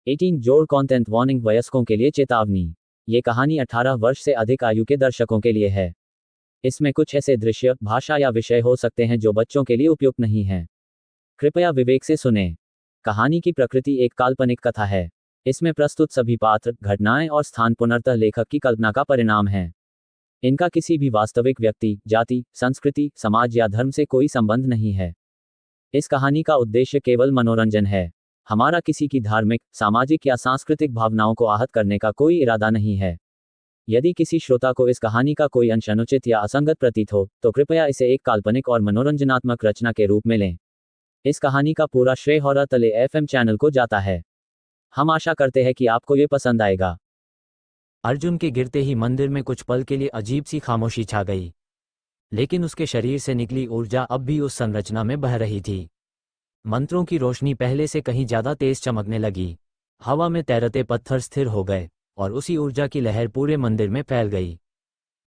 18 जोड़ content warning वयस्कों के लिए चेतावनी। ये कहानी 18 वर्ष से अधिक आयु के दर्शकों के लिए है। इसमें कुछ ऐसे दृश्य, भाषा या विषय हो सकते हैं जो बच्चों के लिए उपयुक्त नहीं हैं। कृपया विवेक से सुने। कहानी की प्रकृति एक काल्पनिक कथा है। इसमें प्रस्तुत सभी पात्र, घटनाएं और स्थान पुनर्तः लेखक की कल्पना का परिणाम हैं। इनका किसी भी वास्तविक व्यक्ति, जाति, संस्कृति, समाज या धर्म से कोई संबंध नहीं है। इस कहानी का उद्देश्य केवल मनोरंजन है। हमारा किसी की धार्मिक, सामाजिक या सांस्कृतिक भावनाओं को आहत करने का कोई इरादा नहीं है। यदि किसी श्रोता को इस कहानी का कोई अंश अनुचित या असंगत प्रतीत हो, तो कृपया इसे एक काल्पनिक और मनोरंजनात्मक रचना के रूप में लें। इस कहानी का पूरा श्रेय हॉरर तले एफएम चैनल को जाता है। हम आशा करते हैं कि आपको ये पसंद आएगा। अर्जुन के गिरते ही मंदिर में कुछ पल के लिए अजीब सी खामोशी छा गई, लेकिन उसके शरीर से निकली ऊर्जा अब भी उस संरचना में बह रही थी। मंत्रों की रोशनी पहले से कहीं ज्यादा तेज चमकने लगी। हवा में तैरते पत्थर स्थिर हो गए और उसी ऊर्जा की लहर पूरे मंदिर में फैल गई।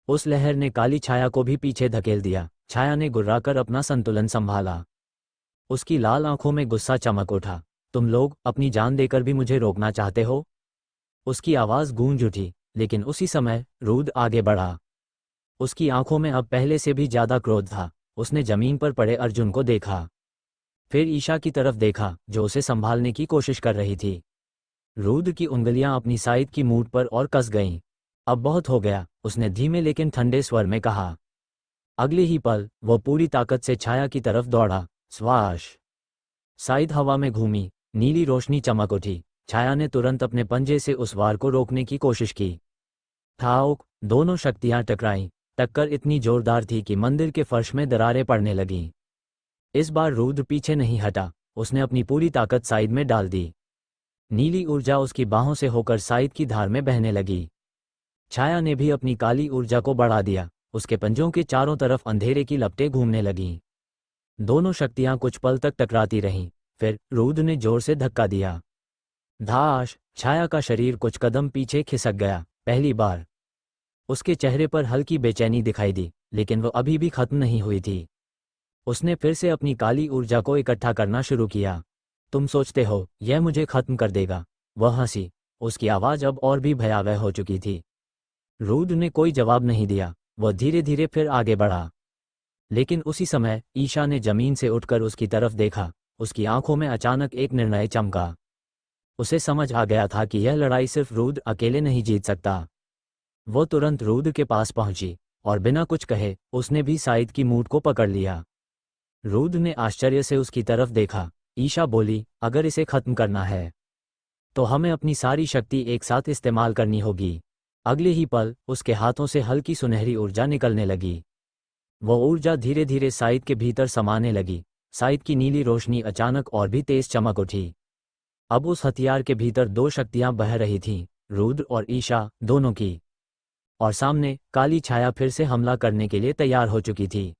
उस लहर ने काली छाया को भी पीछे धकेल दिया। छाया ने गुर्राकर अपना संतुलन संभाला। उसकी लाल आंखों में गुस्सा चमक उठा। तुम लोग अपनी जान देकर भी मुझे रोकना चाहते हो? उसकी आवाज गूंज उठी, लेकिन उसी समय रुद्र आगे बढ़ा। उसकी आंखों में अब पहले से भी ज्यादा क्रोध था। उसने जमीन पर पड़े अर्जुन को देखा, फिर ईशा की तरफ देखा जो उसे संभालने की कोशिश कर रही थी। रुद्र की उंगलियां अपनी साइड की मूठ पर और कस गईं। अब बहुत हो गया, उसने धीमे लेकिन ठंडे स्वर में कहा। अगले ही पल वो पूरी ताकत से छाया की तरफ दौड़ा। स्वाश! साइड हवा में घूमी, नीली रोशनी चमक उठी। छाया ने तुरंत अपने पंजे से उस वार को रोकने की कोशिश की। ठाउक! दोनों शक्तियां टकराईं। टक्कर इतनी जोरदार थी कि मंदिर के फर्श में दरारें पड़ने लगीं। इस बार रुद्र पीछे नहीं हटा। उसने अपनी पूरी ताकत साइड में डाल दी। नीली ऊर्जा उसकी बाहों से होकर साइड की धार में बहने लगी। छाया ने भी अपनी काली ऊर्जा को बढ़ा दिया। उसके पंजों के चारों तरफ अंधेरे की लपटें घूमने लगीं। दोनों शक्तियां कुछ पल तक टकराती रहीं, फिर रुद्र ने जोर से धक्का दिया। धाश! छाया का शरीर कुछ कदम पीछे खिसक गया। पहली बार उसके चेहरे पर हल्की बेचैनी दिखाई दी, लेकिन वो अभी भी खत्म नहीं हुई थी। उसने फिर से अपनी काली ऊर्जा को इकट्ठा करना शुरू किया। तुम सोचते हो यह मुझे खत्म कर देगा? वह हंसी। उसकी आवाज अब और भी भयावह हो चुकी थी। रुद्र ने कोई जवाब नहीं दिया। वह धीरे धीरे फिर आगे बढ़ा। लेकिन उसी समय ईशा ने जमीन से उठकर उसकी तरफ देखा। उसकी आंखों में अचानक एक निर्णय चमका। उसे समझ आ गया था कि यह लड़ाई सिर्फ रुद्र अकेले नहीं जीत सकता। वो तुरंत रुद्र के पास पहुंची और बिना कुछ कहे उसने भी साइद की मूठ को पकड़ लिया। रुद्र ने आश्चर्य से उसकी तरफ देखा। ईशा बोली, अगर इसे खत्म करना है तो हमें अपनी सारी शक्ति एक साथ इस्तेमाल करनी होगी। अगले ही पल उसके हाथों से हल्की सुनहरी ऊर्जा निकलने लगी। वो ऊर्जा धीरे धीरे साइद के भीतर समाने लगी। साइद की नीली रोशनी अचानक और भी तेज चमक उठी। अब उस हथियार के भीतर दो शक्तियां बह रही थीं, रुद्र और ईशा दोनों की। और सामने काली छाया फिर से हमला करने के लिए तैयार हो चुकी थी।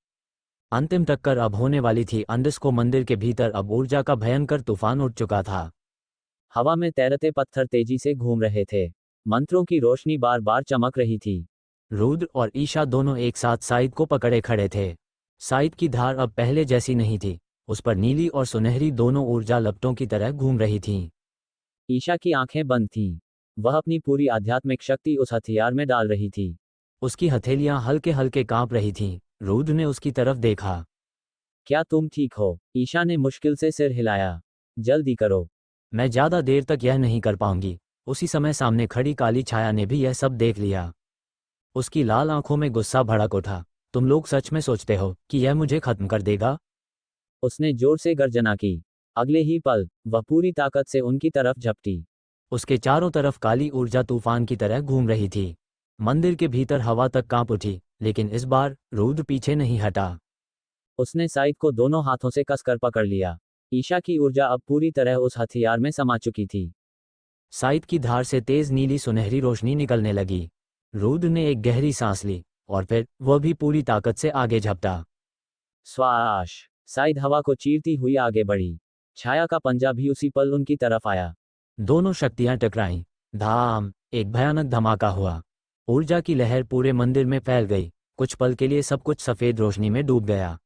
अंतिम टक्कर अब होने वाली थी। अंडस्को मंदिर के भीतर अब ऊर्जा का भयंकर तूफान उठ चुका था। हवा में तैरते पत्थर तेजी से घूम रहे थे। मंत्रों की रोशनी बार बार चमक रही थी। रुद्र और ईशा दोनों एक साथ साइद को पकड़े खड़े थे। साइद की धार अब पहले जैसी नहीं थी। उस पर नीली और सुनहरी दोनों ऊर्जा लपटों की तरह घूम रही थीं। ईशा की आंखें बंद थीं। वह अपनी पूरी आध्यात्मिक शक्ति उस हथियार में डाल रही थी। उसकी हथेलियां हल्के हल्के कांप रही थीं। रुद्र ने उसकी तरफ देखा। क्या तुम ठीक हो? ईशा ने मुश्किल से सिर हिलाया। जल्दी करो। मैं ज्यादा देर तक यह नहीं कर पाऊंगी। उसी समय सामने खड़ी काली छाया ने भी यह सब देख लिया। उसकी लाल आंखों में गुस्सा भड़क उठा। तुम लोग सच में सोचते हो कि यह मुझे खत्म कर देगा? उसने जोर से गर्जना की। अगले ही पल वह पूरी ताकत से उनकी तरफ झपटी। उसके चारों तरफ काली ऊर्जा तूफान की तरह घूम रही थी। मंदिर के भीतर हवा तक कांप उठी, लेकिन इस बार रुद्र पीछे नहीं हटा। उसने साइद को दोनों हाथों से कसकर पकड़ लिया। ईशा की ऊर्जा अब पूरी तरह उस हथियार में समा चुकी थी। साइद की धार से तेज नीली सुनहरी रोशनी निकलने लगी। रुद्र ने एक गहरी सांस ली और फिर वह भी पूरी ताकत से आगे झपटा। स्वाश! साइद हवा को चीरती हुई आगे बढ़ी। छाया का पंजा भी उसी पल उनकी तरफ आया। दोनों शक्तियां टकराईं। धाम! एक भयानक धमाका हुआ। ऊर्जा की लहर पूरे मंदिर में फैल गई। कुछ पल के लिए सब कुछ सफेद रोशनी में डूब गया।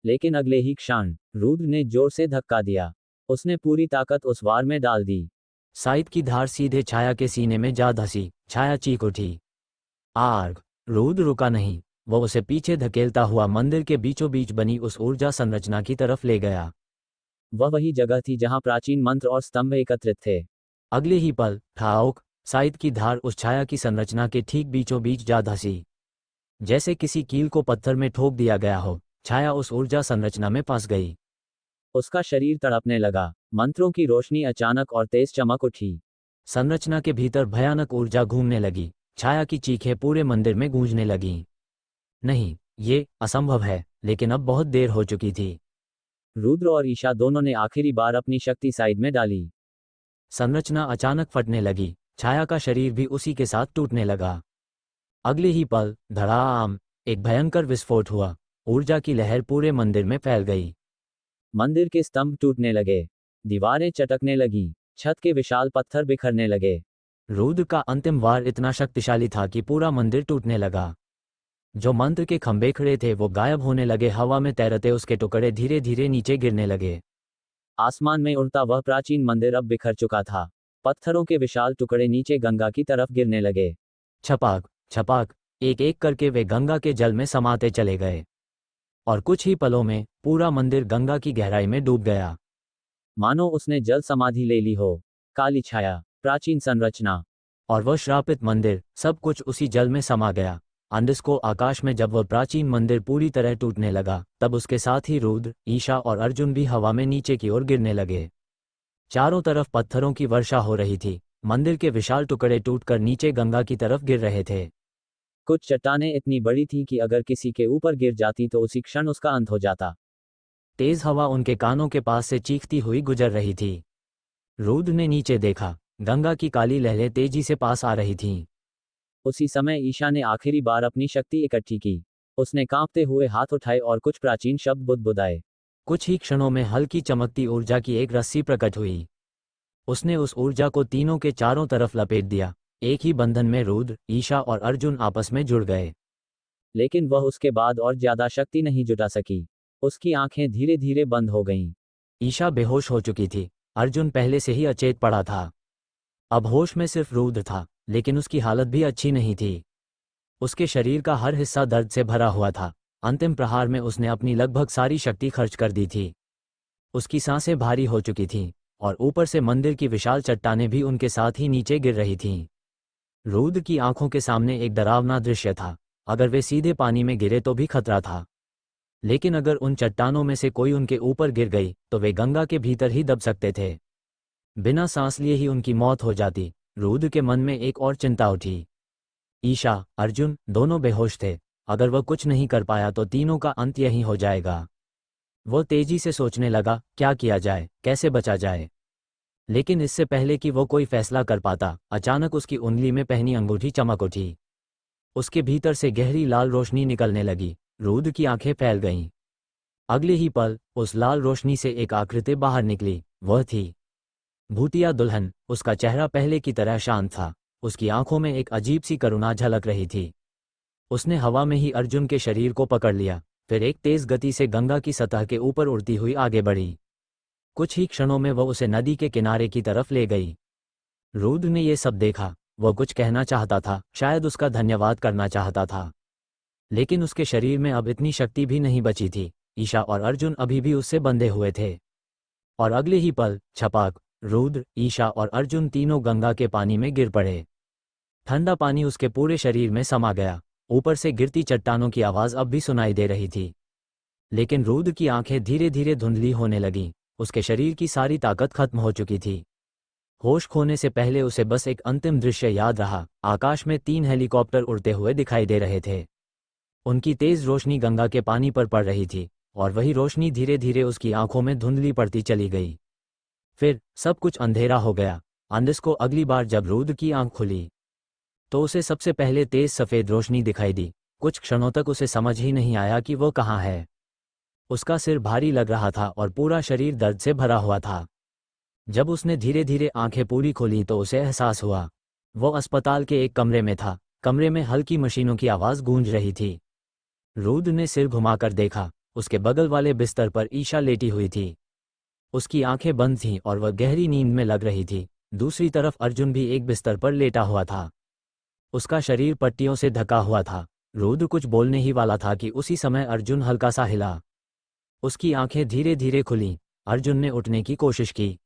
लेकिन अगले ही क्षण रुद्र ने जोर से धक्का दिया। उसने पूरी ताकत उस वार में डाल दी। साइद की धार सीधे छाया के सीने में जा धंसी। छाया चीख उठी। आर्ग! रुद्र रुका नहीं, वो उसे पीछे धकेलता हुआ मंदिर के बीचों बीच बनी उस ऊर्जा संरचना की तरफ ले गया। वह वही जगह थी जहां प्राचीन मंत्र और स्तंभ एकत्रित थे। अगले ही पल ठाउक! साइद की धार उस छाया की संरचना के ठीक बीचों बीच जा धंसी। जैसे किसी कील को पत्थर में ठोक दिया गया हो, छाया उस ऊर्जा संरचना में फंस गई। उसका शरीर तड़पने लगा। मंत्रों की रोशनी अचानक और तेज चमक उठी। संरचना के भीतर भयानक ऊर्जा घूमने लगी। छाया की चीखें पूरे मंदिर में गूंजने लगीं। नहीं, ये असंभव है, लेकिन अब बहुत देर हो चुकी थी। रुद्र और ईशा दोनों ने आखिरी बार अपनी शक्ति साइड में डाली। संरचना अचानक फटने लगी। छाया का शरीर भी उसी के साथ टूटने लगा। अगले ही पल धड़ाम! एक भयंकर विस्फोट हुआ। ऊर्जा की लहर पूरे मंदिर में फैल गई। मंदिर के स्तंभ टूटने लगे। दीवारें चटकने लगीं। छत के विशाल पत्थर बिखरने लगे। रुद्र का अंतिम वार इतना शक्तिशाली था कि पूरा मंदिर टूटने लगा। जो मंत्र के खंभे खड़े थे वो गायब होने लगे। हवा में तैरते उसके टुकड़े धीरे धीरे नीचे गिरने लगे। आसमान में उड़ता वह प्राचीन मंदिर अब बिखर चुका था। पत्थरों के विशाल टुकड़े नीचे गंगा की तरफ गिरने लगे। छपाक छपाक! एक एक करके वे गंगा के जल में समाते चले गए। और कुछ ही पलों में पूरा मंदिर गंगा की गहराई में डूब गया। मानो उसने जल समाधि ले ली हो। काली छाया, प्राचीन संरचना और वह श्रापित मंदिर, सब कुछ उसी जल में समा गया। अंडस्को आकाश में जब वह प्राचीन मंदिर पूरी तरह टूटने लगा, तब उसके साथ ही रुद्र, ईशा और अर्जुन भी हवा में नीचे की ओर गिरने लगे। चारों तरफ पत्थरों की वर्षा हो रही थी। मंदिर के विशाल टुकड़े टूटकर नीचे गंगा की तरफ गिर रहे थे। कुछ चट्टानें इतनी बड़ी थीं कि अगर किसी के ऊपर गिर जाती तो उसी क्षण उसका अंत हो जाता। तेज हवा उनके कानों के पास से चीखती हुई गुजर रही थी। रुद्र ने नीचे देखा। गंगा की काली लहरें तेजी से पास आ रही थीं। उसी समय ईशा ने आखिरी बार अपनी शक्ति इकट्ठी की। उसने कांपते हुए हाथ उठाए और कुछ प्राचीन शब्द बुदबुदाए। कुछ ही क्षणों में हल्की चमकती ऊर्जा की एक रस्सी प्रकट हुई। उसने उस ऊर्जा को तीनों के चारों तरफ लपेट दिया। एक ही बंधन में रुद्र, ईशा और अर्जुन आपस में जुड़ गए। लेकिन वह उसके बाद और ज्यादा शक्ति नहीं जुटा सकी। उसकी आंखें धीरे धीरे बंद हो गईं। ईशा बेहोश हो चुकी थी। अर्जुन पहले से ही अचेत पड़ा था। अब होश में सिर्फ रुद्र था, लेकिन उसकी हालत भी अच्छी नहीं थी। उसके शरीर का हर हिस्सा दर्द से भरा हुआ था। अंतिम प्रहार में उसने अपनी लगभग सारी शक्ति खर्च कर दी थी। उसकी सांसें भारी हो चुकी थीं, और ऊपर से मंदिर की विशाल चट्टानें भी उनके साथ ही नीचे गिर रही थीं। रुद्र की आंखों के सामने एक डरावना दृश्य था। अगर वे सीधे पानी में गिरे तो भी खतरा था, लेकिन अगर उन चट्टानों में से कोई उनके ऊपर गिर गई तो वे गंगा के भीतर ही दब सकते थे। बिना सांस लिए ही उनकी मौत हो जाती। रुद्र के मन में एक और चिंता उठी। ईशा, अर्जुन दोनों बेहोश थे। अगर वह कुछ नहीं कर पाया तो तीनों का अंत यहीं हो जाएगा। वो तेजी से सोचने लगा, क्या किया जाए, कैसे बचा जाए। लेकिन इससे पहले कि वो कोई फैसला कर पाता, अचानक उसकी उंगली में पहनी अंगूठी चमक उठी। उसके भीतर से गहरी लाल रोशनी निकलने लगी। रुद्र की आंखें फैल गईं। अगले ही पल उस लाल रोशनी से एक आकृति बाहर निकली। वह थी भूतिया दुल्हन। उसका चेहरा पहले की तरह शांत था। उसकी आंखों में एक अजीब सी करुणा झलक रही थी। उसने हवा में ही अर्जुन के शरीर को पकड़ लिया, फिर एक तेज गति से गंगा की सतह के ऊपर उड़ती हुई आगे बढ़ी। कुछ ही क्षणों में वह उसे नदी के किनारे की तरफ ले गई। रुद्र ने यह सब देखा। वह कुछ कहना चाहता था, शायद उसका धन्यवाद करना चाहता था, लेकिन उसके शरीर में अब इतनी शक्ति भी नहीं बची थी। ईशा और अर्जुन अभी भी उससे बंधे हुए थे। और अगले ही पल छपाक! रुद्र, ईशा और अर्जुन तीनों गंगा के पानी में गिर पड़े। ठंडा पानी उसके पूरे शरीर में समा गया। ऊपर से गिरती चट्टानों की आवाज अब भी सुनाई दे रही थी। लेकिन रुद्र की आंखें धीरे धीरे धुंधली होने लगीं। उसके शरीर की सारी ताकत खत्म हो चुकी थी। होश खोने से पहले उसे बस एक अंतिम दृश्य याद रहा। आकाश में 3 हेलीकॉप्टर उड़ते हुए दिखाई दे रहे थे। उनकी तेज रोशनी गंगा के पानी पर पड़ रही थी, और वही रोशनी धीरे धीरे उसकी आंखों में धुंधली पड़ती चली गई। फिर सब कुछ अंधेरा हो गया। अंडस्को अगली बार जब रुद्र की आंख खुली तो उसे सबसे पहले तेज सफेद रोशनी दिखाई दी। कुछ क्षणों तक उसे समझ ही नहीं आया कि वो कहाँ है। उसका सिर भारी लग रहा था और पूरा शरीर दर्द से भरा हुआ था। जब उसने धीरे धीरे आंखें पूरी खोली तो उसे एहसास हुआ वो अस्पताल के एक कमरे में था। कमरे में हल्की मशीनों की आवाज गूंज रही थी। रुद्र ने सिर घुमाकर देखा। उसके बगल वाले बिस्तर पर ईशा लेटी हुई थी। उसकी आंखें बंद थीं और वह गहरी नींद में लग रही थी। दूसरी तरफ अर्जुन भी एक बिस्तर पर लेटा हुआ था। उसका शरीर पट्टियों से ढका हुआ था। रुद्र कुछ बोलने ही वाला था कि उसी समय अर्जुन हल्का सा हिला। उसकी आंखें धीरे धीरे खुलीं। अर्जुन ने उठने की कोशिश की,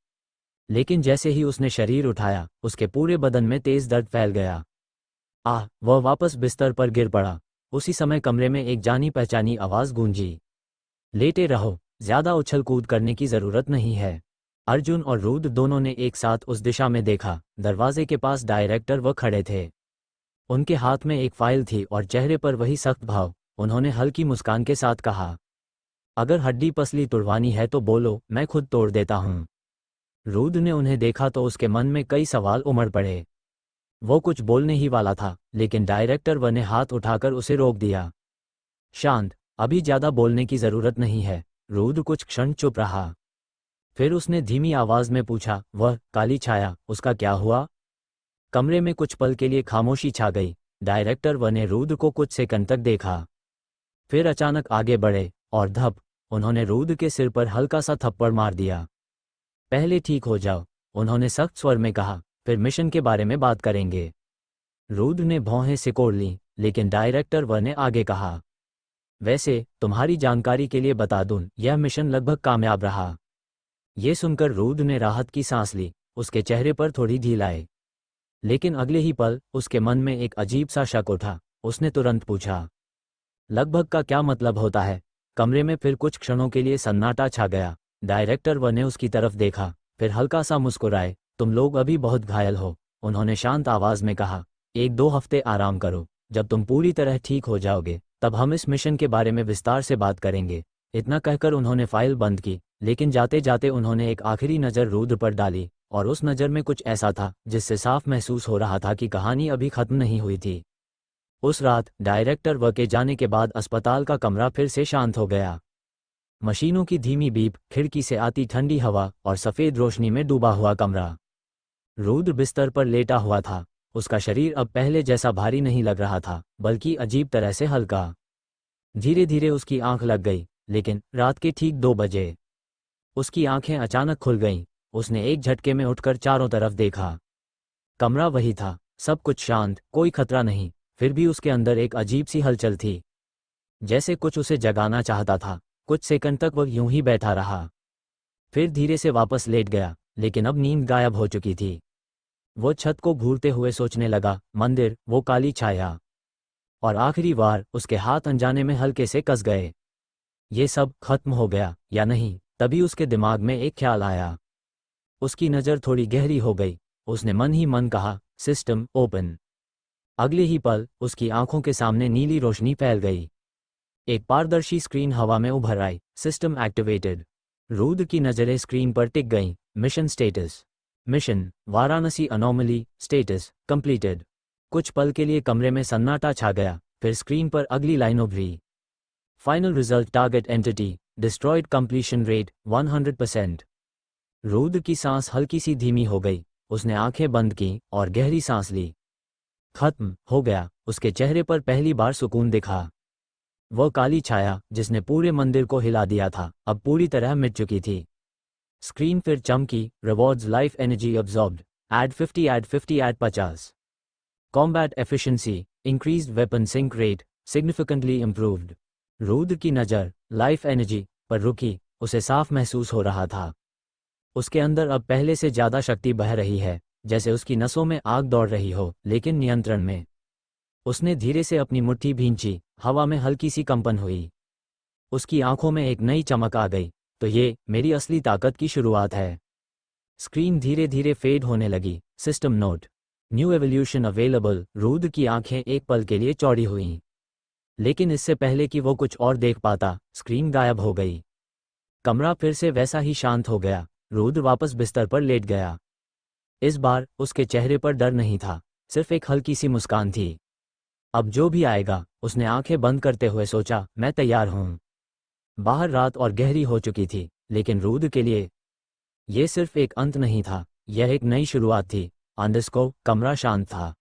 लेकिन जैसे ही उसने शरीर उठाया, उसके पूरे बदन में तेज दर्द फैल गया। वह वापस बिस्तर पर गिर पड़ा। उसी समय कमरे में एक जानी पहचानी आवाज गूंजी, लेटे रहो, ज्यादा उछल कूद करने की जरूरत नहीं है। अर्जुन और रुद्र दोनों ने एक साथ उस दिशा में देखा। दरवाजे के पास डायरेक्टर वह खड़े थे। उनके हाथ में एक फाइल थी और चेहरे पर वही सख्त भाव। उन्होंने हल्की मुस्कान के साथ कहा, अगर हड्डी पसली तोड़वानी है तो बोलो, मैं खुद तोड़ देता हूं। रुद्र ने उन्हें देखा तो उसके मन में कई सवाल उमड़ पड़े। वो कुछ बोलने ही वाला था, लेकिन डायरेक्टर व ने हाथ उठाकर उसे रोक दिया। शांत, अभी ज्यादा बोलने की जरूरत नहीं है। रुद्र कुछ क्षण चुप रहा। फिर उसने धीमी आवाज में पूछा, वह काली छाया, उसका क्या हुआ? कमरे में कुछ पल के लिए खामोशी छा गई। डायरेक्टर व ने रुद्र को कुछ सेकंड तक देखा, फिर अचानक आगे बढ़े और धप, उन्होंने रुद्र के सिर पर हल्का सा थप्पड़ मार दिया। पहले ठीक हो जाओ, उन्होंने सख्त स्वर में कहा, फिर मिशन के बारे में बात करेंगे। रुद्र ने भौहें सिकोड़ लीं, लेकिन डायरेक्टर व ने आगे कहा, वैसे तुम्हारी जानकारी के लिए बता दूं, यह मिशन लगभग कामयाब रहा। ये सुनकर रुद्र ने राहत की सांस ली। उसके चेहरे पर थोड़ी ढील आई, लेकिन अगले ही पल उसके मन में एक अजीब सा शक उठा। उसने तुरंत पूछा, लगभग का क्या मतलब होता है? कमरे में फिर कुछ क्षणों के लिए सन्नाटा छा गया। डायरेक्टर व ने उसकी तरफ देखा, फिर हल्का सा मुस्कुराए। तुम लोग अभी बहुत घायल हो, उन्होंने शांत आवाज में कहा। 1-2 हफ्ते आराम करो, जब तुम पूरी तरह ठीक हो जाओगे तब हम इस मिशन के बारे में विस्तार से बात करेंगे। इतना कहकर उन्होंने फाइल बंद की, लेकिन जाते जाते उन्होंने एक आखिरी नज़र रुद्र पर डाली, और उस नज़र में कुछ ऐसा था जिससे साफ महसूस हो रहा था कि कहानी अभी खत्म नहीं हुई थी। उस रात डायरेक्टर व के जाने के बाद अस्पताल का कमरा फिर से शांत हो गया। मशीनों की धीमी बीप, खिड़की से आती ठंडी हवा और सफ़ेद रोशनी में डूबा हुआ कमरा। रुद्र बिस्तर पर लेटा हुआ था। उसका शरीर अब पहले जैसा भारी नहीं लग रहा था, बल्कि अजीब तरह से हल्का। धीरे धीरे उसकी आंख लग गई, लेकिन रात के ठीक 2 बजे उसकी आंखें अचानक खुल गईं। उसने एक झटके में उठकर चारों तरफ देखा। कमरा वही था, सब कुछ शांत, कोई खतरा नहीं। फिर भी उसके अंदर एक अजीब सी हलचल थी, जैसे कुछ उसे जगाना चाहता था। कुछ सेकंड तक वह यूं ही बैठा रहा, फिर धीरे से वापस लेट गया, लेकिन अब नींद गायब हो चुकी थी। वो छत को घूरते हुए सोचने लगा, मंदिर, वो काली छाया, और आखिरी बार उसके हाथ अनजाने में हल्के से कस गए। ये सब खत्म हो गया या नहीं? तभी उसके दिमाग में एक ख्याल आया। उसकी नज़र थोड़ी गहरी हो गई। उसने मन ही मन कहा, सिस्टम ओपन। अगले ही पल उसकी आंखों के सामने नीली रोशनी फैल गई। एक पारदर्शी स्क्रीन हवा में उभर आई। System activated. रुद्र की नज़रें स्क्रीन पर टिक गईं। Mission status, mission Varanasi anomaly, status completed. कुछ पल के लिए कमरे में सन्नाटा छा गया, फिर स्क्रीन पर अगली लाइन उभरी। Final result, target entity destroyed, completion rate 100%। Rudra की सांस हल्की सी धीमी हो गई। उसने आंखें बंद की और गहरी सांस ली। खत्म हो गया। उसके चेहरे पर पहली बार सुकून दिखा। वह काली छाया जिसने पूरे मंदिर को हिला दिया था, अब पूरी तरह मिट चुकी थी। स्क्रीन फिर चमकी। Rewards, life energy absorbed, add 50, add 50, add 50। Combat efficiency, increased weapon sync rate, significantly improved. Rudra की नज़र लाइफ एनर्जी पर रुकी। उसे साफ महसूस हो रहा था, उसके अंदर अब पहले से ज़्यादा शक्ति बह रही है, जैसे उसकी नसों में आग दौड़ रही हो, लेकिन नियंत्रण में। उसने धीरे से अपनी मुट्ठी भींची। हवा में हल्की सी कंपन हुई। उसकी आंखों में एक नई चमक आ गई। तो ये मेरी असली ताकत की शुरुआत है। स्क्रीन धीरे धीरे फेड होने लगी। System note, new evolution available. Rudra की आंखें एक पल के लिए चौड़ी हुईं, लेकिन इससे पहले कि वो कुछ और देख पाता, स्क्रीन गायब हो गई। कमरा फिर से वैसा ही शांत हो गया। रुद्र वापस बिस्तर पर लेट गया। इस बार उसके चेहरे पर डर नहीं था, सिर्फ एक हल्की सी मुस्कान थी। अब जो भी आएगा, उसने आंखें बंद करते हुए सोचा, मैं तैयार हूं। बाहर रात और गहरी हो चुकी थी, लेकिन रुद्र के लिए यह सिर्फ एक अंत नहीं था, यह एक नई शुरुआत थी। अंडरस्को, कमरा शांत था।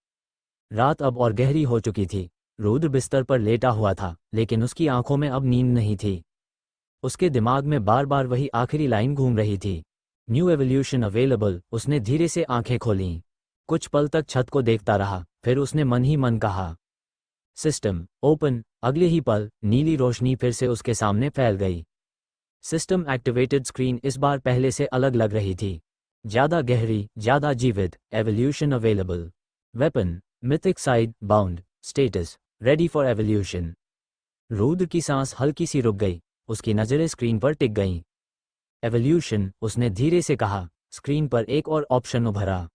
रात अब और गहरी हो चुकी थी। रुद्र बिस्तर पर लेटा हुआ था, लेकिन उसकी आंखों में अब नींद नहीं थी। उसके दिमाग में बार बार वही आखिरी लाइन घूम रही थी, न्यू एवोल्यूशन अवेलेबल। उसने धीरे से आंखें खोलीं। कुछ पल तक छत को देखता रहा, फिर उसने मन ही मन कहा, सिस्टम ओपन। अगले ही पल नीली रोशनी फिर से उसके सामने फैल गई। System activated. स्क्रीन इस बार पहले से अलग लग रही थी, ज्यादा गहरी, ज्यादा जीवित। Evolution available. Weapon mythic side bound. Status ready for evolution. Rudra की सांस हल्की सी रुक गई, उसकी नजरें स्क्रीन पर टिक गईं। एवोल्यूशन, उसने धीरे से कहा। स्क्रीन पर एक और ऑप्शन उभरा,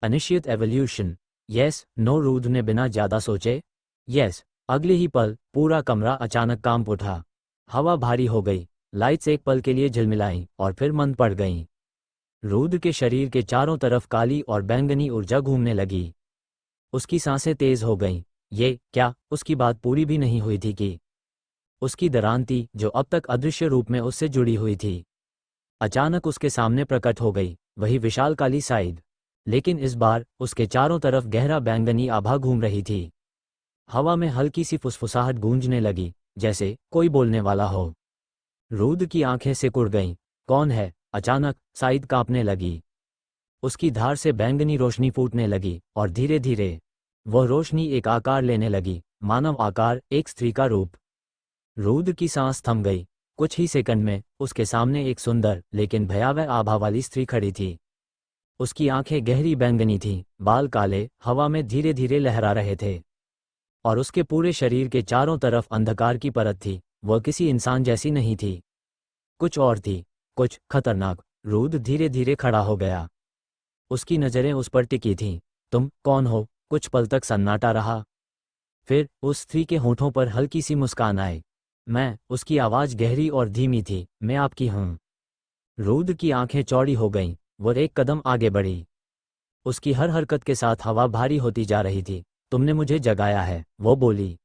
अनिश्चित एवोल्यूशन। Yes, no. रुद्र ने बिना ज्यादा सोचे यस। अगले ही पल पूरा कमरा अचानक कांप उठा। हवा भारी हो गई, लाइट्स एक पल के लिए झिलमिलाईं और फिर मंद पड़ गईं। रुद्र के शरीर के चारों तरफ काली और बैंगनी ऊर्जा घूमने लगी। उसकी सांसें तेज हो गईं। ये क्या? उसकी बात पूरी भी नहीं हुई थी कि उसकी दरांती, जो अब तक अदृश्य रूप में उससे जुड़ी हुई थी, अचानक उसके सामने प्रकट हो गई। वही विशाल काली साइड, लेकिन इस बार उसके चारों तरफ गहरा बैंगनी आभा घूम रही थी। हवा में हल्की सी फुसफुसाहट गूंजने लगी, जैसे कोई बोलने वाला हो। रुद्र की आंखें सिकुड़ गईं। कौन है? अचानक साइड कांपने लगी। उसकी धार से बैंगनी रोशनी फूटने लगी और धीरे धीरे वह रोशनी एक आकार लेने लगी, मानव आकार, एक स्त्री का रूप। रुद्र की सांस थम गई। कुछ ही सेकंड में उसके सामने एक सुंदर लेकिन भयावह आभा वाली स्त्री खड़ी थी। उसकी आंखें गहरी बैंगनी थीं, बाल काले, हवा में धीरे धीरे लहरा रहे थे, और उसके पूरे शरीर के चारों तरफ अंधकार की परत थी। वह किसी इंसान जैसी नहीं थी, कुछ और थी, कुछ खतरनाक। रुद्र धीरे धीरे खड़ा हो गया। उसकी नजरें उस पर टिकी थीं। तुम कौन हो? कुछ पल तक सन्नाटा रहा, फिर उस स्त्री के होठों पर हल्की सी मुस्कान आई। मैं। उसकी आवाज गहरी और धीमी थी। मैं आपकी हूं। रुद्र की आंखें चौड़ी हो गईं। वह एक कदम आगे बढ़ी। उसकी हर हरकत के साथ हवा भारी होती जा रही थी। तुमने मुझे जगाया है, वो बोली।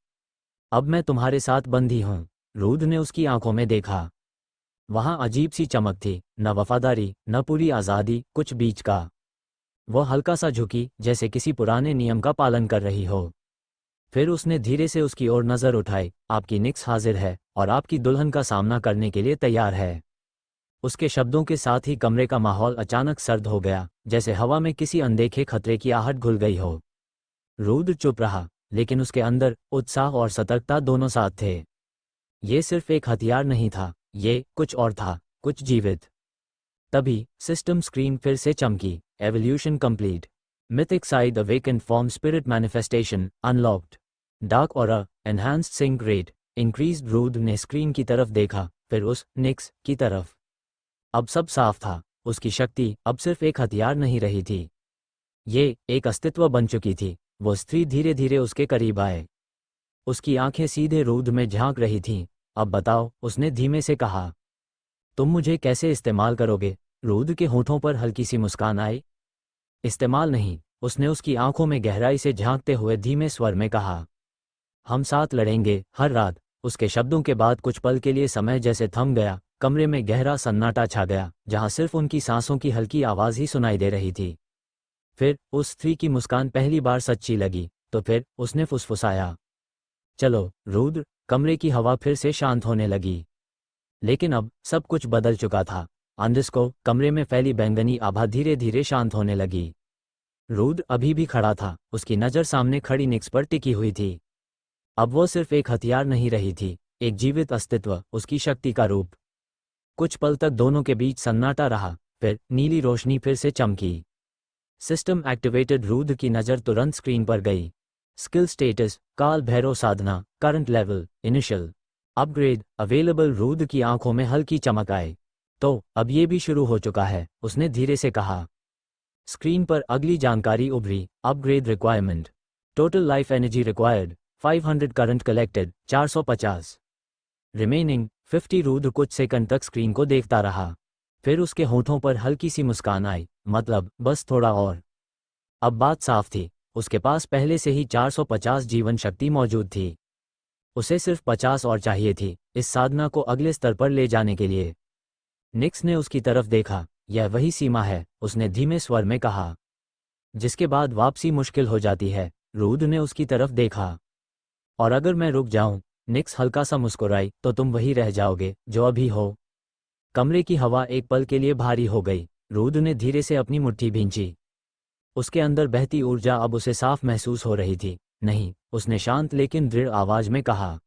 अब मैं तुम्हारे साथ बंधी हूं। रुद्र ने उसकी आंखों में देखा। वहां अजीब सी चमक थी, न वफादारी, न पूरी आजादी, कुछ बीच का। वह हल्का सा झुकी, जैसे किसी पुराने नियम का पालन कर रही हो। फिर उसने धीरे से उसकी ओर नजर उठाई। आपकी निक्स हाजिर है और आपकी दुल्हन का सामना करने के लिए तैयार है। उसके शब्दों के साथ ही कमरे का माहौल अचानक सर्द हो गया, जैसे हवा में किसी अनदेखे खतरे की आहट घुल गई हो। रुद्र चुप रहा, लेकिन उसके अंदर उत्साह और सतर्कता दोनों साथ थे। ये सिर्फ एक हथियार नहीं था, ये कुछ और था, कुछ जीवित। तभी सिस्टम स्क्रीन फिर से चमकी। Evolution complete. Mythic side awaken form spirit manifestation unlocked. Dark aura enhanced sync rate increased. Rudra ने स्क्रीन की तरफ देखा, फिर उस निक्स की तरफ। अब सब साफ था। उसकी शक्ति अब सिर्फ एक हथियार नहीं रही थी, ये एक अस्तित्व बन चुकी थी। वो स्त्री धीरे धीरे उसके करीब आए। उसकी आंखें सीधे रुद्र में झांक रही थीं। अब बताओ, उसने धीमे से कहा, तुम मुझे कैसे इस्तेमाल करोगे? रुद्र के होठों पर हल्की सी मुस्कान आई। इस्तेमाल नहीं, उसने उसकी आंखों में गहराई से झांकते हुए धीमे स्वर में कहा, हम साथ लड़ेंगे, हर रात। उसके शब्दों के बाद कुछ पल के लिए समय जैसे थम गया। कमरे में गहरा सन्नाटा छा गया, जहां सिर्फ उनकी सांसों की हल्की आवाज ही सुनाई दे रही थी। फिर उस स्त्री की मुस्कान पहली बार सच्ची लगी, तो फिर उसने फुसफुसाया, चलो। रुद्र। कमरे की हवा फिर से शांत होने लगी, लेकिन अब सब कुछ बदल चुका था। अंधस्को कमरे में फैली बैंगनी आभा धीरे धीरे शांत होने लगी। रुद्र अभी भी खड़ा था, उसकी नज़र सामने खड़ी निक्स पर टिकी हुई थी। अब वो सिर्फ एक हथियार नहीं रही थी, एक जीवित अस्तित्व, उसकी शक्ति का रूप। कुछ पल तक दोनों के बीच सन्नाटा रहा, फिर नीली रोशनी फिर से चमकी। System activated. रुद्र की नज़र तुरंत स्क्रीन पर गई। स्किल स्टेटस काल भैरव साधना, current level initial, upgrade available. Rudra की आंखों में हल्की चमक आई। तो अब ये भी शुरू हो चुका है, उसने धीरे से कहा। स्क्रीन पर अगली जानकारी उभरी। Upgrade requirement, total life energy required 500, current collected 450, remaining 50। Rudra कुछ सेकंड तक स्क्रीन को देखता रहा, फिर उसके होठों पर हल्की सी मुस्कान आई। मतलब बस थोड़ा और। अब बात साफ थी, उसके पास पहले से ही 450 जीवन शक्ति मौजूद थी। उसे सिर्फ 50 और चाहिए थी, इस साधना को अगले स्तर पर ले जाने के लिए। निक्स ने उसकी तरफ देखा। यह वही सीमा है, उसने धीमे स्वर में कहा, जिसके बाद वापसी मुश्किल हो जाती है। रुद्र ने उसकी तरफ देखा। और अगर मैं रुक जाऊं, निक्स हल्का सा मुस्कुराई, तो तुम वही रह जाओगे जो अभी हो। कमरे की हवा एक पल के लिए भारी हो गई। रुद्र ने धीरे से अपनी मुट्ठी भींची। उसके अंदर बहती ऊर्जा अब उसे साफ महसूस हो रही थी। नहीं, उसने शांत लेकिन दृढ़ आवाज में कहा,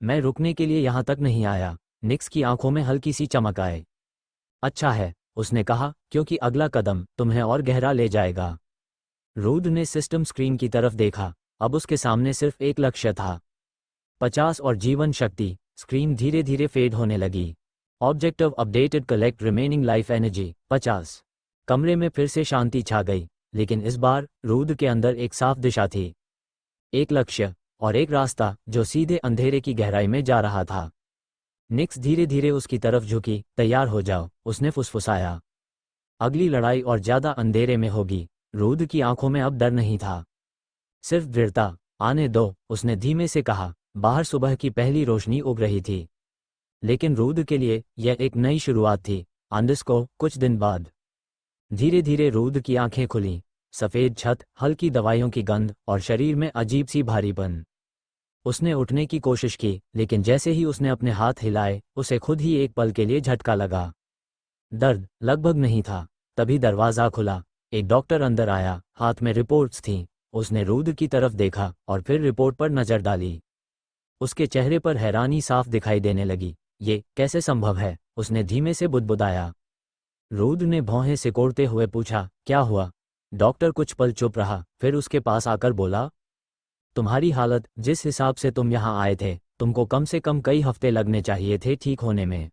मैं रुकने के लिए यहां तक नहीं आया। निक्स की आंखों में हल्की सी चमक आए। अच्छा है, उसने कहा, क्योंकि अगला कदम तुम्हें और गहरा ले जाएगा। रुद्र ने सिस्टम स्क्रीन की तरफ देखा। अब उसके सामने सिर्फ एक लक्ष्य था, 50 और जीवन शक्ति। स्क्रीन धीरे धीरे फेड होने लगी। Objective updated, collect remaining life energy 50। कमरे में फिर से शांति छा गई, लेकिन इस बार रुद्र के अंदर एक साफ दिशा थी, एक लक्ष्य और एक रास्ता जो सीधे अंधेरे की गहराई में जा रहा था। निक्स धीरे धीरे उसकी तरफ झुकी। तैयार हो जाओ, उसने फुसफुसाया। अगली लड़ाई और ज्यादा अंधेरे में होगी। रुद्र की आंखों में अब डर नहीं था, सिर्फ दृढ़ता। आने दो, उसने धीमे से कहा। बाहर सुबह की पहली रोशनी उग रही थी, लेकिन रुद्र के लिए यह एक नई शुरुआत थी। अंडरस्को, कुछ दिन बाद धीरे धीरे रुद्र की आंखें खुलीं। सफेद छत, हल्की दवाइयों की गंध और शरीर में अजीब सी भारीपन। उसने उठने की कोशिश की, लेकिन जैसे ही उसने अपने हाथ हिलाए, उसे खुद ही एक पल के लिए झटका लगा। दर्द लगभग नहीं था। तभी दरवाज़ा खुला। एक डॉक्टर अंदर आया, हाथ में रिपोर्ट्स थीं। उसने रुद्र की तरफ देखा और फिर रिपोर्ट पर नजर डाली। उसके चेहरे पर हैरानी साफ दिखाई देने लगी। ये कैसे संभव है, उसने धीमे से बुदबुदाया। रुद्र ने भौहें सिकोड़ते हुए पूछा, क्या हुआ? डॉक्टर कुछ पल चुप रहा, फिर उसके पास आकर बोला, तुम्हारी हालत जिस हिसाब से तुम यहाँ आए थे, तुमको कम से कम कई हफ्ते लगने चाहिए थे ठीक होने में।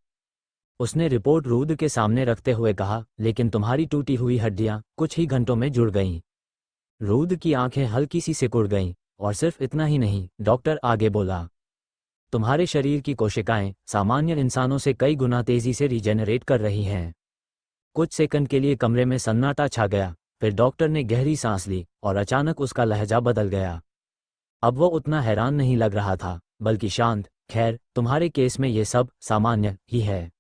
उसने रिपोर्ट रुद्र के सामने रखते हुए कहा, लेकिन तुम्हारी टूटी हुई हड्डियां कुछ ही घंटों में जुड़ गईं। रुद्र की आंखें हल्की सी सिकुड़ गईं। और सिर्फ इतना ही नहीं, डॉक्टर आगे बोला, तुम्हारे शरीर की कोशिकाएं सामान्य इंसानों से कई गुना तेजी से रीजेनरेट कर रही हैं। कुछ सेकंड के लिए कमरे में सन्नाटा छा गया। फिर डॉक्टर ने गहरी सांस ली और अचानक उसका लहजा बदल गया। अब वो उतना हैरान नहीं लग रहा था, बल्कि शांत। खैर, तुम्हारे केस में ये सब सामान्य ही है।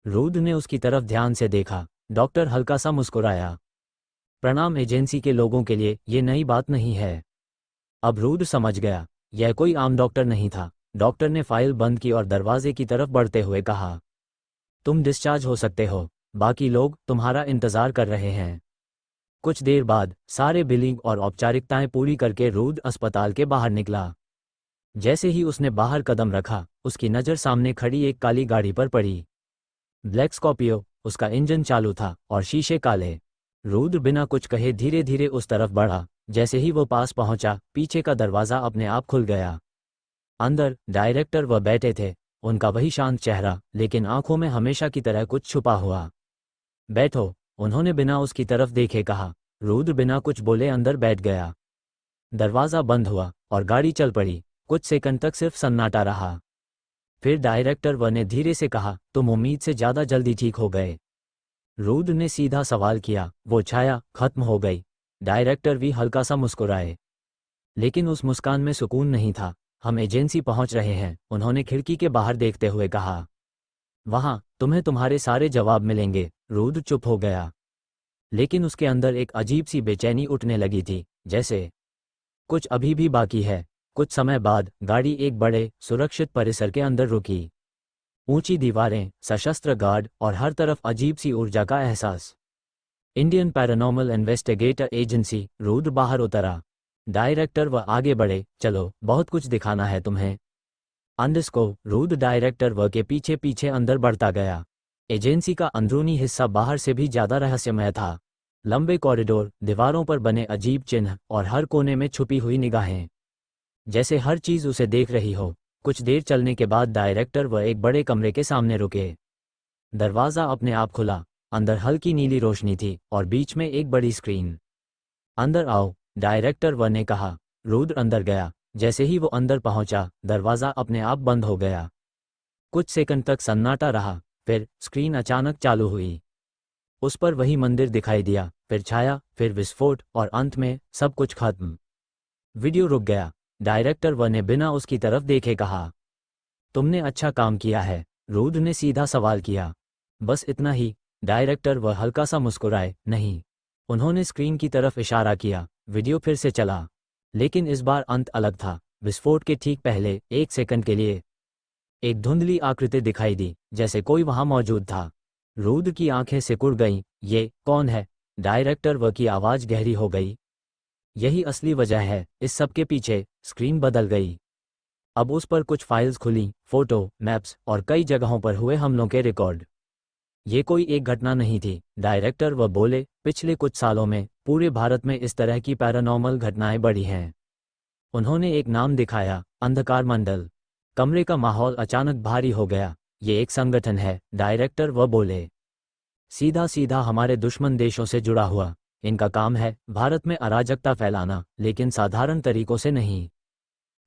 रुद्र ने उसकी तरफ ध्यान से देखा। डॉक्टर हल्का सा मुस्कुराया। प्रणाम, एजेंसी के लोगों के लिए ये नई बात नहीं है। अब रुद्र समझ गया, यह कोई आम डॉक्टर नहीं था। डॉक्टर ने फाइल बंद की और दरवाजे की तरफ बढ़ते हुए कहा, तुम डिस्चार्ज हो सकते हो, बाकी लोग तुम्हारा इंतजार कर रहे हैं। कुछ देर बाद सारे बिलिंग और औपचारिकताएं पूरी करके रुद्र अस्पताल के बाहर निकला। जैसे ही उसने बाहर कदम रखा, उसकी नज़र सामने खड़ी एक काली गाड़ी पर पड़ी। ब्लैक स्कॉर्पियो, उसका इंजन चालू था और शीशे काले। रुद्र बिना कुछ कहे धीरे धीरे उस तरफ बढ़ा। जैसे ही वो पास पहुंचा, पीछे का दरवाज़ा अपने आप खुल गया। अंदर डायरेक्टर वह बैठे थे, उनका वही शांत चेहरा, लेकिन आंखों में हमेशा की तरह कुछ छुपा हुआ। बैठो, उन्होंने बिना उसकी तरफ देखे कहा। रुद्र बिना कुछ बोले अंदर बैठ गया। दरवाज़ा बंद हुआ और गाड़ी चल पड़ी। कुछ सेकंड तक सिर्फ सन्नाटा रहा। फिर डायरेक्टर व ने धीरे से कहा, तुम उम्मीद से ज़्यादा जल्दी ठीक हो गए। रुद्र ने सीधा सवाल किया। वो छाया खत्म हो गई। डायरेक्टर भी हल्का सा मुस्कुराए, लेकिन उस मुस्कान में सुकून नहीं था। हम एजेंसी पहुंच रहे हैं, उन्होंने खिड़की के बाहर देखते हुए कहा। वहां तुम्हें तुम्हारे सारे जवाब मिलेंगे। रुद्र चुप हो गया, लेकिन उसके अंदर एक अजीब सी बेचैनी उठने लगी थी, जैसे कुछ अभी भी बाकी है। कुछ समय बाद गाड़ी एक बड़े सुरक्षित परिसर के अंदर रुकी। ऊंची दीवारें, सशस्त्र गार्ड और हर तरफ अजीब सी ऊर्जा का एहसास। Indian paranormal investigator agency. Rudra बाहर उतरा। डायरेक्टर व आगे बढ़े, चलो बहुत कुछ दिखाना है तुम्हें। अंडरस्को, रुद्र डायरेक्टर व के पीछे पीछे अंदर बढ़ता गया। एजेंसी का अंदरूनी हिस्सा बाहर से भी ज्यादा रहस्यमय था। लंबे कॉरिडोर, दीवारों पर बने अजीब चिन्ह और हर कोने में छुपी हुई निगाहें, जैसे हर चीज उसे देख रही हो। कुछ देर चलने के बाद डायरेक्टर व एक बड़े कमरे के सामने रुके। दरवाज़ा अपने आप खुला। अंदर हल्की नीली रोशनी थी और बीच में एक बड़ी स्क्रीन। अंदर आओ, डायरेक्टर व ने कहा। रुद्र अंदर गया। जैसे ही वो अंदर पहुंचा, दरवाज़ा अपने आप बंद हो गया। कुछ सेकंड तक सन्नाटा रहा, फिर स्क्रीन अचानक चालू हुई। उस पर वही मंदिर दिखाई दिया, फिर छाया, फिर विस्फोट और अंत में सब कुछ खत्म। वीडियो रुक गया। डायरेक्टर व ने बिना उसकी तरफ देखे कहा, तुमने अच्छा काम किया है। रुद्र ने सीधा सवाल किया, बस इतना ही? डायरेक्टर व हल्का सा मुस्कुराए, नहीं। उन्होंने स्क्रीन की तरफ इशारा किया। वीडियो फिर से चला, लेकिन इस बार अंत अलग था। विस्फोट के ठीक पहले 1 सेकंड के लिए एक धुंधली आकृति दिखाई दी, जैसे कोई वहां मौजूद था। रूद की आंखें सिकुड़ गईं। ये कौन है? डायरेक्टर व की आवाज गहरी हो गई। यही असली वजह है, इस सब के पीछे। स्क्रीन बदल गई। अब उस पर कुछ फाइल्स खुली, फोटो, मैप्स और कई जगहों पर हुए हमलों के रिकॉर्ड। ये कोई एक घटना नहीं थी, डायरेक्टर वह बोले। पिछले कुछ सालों में पूरे भारत में इस तरह की पैरानॉर्मल घटनाएं बढ़ी हैं। उन्होंने एक नाम दिखाया, अंधकार मंडल। कमरे का माहौल अचानक भारी हो गया। ये एक संगठन है, डायरेक्टर वह बोले। सीधा सीधा हमारे दुश्मन देशों से जुड़ा हुआ। इनका काम है भारत में अराजकता फैलाना, लेकिन साधारण तरीकों से नहीं।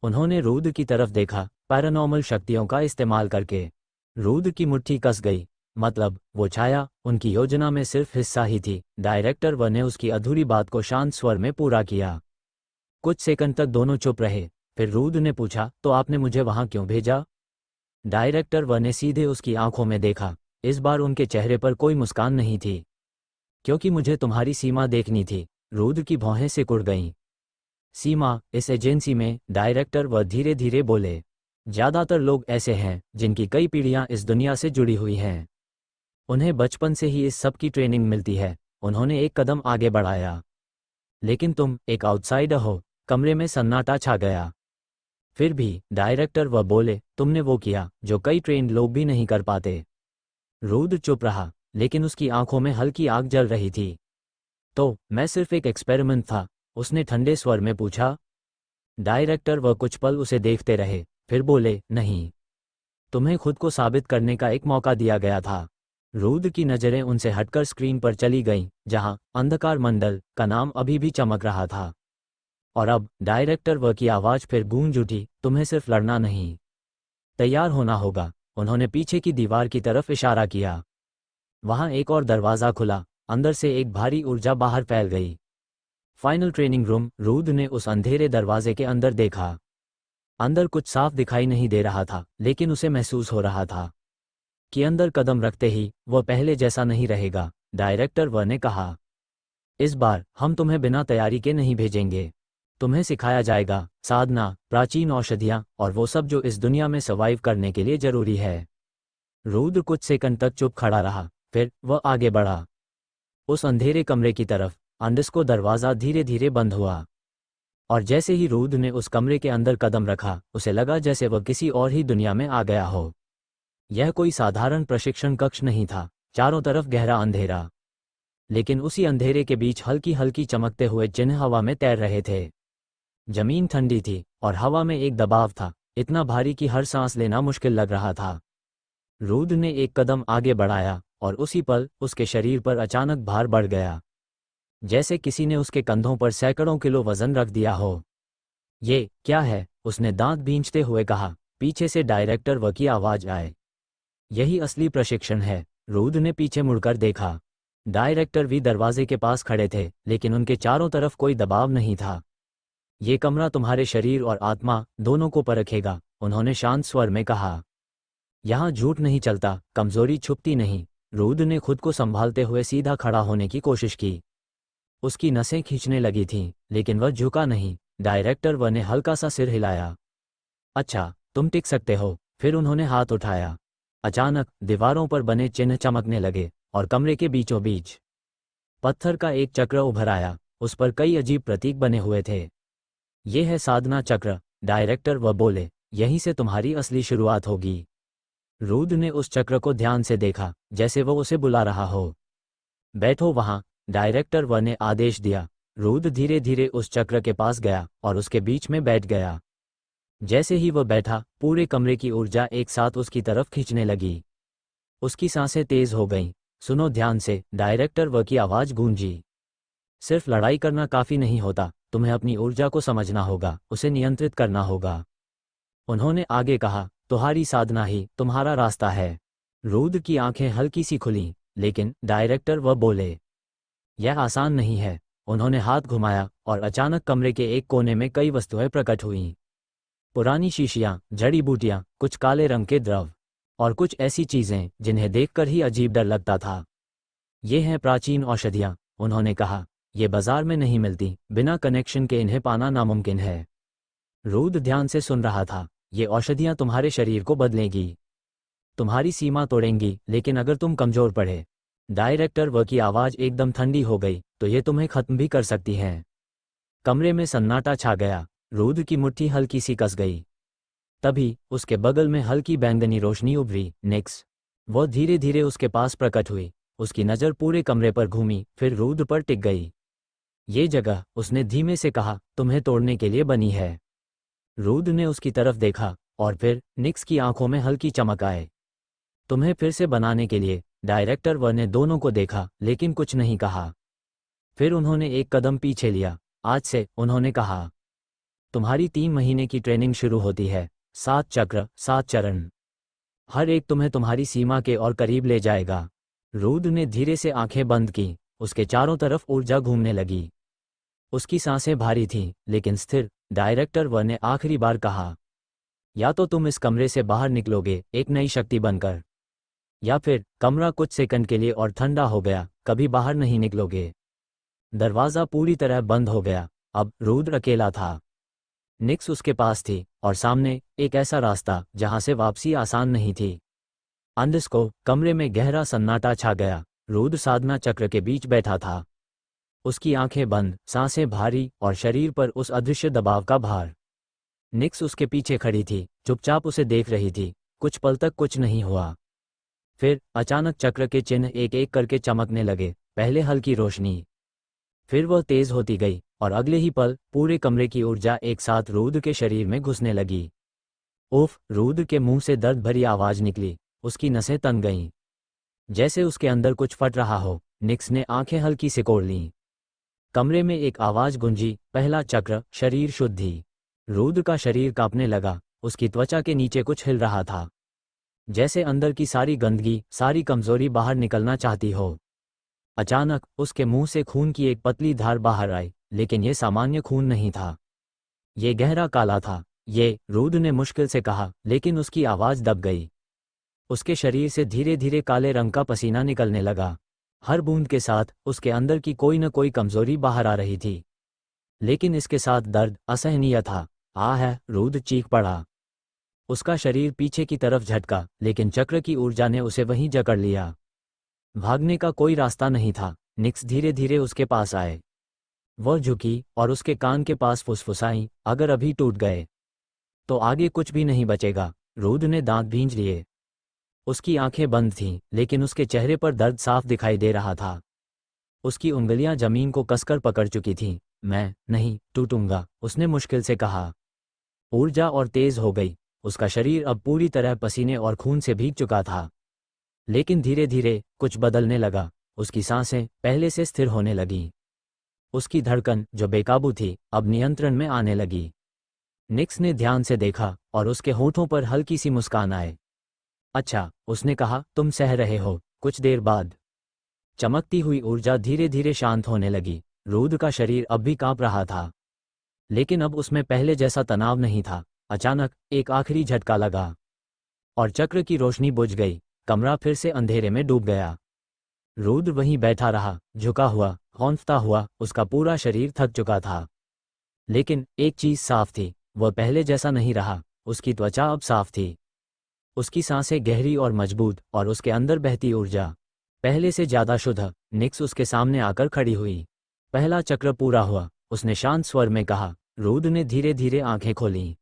उन्होंने रूद की तरफ देखा, पैरानॉर्मल शक्तियों का इस्तेमाल करके। रूद की मुट्ठी कस गई। मतलब, वो छाया उनकी योजना में सिर्फ हिस्सा ही थी। डायरेक्टर व ने उसकी अधूरी बात को शांत स्वर में पूरा किया। कुछ सेकंड तक दोनों चुप रहे। फिर रूद ने पूछा, तो आपने मुझे वहां क्यों भेजा? डायरेक्टर व ने सीधे उसकी आंखों में देखा। इस बार उनके चेहरे पर कोई मुस्कान नहीं थी। क्योंकि मुझे तुम्हारी सीमा देखनी थी। रूद की भौहें सिकुड़ गईं। सीमा, इस एजेंसी में? डायरेक्टर वह धीरे धीरे बोले। ज्यादातर लोग ऐसे हैं जिनकी कई पीढ़ियां इस दुनिया से जुड़ी हुई हैं। उन्हें बचपन से ही इस सब की ट्रेनिंग मिलती है। उन्होंने एक कदम आगे बढ़ाया। लेकिन तुम एक आउटसाइडर हो। कमरे में सन्नाटा छा गया। फिर भी, डायरेक्टर वह बोले, तुमने वो किया जो कई ट्रेंड लोग भी नहीं कर पाते। रूद चुप रहा, लेकिन उसकी आंखों में हल्की आग जल रही थी। तो मैं सिर्फ एक एक्सपेरिमेंट था? उसने ठंडे स्वर में पूछा। डायरेक्टर वह कुछ पल उसे देखते रहे, फिर बोले, नहीं। तुम्हें खुद को साबित करने का एक मौका दिया गया था। रूद की नज़रें उनसे हटकर स्क्रीन पर चली गईं, जहां अंधकार मंडल का नाम अभी भी चमक रहा था। और अब, डायरेक्टर वह की आवाज फिर गूंज उठी, तुम्हें सिर्फ लड़ना नहीं, तैयार होना होगा। उन्होंने पीछे की दीवार की तरफ इशारा किया। वहां एक और दरवाज़ा खुला। अंदर से एक भारी ऊर्जा बाहर फैल गई। Final training room. रूद ने उस अंधेरे दरवाजे के अंदर देखा। अंदर कुछ साफ दिखाई नहीं दे रहा था, लेकिन उसे महसूस हो रहा था कि अंदर कदम रखते ही वह पहले जैसा नहीं रहेगा। डायरेक्टर वह ने कहा, इस बार हम तुम्हें बिना तैयारी के नहीं भेजेंगे। तुम्हें सिखाया जाएगा साधना, प्राचीन औषधियाँ और वो सब जो इस दुनिया में सर्वाइव करने के लिए जरूरी है। रूद कुछ सेकंड तक चुप खड़ा रहा, फिर वह आगे बढ़ा उस अंधेरे कमरे की तरफ। अंडस्को दरवाज़ा धीरे धीरे बंद हुआ। और जैसे ही रूद ने उस कमरे के अंदर कदम रखा, उसे लगा जैसे वह किसी और ही दुनिया में आ गया हो। यह कोई साधारण प्रशिक्षण कक्ष नहीं था। चारों तरफ गहरा अंधेरा, लेकिन उसी अंधेरे के बीच हल्की हल्की चमकते हुए चिन्ह हवा में तैर रहे थे। जमीन ठंडी थी और हवा में एक दबाव था, इतना भारी कि हर सांस लेना मुश्किल लग रहा था। रूद ने एक कदम आगे बढ़ाया और उसी पल उसके शरीर पर अचानक भार बढ़ गया, जैसे किसी ने उसके कंधों पर सैकड़ों किलो वजन रख दिया हो। ये क्या है? उसने दांत भींचते हुए कहा। पीछे से डायरेक्टर व की आवाज आए। यही असली प्रशिक्षण है। रूद ने पीछे मुड़कर देखा। डायरेक्टर भी दरवाजे के पास खड़े थे, लेकिन उनके चारों तरफ कोई दबाव नहीं था। ये कमरा तुम्हारे शरीर और आत्मा दोनों को परखेगा, उन्होंने शांत स्वर में कहा। यहाँ झूठ नहीं चलता, कमजोरी छुपती नहीं। रूद ने खुद को संभालते हुए सीधा खड़ा होने की कोशिश की। उसकी नसें खींचने लगी थीं, लेकिन वह झुका नहीं। डायरेक्टर व ने हल्का सा सिर हिलाया। अच्छा, तुम टिक सकते हो। फिर उन्होंने हाथ उठाया। अचानक दीवारों पर बने चिन्ह चमकने लगे और कमरे के बीचों बीच पत्थर का एक चक्र उभर आया। उस पर कई अजीब प्रतीक बने हुए थे। ये है साधना चक्र, डायरेक्टर व बोले। यहीं से तुम्हारी असली शुरुआत होगी। रूद ने उस चक्र को ध्यान से देखा, जैसे वो उसे बुला रहा हो। बैठो वहां, डायरेक्टर व ने आदेश दिया। रूद धीरे धीरे उस चक्र के पास गया और उसके बीच में बैठ गया। जैसे ही वह बैठा, पूरे कमरे की ऊर्जा एक साथ उसकी तरफ खींचने लगी। उसकी सांसें तेज हो गईं। सुनो ध्यान से, डायरेक्टर व की आवाज गूंजी। सिर्फ लड़ाई करना काफी नहीं होता, तुम्हें अपनी ऊर्जा को समझना होगा, उसे नियंत्रित करना होगा। उन्होंने आगे कहा, तुम्हारी साधना ही तुम्हारा रास्ता है। रूद की आंखें हल्की सी खुलीं, लेकिन डायरेक्टर वह बोले, यह आसान नहीं है। उन्होंने हाथ घुमाया और अचानक कमरे के एक कोने में कई वस्तुएं प्रकट हुईं। पुरानी शीशियां, जड़ी बूटियां, कुछ काले रंग के द्रव और कुछ ऐसी चीजें जिन्हें देखकर ही अजीब डर लगता था। ये हैं प्राचीन औषधियां, उन्होंने कहा। ये बाजार में नहीं मिलती, बिना कनेक्शन के इन्हें पाना नामुमकिन है। रूद ध्यान से सुन रहा था। ये औषधियां तुम्हारे शरीर को बदलेंगी, तुम्हारी सीमा तोड़ेंगी, लेकिन अगर तुम कमजोर पड़े। डायरेक्टर व की आवाज़ एकदम ठंडी हो गई, तो ये तुम्हें खत्म भी कर सकती हैं। कमरे में सन्नाटा छा गया। रूद की मुट्ठी हल्की सी कस गई। तभी उसके बगल में हल्की बैंगनी रोशनी उभरी। निक्स। वह धीरे धीरे उसके पास प्रकट हुई। उसकी नज़र पूरे कमरे पर घूमी, फिर रूद पर टिक गई। ये जगह, उसने धीमे से कहा, तुम्हें तोड़ने के लिए बनी है। रूद ने उसकी तरफ देखा, और फिर निक्स की आंखों में हल्की चमक आए। तुम्हें फिर से बनाने के लिए। डायरेक्टर व ने दोनों को देखा, लेकिन कुछ नहीं कहा। फिर उन्होंने एक कदम पीछे लिया। आज से, उन्होंने कहा, तुम्हारी 3 महीने की ट्रेनिंग शुरू होती है। 7 चक्र, 7 चरण। हर एक तुम्हें तुम्हारी सीमा के और करीब ले जाएगा। रूद ने धीरे से आंखें बंद की। उसके चारों तरफ ऊर्जा घूमने लगी। उसकी सांसें भारी थीं, लेकिन स्थिर। डायरेक्टर व ने आखिरी बार कहा, या तो तुम इस कमरे से बाहर निकलोगे एक नई शक्ति बनकर, या फिर कमरा कुछ सेकंड के लिए और ठंडा हो गया, कभी बाहर नहीं निकलोगे। दरवाज़ा पूरी तरह बंद हो गया। अब रूद अकेला था। निक्स उसके पास थी, और सामने एक ऐसा रास्ता जहां से वापसी आसान नहीं थी। अंडस को कमरे में गहरा सन्नाटा छा गया। रूद साधना चक्र के बीच बैठा था। उसकी आंखें बंद, सांसें भारी, और शरीर पर उस अदृश्य दबाव का भार। निक्स उसके पीछे खड़ी थी, चुपचाप उसे देख रही थी। कुछ पल तक कुछ नहीं हुआ। फिर अचानक चक्र के चिन्ह एक एक करके चमकने लगे। पहले हल्की रोशनी, फिर वह तेज होती गई, और अगले ही पल पूरे कमरे की ऊर्जा एक साथ रूद के शरीर में घुसने लगी। उफ! रूद के मुंह से दर्द भरी आवाज निकली। उसकी नसें तन गईं, जैसे उसके अंदर कुछ फट रहा हो। निक्स ने आंखें हल्की सिकोड़ लीं। कमरे में एक आवाज गूंजी, पहला चक्र, शरीर शुद्धि। रूद का शरीर कांपने लगा। उसकी त्वचा के नीचे कुछ हिल रहा था, जैसे अंदर की सारी गंदगी, सारी कमजोरी बाहर निकलना चाहती हो। अचानक उसके मुंह से खून की एक पतली धार बाहर आई, लेकिन यह सामान्य खून नहीं था। ये गहरा काला था। ये, रूद ने मुश्किल से कहा, लेकिन उसकी आवाज दब गई। उसके शरीर से धीरे धीरे काले रंग का पसीना निकलने लगा। हर बूंद के साथ उसके अंदर की कोई न कोई कमजोरी बाहर आ रही थी। लेकिन इसके साथ दर्द असहनीय था। है, रूद चीख पड़ा। उसका शरीर पीछे की तरफ झटका, लेकिन चक्र की ऊर्जा ने उसे वहीं जकड़ लिया। भागने का कोई रास्ता नहीं था। निक्स धीरे धीरे उसके पास आए। वह झुकी और उसके कान के पास फुसफुसाई, अगर अभी टूट गए तो आगे कुछ भी नहीं बचेगा। रूद ने दांत भींच लिए। उसकी आंखें बंद थीं, लेकिन उसके चेहरे पर दर्द साफ दिखाई दे रहा था। उसकी उंगलियां जमीन को कसकर पकड़ चुकी थीं। मैं नहीं टूटूंगा, उसने मुश्किल से कहा। ऊर्जा और तेज हो गई। उसका शरीर अब पूरी तरह पसीने और खून से भीग चुका था। लेकिन धीरे धीरे कुछ बदलने लगा। उसकी सांसें पहले से स्थिर होने लगीं। उसकी धड़कन, जो बेकाबू थी, अब नियंत्रण में आने लगी। निक्स ने ध्यान से देखा, और उसके होठों पर हल्की सी मुस्कान आए। अच्छा, उसने कहा, तुम सह रहे हो। कुछ देर बाद चमकती हुई ऊर्जा धीरे धीरे शांत होने लगी। रूद का शरीर अब भी कांप रहा था, लेकिन अब उसमें पहले जैसा तनाव नहीं था। अचानक एक आखिरी झटका लगा, और चक्र की रोशनी बुझ गई। कमरा फिर से अंधेरे में डूब गया। रूद वहीं बैठा रहा, झुका हुआ, हौंफता हुआ। उसका पूरा शरीर थक चुका था। लेकिन एक चीज साफ थी, वह पहले जैसा नहीं रहा। उसकी त्वचा अब साफ थी। उसकी सांसें गहरी और मजबूत, और उसके अंदर बहती ऊर्जा पहले से ज्यादा शुद्ध। निक्स उसके सामने आकर खड़ी हुई। पहला चक्र पूरा हुआ, उसने शांत स्वर में कहा। रूद ने धीरे धीरे आंखें खोलीं।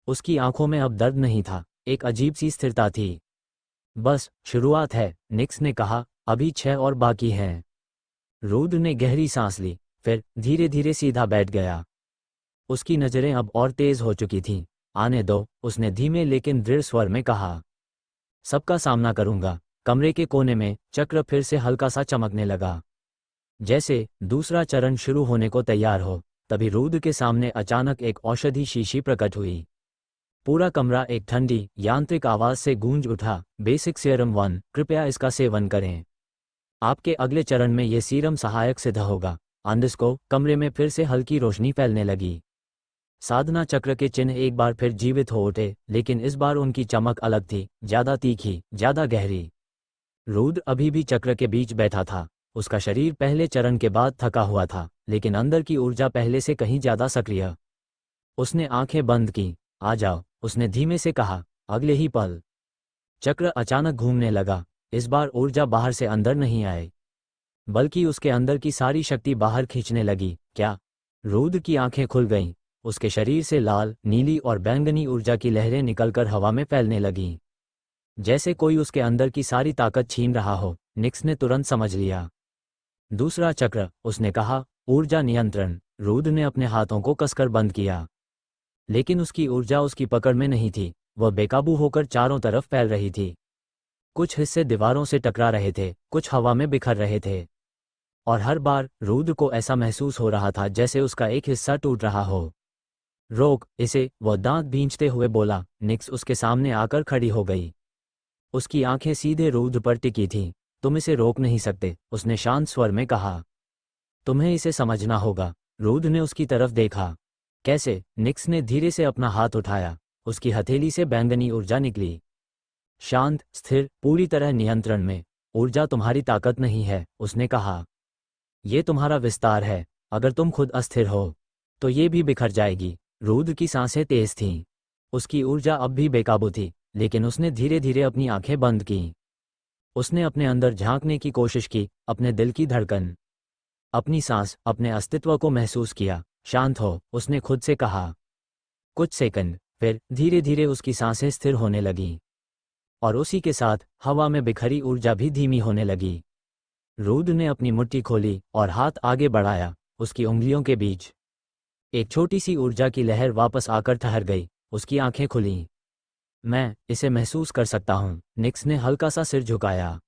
उसकी आंखों में अब दर्द नहीं था, एक अजीब सी स्थिरता थी। बस शुरुआत है, निक्स ने कहा, अभी 6 और बाकी हैं। रूद ने गहरी सांस ली, फिर धीरे धीरे सीधा बैठ गया। उसकी नजरें अब और तेज हो चुकी थीं। आने दो, उसने धीमे लेकिन दृढ़ स्वर में कहा। सबका सामना करूंगा। कमरे के कोने में चक्र फिर से हल्का सा चमकने लगा, जैसे दूसरा चरण शुरू होने को तैयार हो। तभी रूद के सामने अचानक एक औषधि शीशी प्रकट हुई। पूरा कमरा एक ठंडी, यांत्रिक आवाज से गूंज उठा। बेसिक सीरम 1, कृपया इसका सेवन करें। आपके अगले चरण में ये सीरम सहायक सिद्ध होगा। अंडस को कमरे में फिर से हल्की रोशनी फैलने लगी। साधना चक्र के चिन्ह एक बार फिर जीवित हो उठे, लेकिन इस बार उनकी चमक अलग थी, ज्यादा तीखी, ज्यादा गहरी। रूद अभी भी चक्र के बीच बैठा था। उसका शरीर पहले चरण के बाद थका हुआ था, लेकिन अंदर की ऊर्जा पहले से कहीं ज्यादा सक्रिय। उसने आंखें बंद की, आ जाओ, उसने धीमे से कहा। अगले ही पल चक्र अचानक घूमने लगा। इस बार ऊर्जा बाहर से अंदर नहीं आई, बल्कि उसके अंदर की सारी शक्ति बाहर खींचने लगी। क्या? रुद्र की आंखें खुल गईं। उसके शरीर से लाल, नीली और बैंगनी ऊर्जा की लहरें निकलकर हवा में फैलने लगीं, जैसे कोई उसके अंदर की सारी ताकत छीन रहा हो। निक्स ने तुरंत समझ लिया। दूसरा चक्र, उसने कहा। ऊर्जा नियंत्रण। रुद्र ने अपने हाथों को कसकर बंद किया, लेकिन उसकी ऊर्जा उसकी पकड़ में नहीं थी। वह बेकाबू होकर चारों तरफ फैल रही थी। कुछ हिस्से दीवारों से टकरा रहे थे, कुछ हवा में बिखर रहे थे, और हर बार रुद्र को ऐसा महसूस हो रहा था जैसे उसका एक हिस्सा टूट रहा हो। रोक इसे, वह दांत भींचते हुए बोला। निक्स उसके सामने आकर खड़ी हो गई। उसकी आंखें सीधे रुद्र पर टिकी थीं। तुम इसे रोक नहीं सकते, उसने शांत स्वर में कहा। तुम्हें इसे समझना होगा। रुद्र ने उसकी तरफ देखा। कैसे? निक्स ने धीरे से अपना हाथ उठाया। उसकी हथेली से बैंगनी ऊर्जा निकली। शांत, स्थिर, पूरी तरह नियंत्रण में। ऊर्जा तुम्हारी ताकत नहीं है, उसने कहा। ये तुम्हारा विस्तार है। अगर तुम खुद अस्थिर हो तो ये भी बिखर जाएगी। रुद्र की सांसें तेज थीं। उसकी ऊर्जा अब भी बेकाबू थी, लेकिन उसने धीरे धीरे अपनी आंखें बंद कीं। उसने अपने अंदर झांकने की कोशिश की, अपने दिल की धड़कन, अपनी सांस, अपने अस्तित्व को महसूस किया। शांत हो, उसने खुद से कहा। कुछ सेकंड, फिर धीरे धीरे उसकी सांसें स्थिर होने लगीं, और उसी के साथ हवा में बिखरी ऊर्जा भी धीमी होने लगी। रुद्र ने अपनी मुट्ठी खोली और हाथ आगे बढ़ाया। उसकी उंगलियों के बीच एक छोटी सी ऊर्जा की लहर वापस आकर ठहर गई। उसकी आंखें खुलीं। मैं इसे महसूस कर सकता हूं। निक्स ने हल्का सा सिर झुकाया।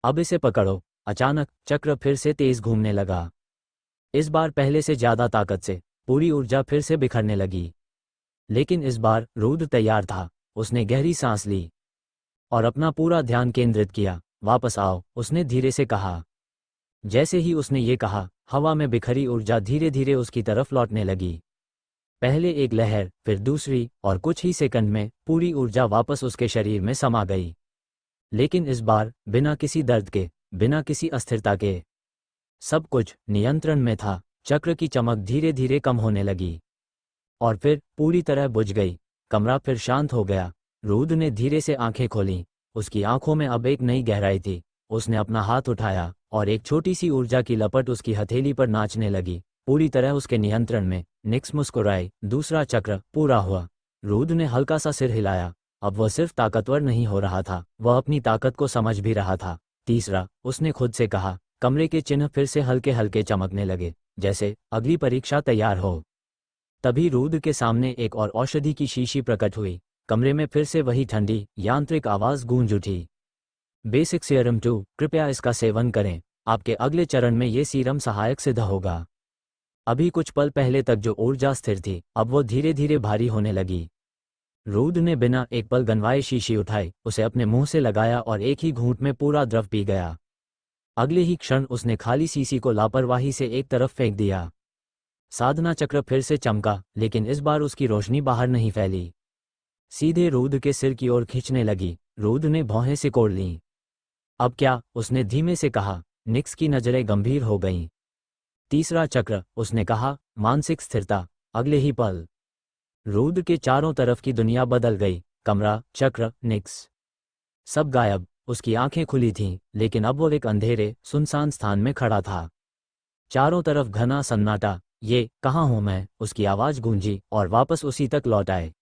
अब इसे पकड़ो। अचानक चक्र फिर से तेज घूमने लगा। इस बार पहले से ज्यादा ताकत से। पूरी ऊर्जा फिर से बिखरने लगी। लेकिन इस बार रुद्र तैयार था। उसने गहरी सांस ली और अपना पूरा ध्यान केंद्रित किया। वापस आओ, उसने धीरे से कहा। जैसे ही उसने ये कहा, हवा में बिखरी ऊर्जा धीरे धीरे उसकी तरफ लौटने लगी। पहले एक लहर, फिर दूसरी, और कुछ ही सेकंड में पूरी ऊर्जा वापस उसके शरीर में समा गई। लेकिन इस बार बिना किसी दर्द के, बिना किसी अस्थिरता के। सब कुछ नियंत्रण में था। चक्र की चमक धीरे धीरे कम होने लगी और फिर पूरी तरह बुझ गई। कमरा फिर शांत हो गया। रुद्र ने धीरे से आंखें खोलीं। उसकी आंखों में अब एक नई गहराई थी। उसने अपना हाथ उठाया और एक छोटी सी ऊर्जा की लपट उसकी हथेली पर नाचने लगी, पूरी तरह उसके नियंत्रण में। निक्स मुस्कुराई। दूसरा चक्र पूरा हुआ। रुद्र ने हल्का सा सिर हिलाया। अब वह सिर्फ ताकतवर नहीं हो रहा था, वह अपनी ताकत को समझ भी रहा था। तीसरा, उसने खुद से कहा। कमरे के चिन्ह फिर से हल्के हल्के चमकने लगे, जैसे अगली परीक्षा तैयार हो। तभी रुद्र के सामने एक और औषधि की शीशी प्रकट हुई। कमरे में फिर से वही ठंडी, यांत्रिक आवाज गूंज उठी। बेसिक सीरम 2, कृपया इसका सेवन करें। आपके अगले चरण में ये सीरम सहायक सिद्ध होगा। अभी कुछ पल पहले तक जो ऊर्जा स्थिर थी, अब वो धीरे धीरे भारी होने लगी। रुद्र ने बिना एक पल गनवाए शीशी उठाई, उसे अपने मुंह से लगाया और एक ही घूंट में पूरा द्रव पी गया। अगले ही क्षण उसने खाली शीशी को लापरवाही से एक तरफ फेंक दिया। साधना चक्र फिर से चमका, लेकिन इस बार उसकी रोशनी बाहर नहीं फैली, सीधे रुद्र के सिर की ओर खींचने लगी। रुद्र ने भौहें सिकोड़ लीं। अब क्या? उसने धीमे से कहा। निक्स की नजरें गंभीर हो गईं। तीसरा चक्र, उसने कहा। मानसिक स्थिरता। अगले ही पल रुद्र के चारों तरफ की दुनिया बदल गई। कमरा, चक्र, निक्स, सब गायब। उसकी आंखें खुली थीं, लेकिन अब वो एक अंधेरे, सुनसान स्थान में खड़ा था। चारों तरफ घना सन्नाटा। ये कहाँ हूं मैं? उसकी आवाज गूंजी और वापस उसी तक लौट आए।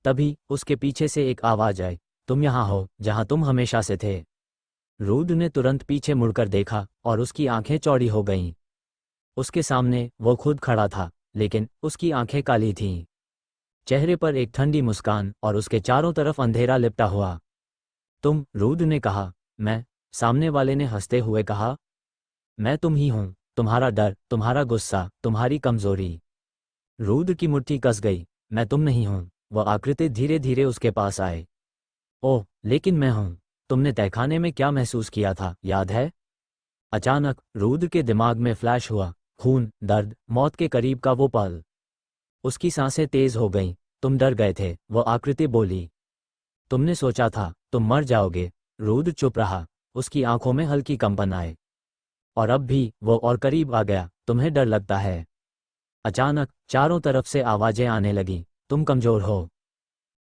तभी उसके पीछे से एक आवाज आई। तुम यहाँ हो जहाँ तुम हमेशा से थे। रुद्र ने तुरंत पीछे मुड़कर देखा और उसकी आंखें चौड़ी हो गईं। उसके सामने वो खुद खड़ा था, लेकिन उसकी आंखें काली थीं, चेहरे पर एक ठंडी मुस्कान, और उसके चारों तरफ अंधेरा लिपटा हुआ। तुम? रुद्र ने कहा। मैं? सामने वाले ने हंसते हुए कहा। मैं तुम ही हूं, तुम्हारा डर, तुम्हारा गुस्सा, तुम्हारी कमजोरी। रुद्र की मुट्ठी कस गई। मैं तुम नहीं हूं। वह आकृति धीरे धीरे उसके पास आए। ओह, लेकिन मैं हूं। तुमने तहखाने में क्या महसूस किया था, याद है? अचानक रुद्र के दिमाग में फ्लैश हुआ। खून, दर्द, मौत के करीब का वो पल। उसकी सांसें तेज हो गईं। तुम डर गए थे, वो आकृति बोली। तुमने सोचा था तुम मर जाओगे। रुद्र चुप रहा। उसकी आंखों में हल्की कंपन आए। और अब भी वो और करीब आ गया। तुम्हें डर लगता है? अचानक चारों तरफ से आवाजें आने लगीं। तुम कमजोर हो,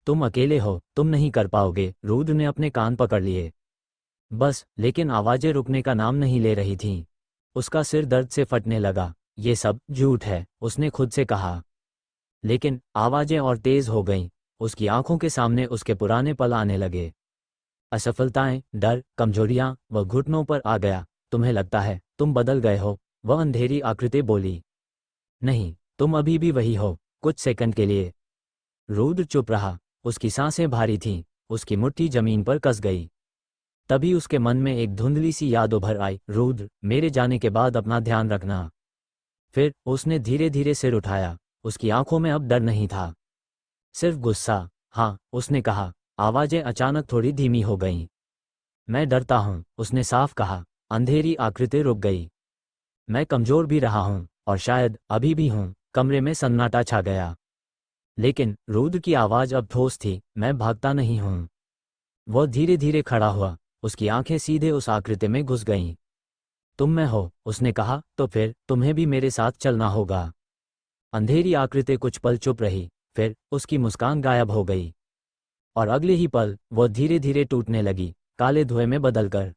तुम अकेले हो, तुम नहीं कर पाओगे। रुद्र ने अपने कान पकड़ लिए। बस, लेकिन आवाजें रुकने का नाम नहीं ले रही थीं। उसका सिर दर्द से फटने लगा। ये सब झूठ है, उसने खुद से कहा। लेकिन आवाजें और तेज हो गईं। उसकी आंखों के सामने उसके पुराने पल आने लगे। असफलताएं, डर, कमजोरियां, वह घुटनों पर आ गया। तुम्हें लगता है तुम बदल गए हो, वह अंधेरी आकृति बोली। नहीं, तुम अभी भी वही हो, कुछ सेकंड के लिए। रुद्र चुप रहा। उसकी सांसें भारी थीं, उसकी मुट्ठी जमीन पर कस गई। तभी उसके मन में एक धुंधली सी याद उभर आई। रुद्र, मेरे जाने के बाद अपना ध्यान रखना। फिर उसने धीरे धीरे सिर उठाया। उसकी आंखों में अब डर नहीं था, सिर्फ गुस्सा। हाँ, उसने कहा। आवाजें अचानक थोड़ी धीमी हो गईं। मैं डरता हूं, उसने साफ कहा। अंधेरी आकृति रुक गई। मैं कमजोर भी रहा हूं, और शायद अभी भी हूं। कमरे में सन्नाटा छा गया। लेकिन रुद्र की आवाज अब ठोस थी। मैं भागता नहीं हूं। वह धीरे धीरे खड़ा हुआ। उसकी आंखें सीधे उस आकृति में घुस गईं। तुम में हो, उसने कहा, तो फिर तुम्हें भी मेरे साथ चलना होगा। अंधेरी आकृति कुछ पल चुप रही, फिर उसकी मुस्कान गायब हो गई। और अगले ही पल वह धीरे धीरे टूटने लगी, काले धुएं में बदलकर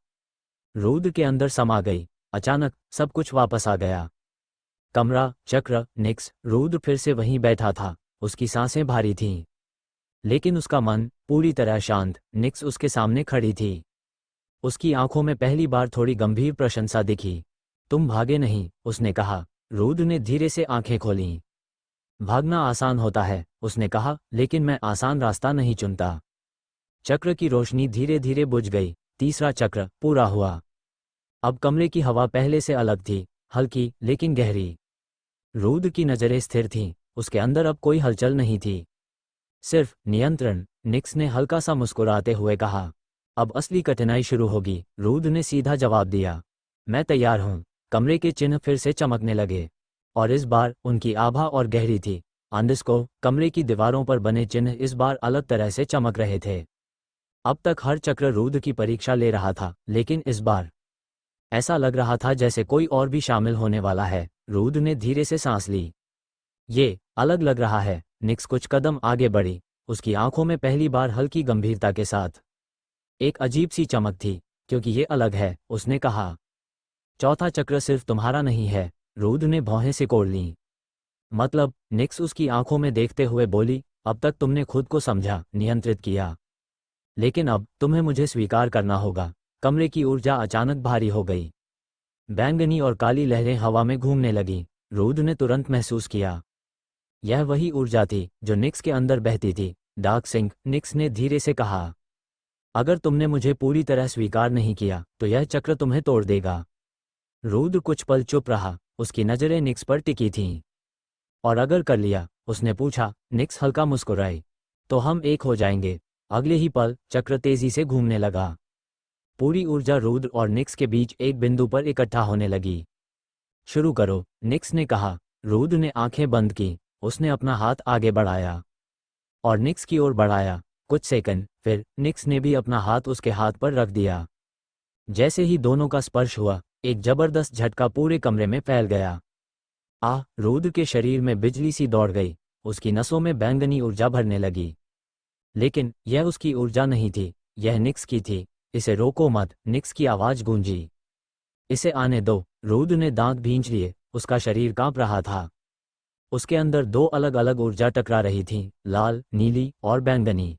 रुद्र के अंदर समा गई। अचानक सब कुछ वापस आ गया। कमरा, चक्र, निक्स। रुद्र फिर से वहीं बैठा था। उसकी सांसें भारी थीं, लेकिन उसका मन पूरी तरह शांत। निक्स उसके सामने खड़ी थी। उसकी आंखों में पहली बार थोड़ी गंभीर प्रशंसा दिखी। तुम भागे नहीं, उसने कहा। रुद्र ने धीरे से आंखें खोलीं। भागना आसान होता है, उसने कहा, लेकिन मैं आसान रास्ता नहीं चुनता। चक्र की रोशनी धीरे धीरे बुझ गई। तीसरा चक्र पूरा हुआ। अब कमरे की हवा पहले से अलग थी, हल्की लेकिन गहरी। रुद्र की नजरें स्थिर थीं। उसके अंदर अब कोई हलचल नहीं थी, सिर्फ नियंत्रण। निक्स ने हल्का सा मुस्कुराते हुए कहा, अब असली कठिनाई शुरू होगी। रुद्र ने सीधा जवाब दिया, मैं तैयार हूं। कमरे के चिन्ह फिर से चमकने लगे, और इस बार उनकी आभा और गहरी थी। अंडरस्को, कमरे की दीवारों पर बने चिन्ह इस बार अलग तरह से चमक रहे थे। अब तक हर चक्र रुद्र की परीक्षा ले रहा था, लेकिन इस बार ऐसा लग रहा था जैसे कोई और भी शामिल होने वाला है। रुद्र ने धीरे से सांस ली। ये अलग लग रहा है। निक्स कुछ कदम आगे बढ़ी। उसकी आंखों में पहली बार हल्की गंभीरता के साथ एक अजीब सी चमक थी। क्योंकि ये अलग है, उसने कहा। चौथा चक्र सिर्फ तुम्हारा नहीं है। रुद्र ने भौहें सिकोड़ लीं। मतलब? निक्स उसकी आंखों में देखते हुए बोली, अब तक तुमने खुद को समझा, नियंत्रित किया, लेकिन अब तुम्हें मुझे स्वीकार करना होगा। कमरे की ऊर्जा अचानक भारी हो गई। बैंगनी और काली लहरें हवा में घूमने लगीं। रुद्र ने तुरंत महसूस किया, यह वही ऊर्जा थी जो निक्स के अंदर बहती थी। डार्क सिंक, निक्स ने धीरे से कहा, अगर तुमने मुझे पूरी तरह स्वीकार नहीं किया तो यह चक्र तुम्हें तोड़ देगा। रुद्र कुछ पल चुप रहा। उसकी नजरें निक्स पर टिकी थीं। और अगर कर लिया? उसने पूछा। निक्स हल्का मुस्कुराई। तो हम एक हो जाएंगे। अगले ही पल चक्र तेजी से घूमने लगा। पूरी ऊर्जा रुद्र और निक्स के बीच एक बिंदु पर इकट्ठा होने लगी। शुरू करो, निक्स ने कहा। रुद्र ने आंखें बंद की। उसने अपना हाथ आगे बढ़ाया और निक्स की ओर बढ़ाया। कुछ सेकंड, फिर निक्स ने भी अपना हाथ उसके हाथ पर रख दिया। जैसे ही दोनों का स्पर्श हुआ, एक जबरदस्त झटका पूरे कमरे में फैल गया। रुद्र के शरीर में बिजली सी दौड़ गई। उसकी नसों में बैंगनी ऊर्जा भरने लगी। लेकिन यह उसकी ऊर्जा नहीं थी, यह निक्स की थी। इसे रोको मत, निक्स की आवाज गूंजी। इसे आने दो। रुद्र ने दांत भींच लिए। उसका शरीर कांप रहा था। उसके अंदर दो अलग अलग ऊर्जा टकरा रही थीं, लाल, नीली और बैंगनी।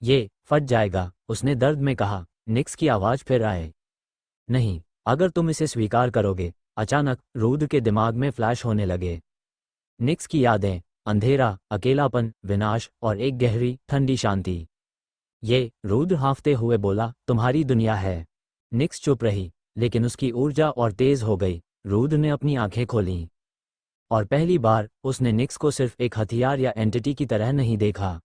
ये फट जाएगा, उसने दर्द में कहा। निक्स की आवाज फिर आए, नहीं, अगर तुम इसे स्वीकार करोगे। अचानक रुद्र के दिमाग में फ्लैश होने लगे निक्स की यादें, अंधेरा, अकेलापन, विनाश और एक गहरी ठंडी शांति। ये रुद्र हांफते हुए बोला, तुम्हारी दुनिया है। निक्स चुप रही, लेकिन उसकी ऊर्जा और तेज हो गई। रुद्र ने अपनी आंखें खोलीं, और पहली बार उसने निक्स को सिर्फ एक हथियार या एंटिटी की तरह नहीं देखा,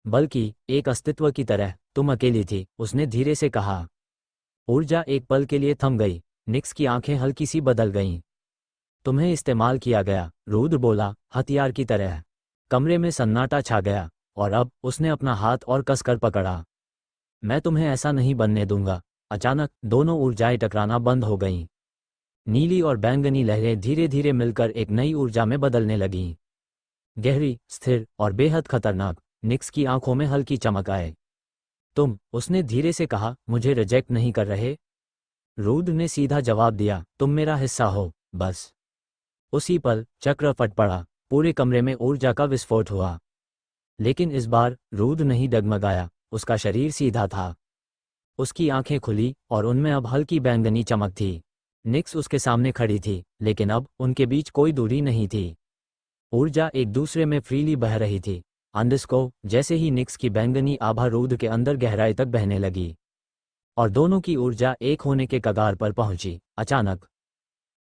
बल्कि एक अस्तित्व की तरह। तुम अकेली थी, उसने धीरे से कहा। ऊर्जा एक पल के लिए थम गई। निक्स की आंखें हल्की सी बदल गईं। तुम्हें इस्तेमाल किया गया, रुद्र बोला, हथियार की तरह। कमरे में सन्नाटा छा गया, और अब उसने अपना हाथ और कसकर पकड़ा। मैं तुम्हें ऐसा नहीं बनने दूंगा। अचानक दोनों ऊर्जाएं टकराना बंद हो गईं। नीली और बैंगनी लहरें धीरे धीरे मिलकर एक नई ऊर्जा में बदलने लगीं। गहरी, स्थिर और बेहद खतरनाक। निक्स की आंखों में हल्की चमक आए। तुम, उसने धीरे से कहा, मुझे रिजेक्ट नहीं कर रहे? रूद ने सीधा जवाब दिया, तुम मेरा हिस्सा हो, बस। उसी पल चक्र फट पड़ा, पूरे कमरे में ऊर्जा का विस्फोट हुआ। लेकिन इस बार रूद नहीं डगमगाया, उसका शरीर सीधा था। उसकी आंखें खुली और उनमें अब हल्की बैंगनी चमक थी। निक्स उसके सामने खड़ी थी, लेकिन अब उनके बीच कोई दूरी नहीं थी। ऊर्जा एक दूसरे में फ्रीली बह रही थी। अंडरस्को, जैसे ही निक्स की बैंगनी आभा रूद के अंदर गहराई तक बहने लगी और दोनों की ऊर्जा एक होने के कगार पर पहुंची, अचानक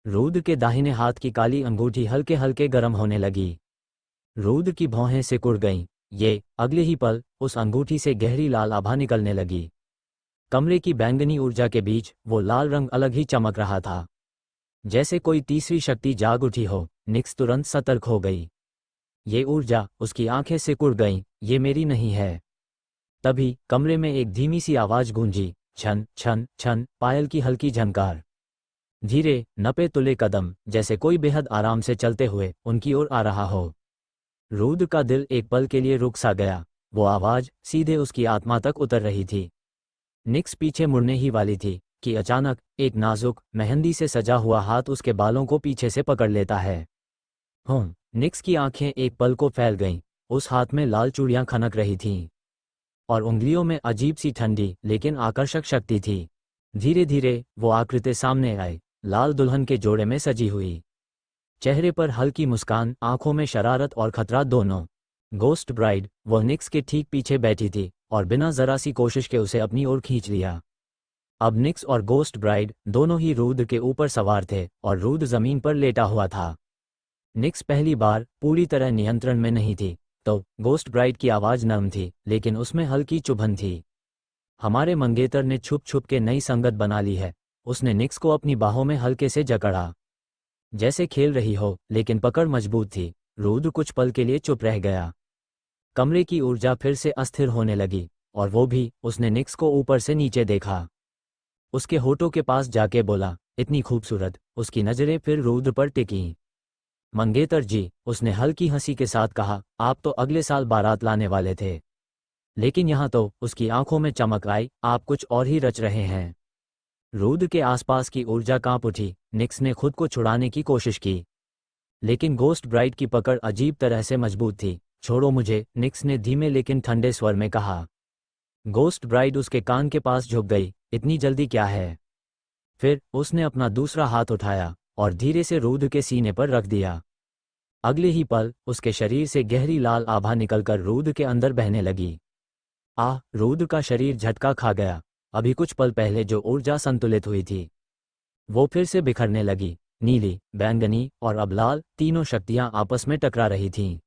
रूद के दाहिने हाथ की काली अंगूठी हल्के हल्के गर्म होने लगी। रूद की भौहें सिकुड़ गईं। ये अगले ही पल उस अंगूठी से गहरी लाल आभा निकलने लगी। कमरे की बैंगनी ऊर्जा के बीच वो लाल रंग अलग ही चमक रहा था, जैसे कोई तीसरी शक्ति जाग उठी हो। निक्स तुरंत सतर्क हो गई। ये ऊर्जा, उसकी आंखें सिकुड़ गईं, ये मेरी नहीं है। तभी कमरे में एक धीमी सी आवाज गूंजी, छन छन छन, पायल की हल्की झनकार। धीरे, नपे तुले कदम, जैसे कोई बेहद आराम से चलते हुए उनकी ओर आ रहा हो। रूद का दिल एक पल के लिए रुक सा गया। वो आवाज सीधे उसकी आत्मा तक उतर रही थी। निक्स पीछे मुड़ने ही वाली थी कि अचानक एक नाजुक, मेहंदी से सजा हुआ हाथ उसके बालों को पीछे से पकड़ लेता है। निक्स की आंखें एक पल को फैल गईं। उस हाथ में लाल चूड़ियां खनक रही थीं और उंगलियों में अजीब सी ठंडी लेकिन आकर्षक शक्ति थी। धीरे धीरे वो आकृति सामने आई, लाल दुल्हन के जोड़े में सजी हुई, चेहरे पर हल्की मुस्कान, आंखों में शरारत और खतरा दोनों। गोस्ट ब्राइड, वो निक्स के ठीक पीछे बैठी थी और बिना जरा सी कोशिश के उसे अपनी ओर खींच लिया। अब निक्स और गोस्ट ब्राइड दोनों ही रूद के ऊपर सवार थे और रूद जमीन पर लेटा हुआ था। निक्स पहली बार पूरी तरह नियंत्रण में नहीं थी, तो गोस्ट ब्राइड की आवाज नरम थी लेकिन उसमें हल्की चुभन थी। हमारे मंगेतर ने छुप छुप के नई संगत बना ली है। उसने निक्स को अपनी बाहों में हल्के से जकड़ा, जैसे खेल रही हो, लेकिन पकड़ मजबूत थी। रूद कुछ पल के लिए चुप रह गया। कमरे की ऊर्जा फिर से अस्थिर होने लगी और वो भी। उसने निक्स को ऊपर से नीचे देखा, उसके होठों के पास जाके बोला, इतनी खूबसूरत। उसकी नजरें फिर रूद पर टिकीं। मंगेतर जी, उसने हल्की हंसी के साथ कहा, आप तो अगले साल बारात लाने वाले थे। लेकिन यहाँ तो, उसकी आंखों में चमक आई, आप कुछ और ही रच रहे हैं। रूद के आसपास की ऊर्जा कांप उठी। निक्स ने खुद को छुड़ाने की कोशिश की, लेकिन गोस्ट ब्राइड की पकड़ अजीब तरह से मजबूत थी। छोड़ो मुझे, निक्स ने धीमे लेकिन ठंडे स्वर में कहा। गोस्ट ब्राइड उसके कान के पास झुक गई, इतनी जल्दी क्या है? फिर उसने अपना दूसरा हाथ उठाया और धीरे से रूद के सीने पर रख दिया। अगले ही पल उसके शरीर से गहरी लाल आभा निकलकर रूद के अंदर बहने लगी। रूद का शरीर झटका खा गया। अभी कुछ पल पहले जो ऊर्जा संतुलित हुई थी, वो फिर से बिखरने लगी। नीली, बैंगनी और अब लाल, तीनों शक्तियां आपस में टकरा रही थीं।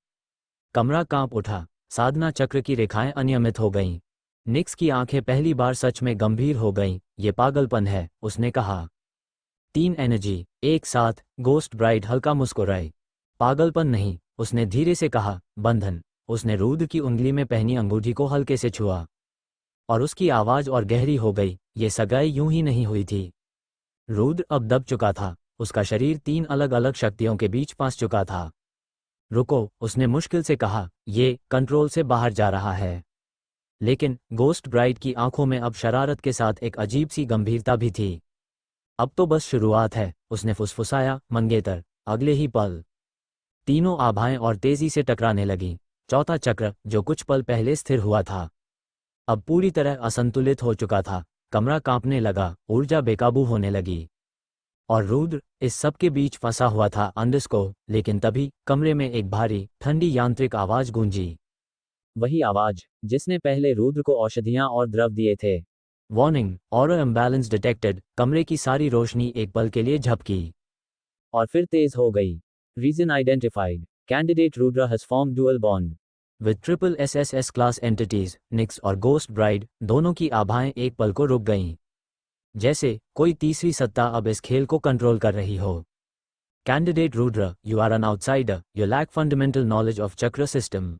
कमरा कांप उठा। साधना चक्र की रेखाएं अनियमित हो गईं। निक्स की आंखें पहली बार सच में गंभीर हो गईं। ये पागलपन है, उसने कहा। 3 एनर्जी एक साथ। गोस्ट ब्राइड हल्का मुस्कुराई। पागलपन नहीं, उसने धीरे से कहा, बंधन। उसने रूद की उंगली में पहनी अंगूठी को हल्के से छुआ और उसकी आवाज और गहरी हो गई, ये सगाई यूं ही नहीं हुई थी। रूद अब दब चुका था, उसका शरीर 3 अलग अलग शक्तियों के बीच फंस चुका था। रुको, उसने मुश्किल से कहा, ये कंट्रोल से बाहर जा रहा है। लेकिन गोस्ट ब्राइड की आंखों में अब शरारत के साथ एक अजीब सी गंभीरता भी थी। अब तो बस शुरुआत है, उसने फुसफुसाया। मंगेतर। अगले ही पल तीनों आभाएं और तेजी से टकराने लगीं। चौथा चक्र, जो कुछ पल पहले स्थिर हुआ था, अब पूरी तरह असंतुलित हो चुका था। कमरा कांपने लगा, ऊर्जा बेकाबू होने लगी और रूद्र इस सब के बीच फंसा हुआ था। अंडरस्को, लेकिन तभी कमरे में एक भारी, ठंडी यांत्रिक आवाज गूंजी। वही आवाज जिसने पहले रुद्र को औषधियां और द्रव दिए थे। Warning, Auro imbalance detected. कमरे की सारी रोशनी एक पल के लिए झपकी और फिर तेज हो गई। Reason identified. Candidate Rudra has form dual bond with triple SSS class entities. Nyx और गोस्ट ब्राइड दोनों की आभाएं एक पल को रुक गईं, जैसे कोई तीसरी सत्ता अब इस खेल को कंट्रोल कर रही हो। Candidate Rudra, you are an outsider, you lack fundamental knowledge of chakra system.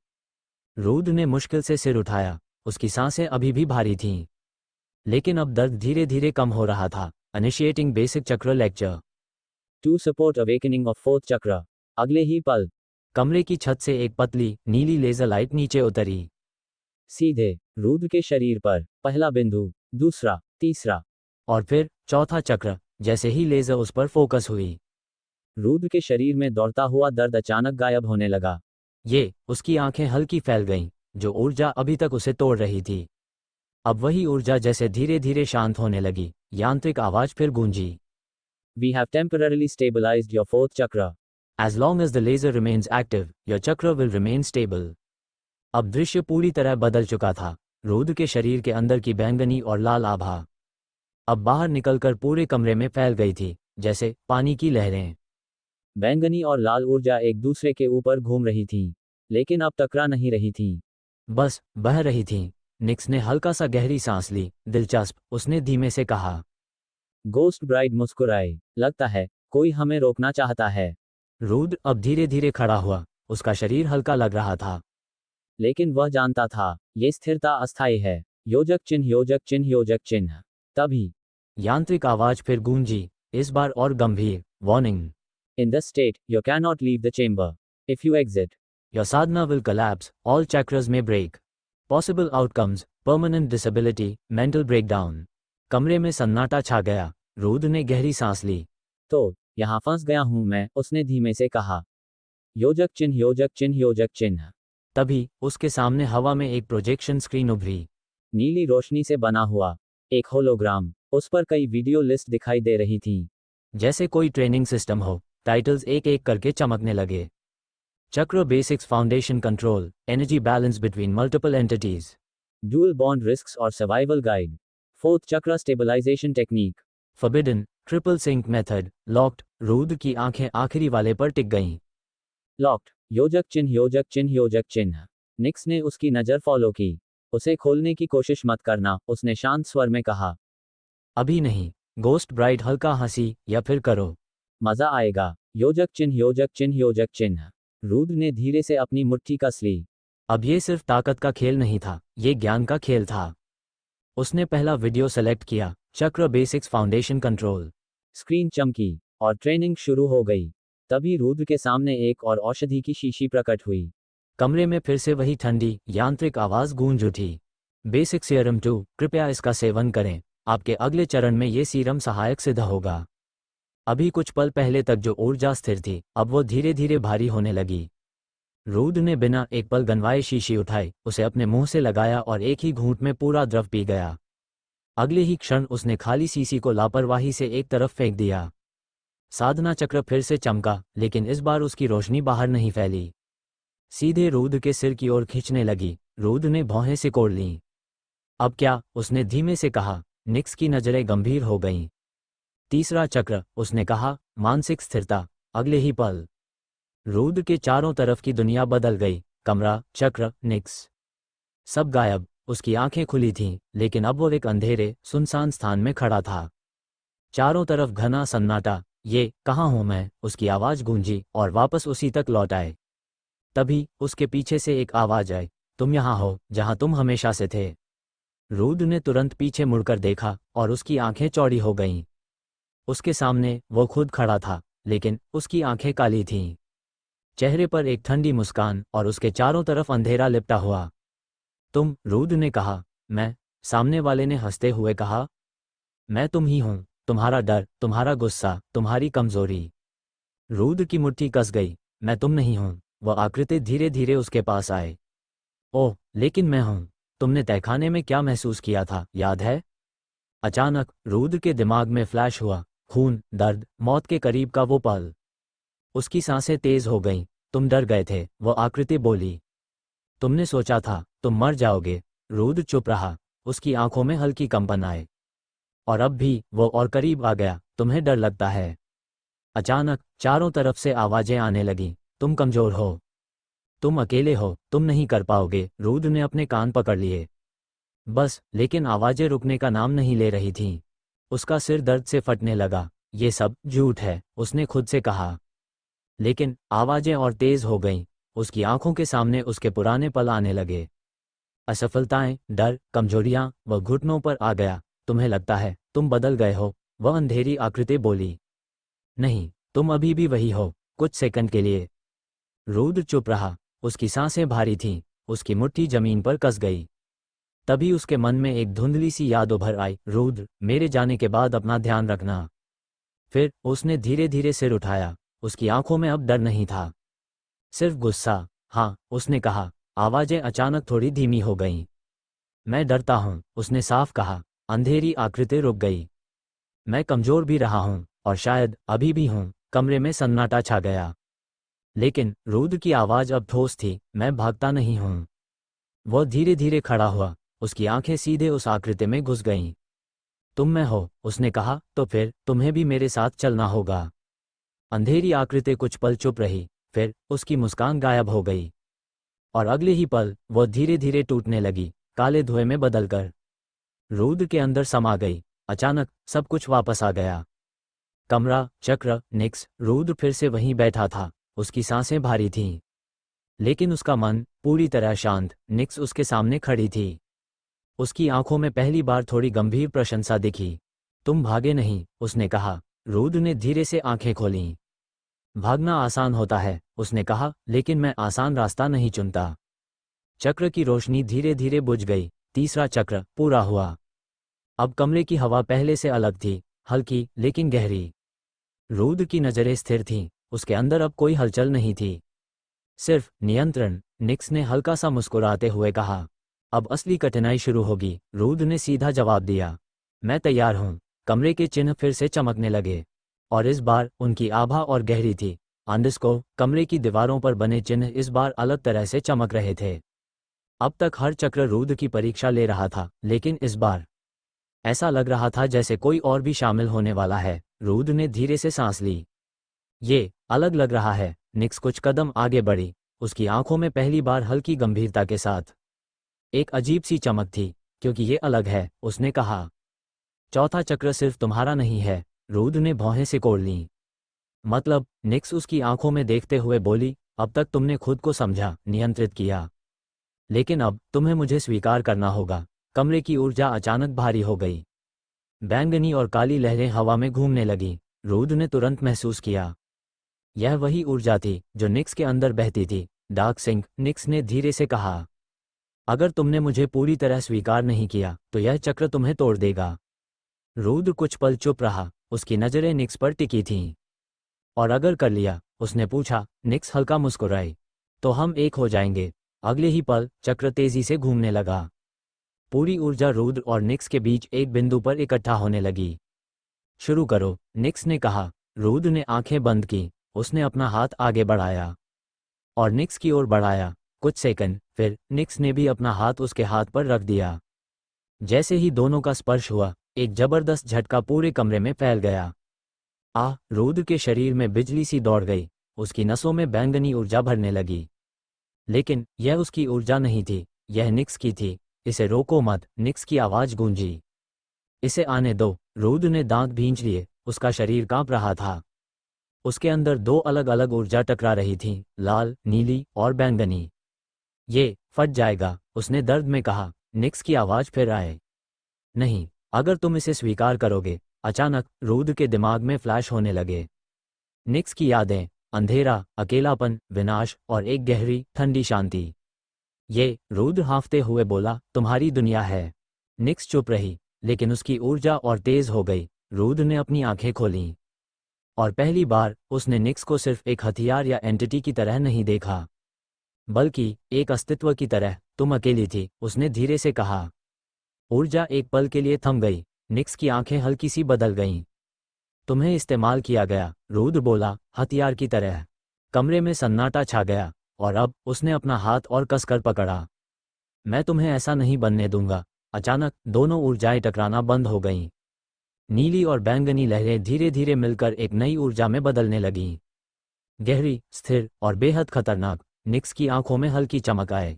Rudra ने मुश्किल से सिर उठाया, उसकी सांसें अभी भी भारी थीं, लेकिन अब दर्द धीरे धीरे कम हो रहा था। इनिशिएटिंग बेसिक चक्र lecture to support awakening of fourth चक्र। अगले ही पल कमरे की छत से एक पतली नीली लेजर लाइट नीचे उतरी। सीधे रुद्र के शरीर पर, पहला बिंदु, दूसरा, तीसरा, और फिर चौथा चक्र। जैसे ही लेजर उस पर फोकस हुई, रुद्र के शरीर में दौड़ता हुआ दर्द अचानक गायब होने लगा। उसकी आंखें हल्की फैल गईं, जो ऊर्जा अभी तक उसे तोड़ रही थी। अब वही ऊर्जा जैसे धीरे धीरे शांत होने लगी। यांत्रिक आवाज फिर गूंजी। We have temporarily stabilized your fourth chakra. As long as the laser remains active, your chakra will remain stable. अब दृश्य पूरी तरह बदल चुका था। रुद्र के शरीर के अंदर की बैंगनी और लाल आभा अब बाहर निकलकर पूरे कमरे में फैल गई थी, जैसे पानी की लहरें। बैंगनी और लाल ऊर्जा एक दूसरे के ऊपर घूम रही थी, लेकिन अब टकरा नहीं रही थी, बस बह रही थी। निक्स ने हल्का सा गहरी सांस ली। दिलचस्प, उसने धीमे से कहा। गोस्ट ब्राइड मुस्कुराए। लगता है कोई हमें रोकना चाहता है। रुद्र अब धीरे धीरे खड़ा हुआ। उसका शरीर हल्का लग रहा था, लेकिन वह जानता था, ये स्थिरता अस्थायी है। योजक चिन्ह, योजक चिन्ह, योजक चिन्ह। तभी यांत्रिक आवाज फिर गूंजी, इस बार और गंभीर। Warning, In this state, you cannot leave the chamber. If you exit, your sadhana will collapse, all chakras may break. Possible outcomes, permanent disability, mental breakdown. कमरे में सन्नाटा छा गया। रुद्र ने गहरी सांस ली। तो यहाँ फंस गया हूं मैं, उसने धीमे से कहा। योजक चिन्ह, योजक चिन्ह, योजक चिन्ह। तभी उसके सामने हवा में एक प्रोजेक्शन स्क्रीन उभरी। नीली रोशनी से बना हुआ एक होलोग्राम। उस पर कई वीडियो लिस्ट दिखाई दे रही थी, जैसे कोई ट्रेनिंग सिस्टम हो। टाइटल्स एक एक करके चमकने लगे। Chakra basics foundation control, energy balance between multiple entities, dual bond risks और survival guide, fourth chakra stabilization technique, forbidden, triple sync method, locked. Rudra की आंखें आखिरी वाले पर टिक गईं। लॉक्ड। योजक चिन्ह, योजक चिन्ह, योजक चिन्ह। निक्स ने उसकी नज़र फॉलो की। उसे खोलने की कोशिश मत करना, उसने शांत स्वर में कहा। अभी नहीं। गोस्ट ब्राइड हल्का हंसी। या फिर करो, मजा आएगा। योजक चिन्ह, योजक चिन्ह, योजक चिन्ह। रुद्र ने धीरे से अपनी मुट्ठी कस ली। अब ये सिर्फ ताकत का खेल नहीं था, ये ज्ञान का खेल था। उसने पहला वीडियो सेलेक्ट किया, चक्र बेसिक्स फाउंडेशन कंट्रोल। स्क्रीन चमकी और ट्रेनिंग शुरू हो गई। तभी रुद्र के सामने एक और औषधि की शीशी प्रकट हुई। कमरे में फिर से वही ठंडी यांत्रिक आवाज गूंज उठी। बेसिक सीरम 2, कृपया इसका सेवन करें। आपके अगले चरण में ये सीरम सहायक सिद्ध होगा। अभी कुछ पल पहले तक जो ऊर्जा स्थिर थी, अब वो धीरे धीरे भारी होने लगी। रुद्र ने बिना एक पल गनवाए शीशी उठाई, उसे अपने मुंह से लगाया और एक ही घूंट में पूरा द्रव पी गया। अगले ही क्षण उसने खाली शीशी को लापरवाही से एक तरफ फेंक दिया। साधना चक्र फिर से चमका, लेकिन इस बार उसकी रोशनी बाहर नहीं फैली, सीधे रुद्र के सिर की ओर खींचने लगी। रुद्र ने भौहें सिकोड़ लीं। अब क्या, उसने धीमे से कहा। निक्स की नजरें गंभीर हो गईं। तीसरा चक्र, उसने कहा, मानसिक स्थिरता। अगले ही पल रुद्र के चारों तरफ की दुनिया बदल गई। कमरा, चक्र, निक्स, सब गायब। उसकी आंखें खुली थीं, लेकिन अब वो एक अंधेरे सुनसान स्थान में खड़ा था। चारों तरफ घना सन्नाटा। ये कहाँ हूं मैं, उसकी आवाज गूंजी और वापस उसी तक लौट आए। तभी उसके पीछे से एक आवाज आई, तुम यहाँ हो जहाँ तुम हमेशा से थे। रुद्र ने तुरंत पीछे मुड़कर देखा और उसकी आंखें चौड़ी हो गईं। उसके सामने वो खुद खड़ा था, लेकिन उसकी आंखें काली थीं। चेहरे पर एक ठंडी मुस्कान और उसके चारों तरफ अंधेरा लिपटा हुआ। तुम, रुद्र ने कहा। मैं, सामने वाले ने हंसते हुए कहा। मैं तुम ही हूं, तुम्हारा डर, तुम्हारा गुस्सा, तुम्हारी कमजोरी। रुद्र की मुट्ठी कस गई। मैं तुम नहीं हूं। वह आकृति धीरे धीरे उसके पास आए। ओह, लेकिन मैं हूं। तुमने तहखाने में क्या महसूस किया था, याद है? अचानक रुद्र के दिमाग में फ्लैश हुआ। खून, दर्द, मौत के करीब का वो पल। उसकी सांसें तेज हो गईं। तुम डर गए थे, वो आकृति बोली। तुमने सोचा था तुम मर जाओगे। रुद्र चुप रहा। उसकी आंखों में हल्की कंपन आए। और अब भी वो और करीब आ गया। तुम्हें डर लगता है? अचानक चारों तरफ से आवाजें आने लगीं। तुम कमजोर हो, तुम अकेले हो, तुम नहीं कर पाओगे। रुद्र ने अपने कान पकड़ लिए। बस, लेकिन आवाजें रुकने का नाम नहीं ले रही थीं। उसका सिर दर्द से फटने लगा। ये सब झूठ है, उसने खुद से कहा। लेकिन आवाजें और तेज हो गईं। उसकी आंखों के सामने उसके पुराने पल आने लगे। असफलताएं, डर, कमजोरियां। वह घुटनों पर आ गया। तुम्हें लगता है तुम बदल गए हो, वह अंधेरी आकृति बोली। नहीं, तुम अभी भी वही हो, कुछ सेकंड के लिए। रुद्र चुप रहा, उसकी सांसें भारी थीं, उसकी मुट्ठी जमीन पर कस गई। तभी उसके मन में एक धुंधली सी याद उभर आई, रुद्र, मेरे जाने के बाद अपना ध्यान रखना। फिर उसने धीरे धीरे सिर उठाया, उसकी आंखों में अब डर नहीं था, सिर्फ गुस्सा। हाँ, उसने कहा। आवाजें अचानक थोड़ी धीमी हो गईं। मैं डरता हूँ, उसने साफ कहा। अंधेरी आकृति रुक गई। मैं कमजोर भी रहा हूँ, और शायद अभी भी हूँ। कमरे में सन्नाटा छा गया। लेकिन रुद्र की आवाज अब ठोस थी, मैं भागता नहीं हूँ। वह धीरे धीरे खड़ा हुआ, उसकी आंखें सीधे उस आकृति में घुस गईं। तुम में हो, उसने कहा, तो फिर तुम्हें भी मेरे साथ चलना होगा। अंधेरी आकृति कुछ पल चुप रही, फिर उसकी मुस्कान गायब हो गई। और अगले ही पल वह धीरे धीरे टूटने लगी, काले धुएं में बदलकर रुद्र के अंदर समा गई। अचानक सब कुछ वापस आ गया। कमरा, चक्र, निक्स। रुद्र फिर से वहीं बैठा था, उसकी सांसें भारी थीं, लेकिन उसका मन पूरी तरह शांत। निक्स उसके सामने खड़ी थी, उसकी आंखों में पहली बार थोड़ी गंभीर प्रशंसा दिखी। तुम भागे नहीं, उसने कहा। रुद्र ने धीरे से आंखें खोलीं। भागना आसान होता है, उसने कहा, लेकिन मैं आसान रास्ता नहीं चुनता। चक्र की रोशनी धीरे धीरे बुझ गई। तीसरा चक्र पूरा हुआ। अब कमरे की हवा पहले से अलग थी, हल्की लेकिन गहरी। रुद्र की नजरें स्थिर थीं, उसके अंदर अब कोई हलचल नहीं थी, सिर्फ नियंत्रण। निक्स ने हल्का सा मुस्कुराते हुए कहा, अब असली कठिनाई शुरू होगी। रुद्र ने सीधा जवाब दिया, मैं तैयार हूं। कमरे के चिन्ह फिर से चमकने लगे, और इस बार उनकी आभा और गहरी थी। अंडरस्को, कमरे की दीवारों पर बने चिन्ह इस बार अलग तरह से चमक रहे थे। अब तक हर चक्र रुद्र की परीक्षा ले रहा था, लेकिन इस बार ऐसा लग रहा था जैसे कोई और भी शामिल होने वाला है। रुद्र ने धीरे से सांस ली। ये अलग लग रहा है। निक्स कुछ कदम आगे बढ़ी, उसकी आंखों में पहली बार हल्की गंभीरता के साथ एक अजीब सी चमक थी। क्योंकि ये अलग है, उसने कहा। चौथा चक्र सिर्फ तुम्हारा नहीं है। रुद्र ने भौहें सिकोड़ लीं। मतलब? निक्स उसकी आंखों में देखते हुए बोली, अब तक तुमने खुद को समझा, नियंत्रित किया, लेकिन अब तुम्हें मुझे स्वीकार करना होगा। कमरे की ऊर्जा अचानक भारी हो गई। बैंगनी और काली लहरें हवा में घूमने लगीं। रुद्र ने तुरंत महसूस किया, यह वही ऊर्जा थी जो निक्स के अंदर बहती थी। डार्क सिंक, निक्स ने धीरे से कहा, अगर तुमने मुझे पूरी तरह स्वीकार नहीं किया तो यह चक्र तुम्हें तोड़ देगा। रुद्र कुछ पल चुप रहा, उसकी नजरें निक्स पर टिकी थीं। और अगर कर लिया? उसने पूछा। निक्स हल्का मुस्कुराई, तो हम एक हो जाएंगे। अगले ही पल चक्र तेजी से घूमने लगा। पूरी ऊर्जा रुद्र और निक्स के बीच एक बिंदु पर इकट्ठा होने लगी। शुरू करो, निक्स ने कहा। रुद्र ने आंखें बंद की, उसने अपना हाथ आगे बढ़ाया और निक्स की ओर बढ़ाया। कुछ सेकंड, फिर निक्स ने भी अपना हाथ उसके हाथ पर रख दिया। जैसे ही दोनों का स्पर्श हुआ, एक जबरदस्त झटका पूरे कमरे में फैल गया। रुद्र के शरीर में बिजली सी दौड़ गई, उसकी नसों में बैंगनी ऊर्जा भरने लगी। लेकिन यह उसकी ऊर्जा नहीं थी, यह निक्स की थी। इसे रोको मत, निक्स की आवाज गूंजी। इसे आने दो। रुद्र ने दांत भींच लिए, उसका शरीर कांप रहा था। उसके अंदर दो अलग अलग ऊर्जा टकरा रही थीं, लाल, नीली और बैंगनी। ये फट जाएगा, उसने दर्द में कहा। निक्स की आवाज फिर आए, नहीं, अगर तुम इसे स्वीकार करोगे। अचानक रुद्र के दिमाग में फ्लैश होने लगे निक्स की यादें, अंधेरा, अकेलापन, विनाश और एक गहरी ठंडी शांति। ये, रुद्र हाँफते हुए बोला, तुम्हारी दुनिया है। निक्स चुप रही, लेकिन उसकी ऊर्जा और तेज हो गई। रुद्र ने अपनी आंखें खोलीं, और पहली बार उसने निक्स को सिर्फ एक हथियार या एंटिटी की तरह नहीं देखा, बल्कि एक अस्तित्व की तरह। तुम अकेली थी, उसने धीरे से कहा। ऊर्जा एक पल के लिए थम गई, निक्स की आंखें हल्की सी बदल गईं। तुम्हें इस्तेमाल किया गया, रुद्र बोला, हथियार की तरह। कमरे में सन्नाटा छा गया, और अब उसने अपना हाथ और कसकर पकड़ा। मैं तुम्हें ऐसा नहीं बनने दूंगा। अचानक दोनों ऊर्जाएं टकराना बंद हो गईं। नीली और बैंगनी लहरें धीरे धीरे मिलकर एक नई ऊर्जा में बदलने लगीं, गहरी, स्थिर और बेहद खतरनाक। निक्स की आंखों में हल्की चमक आए।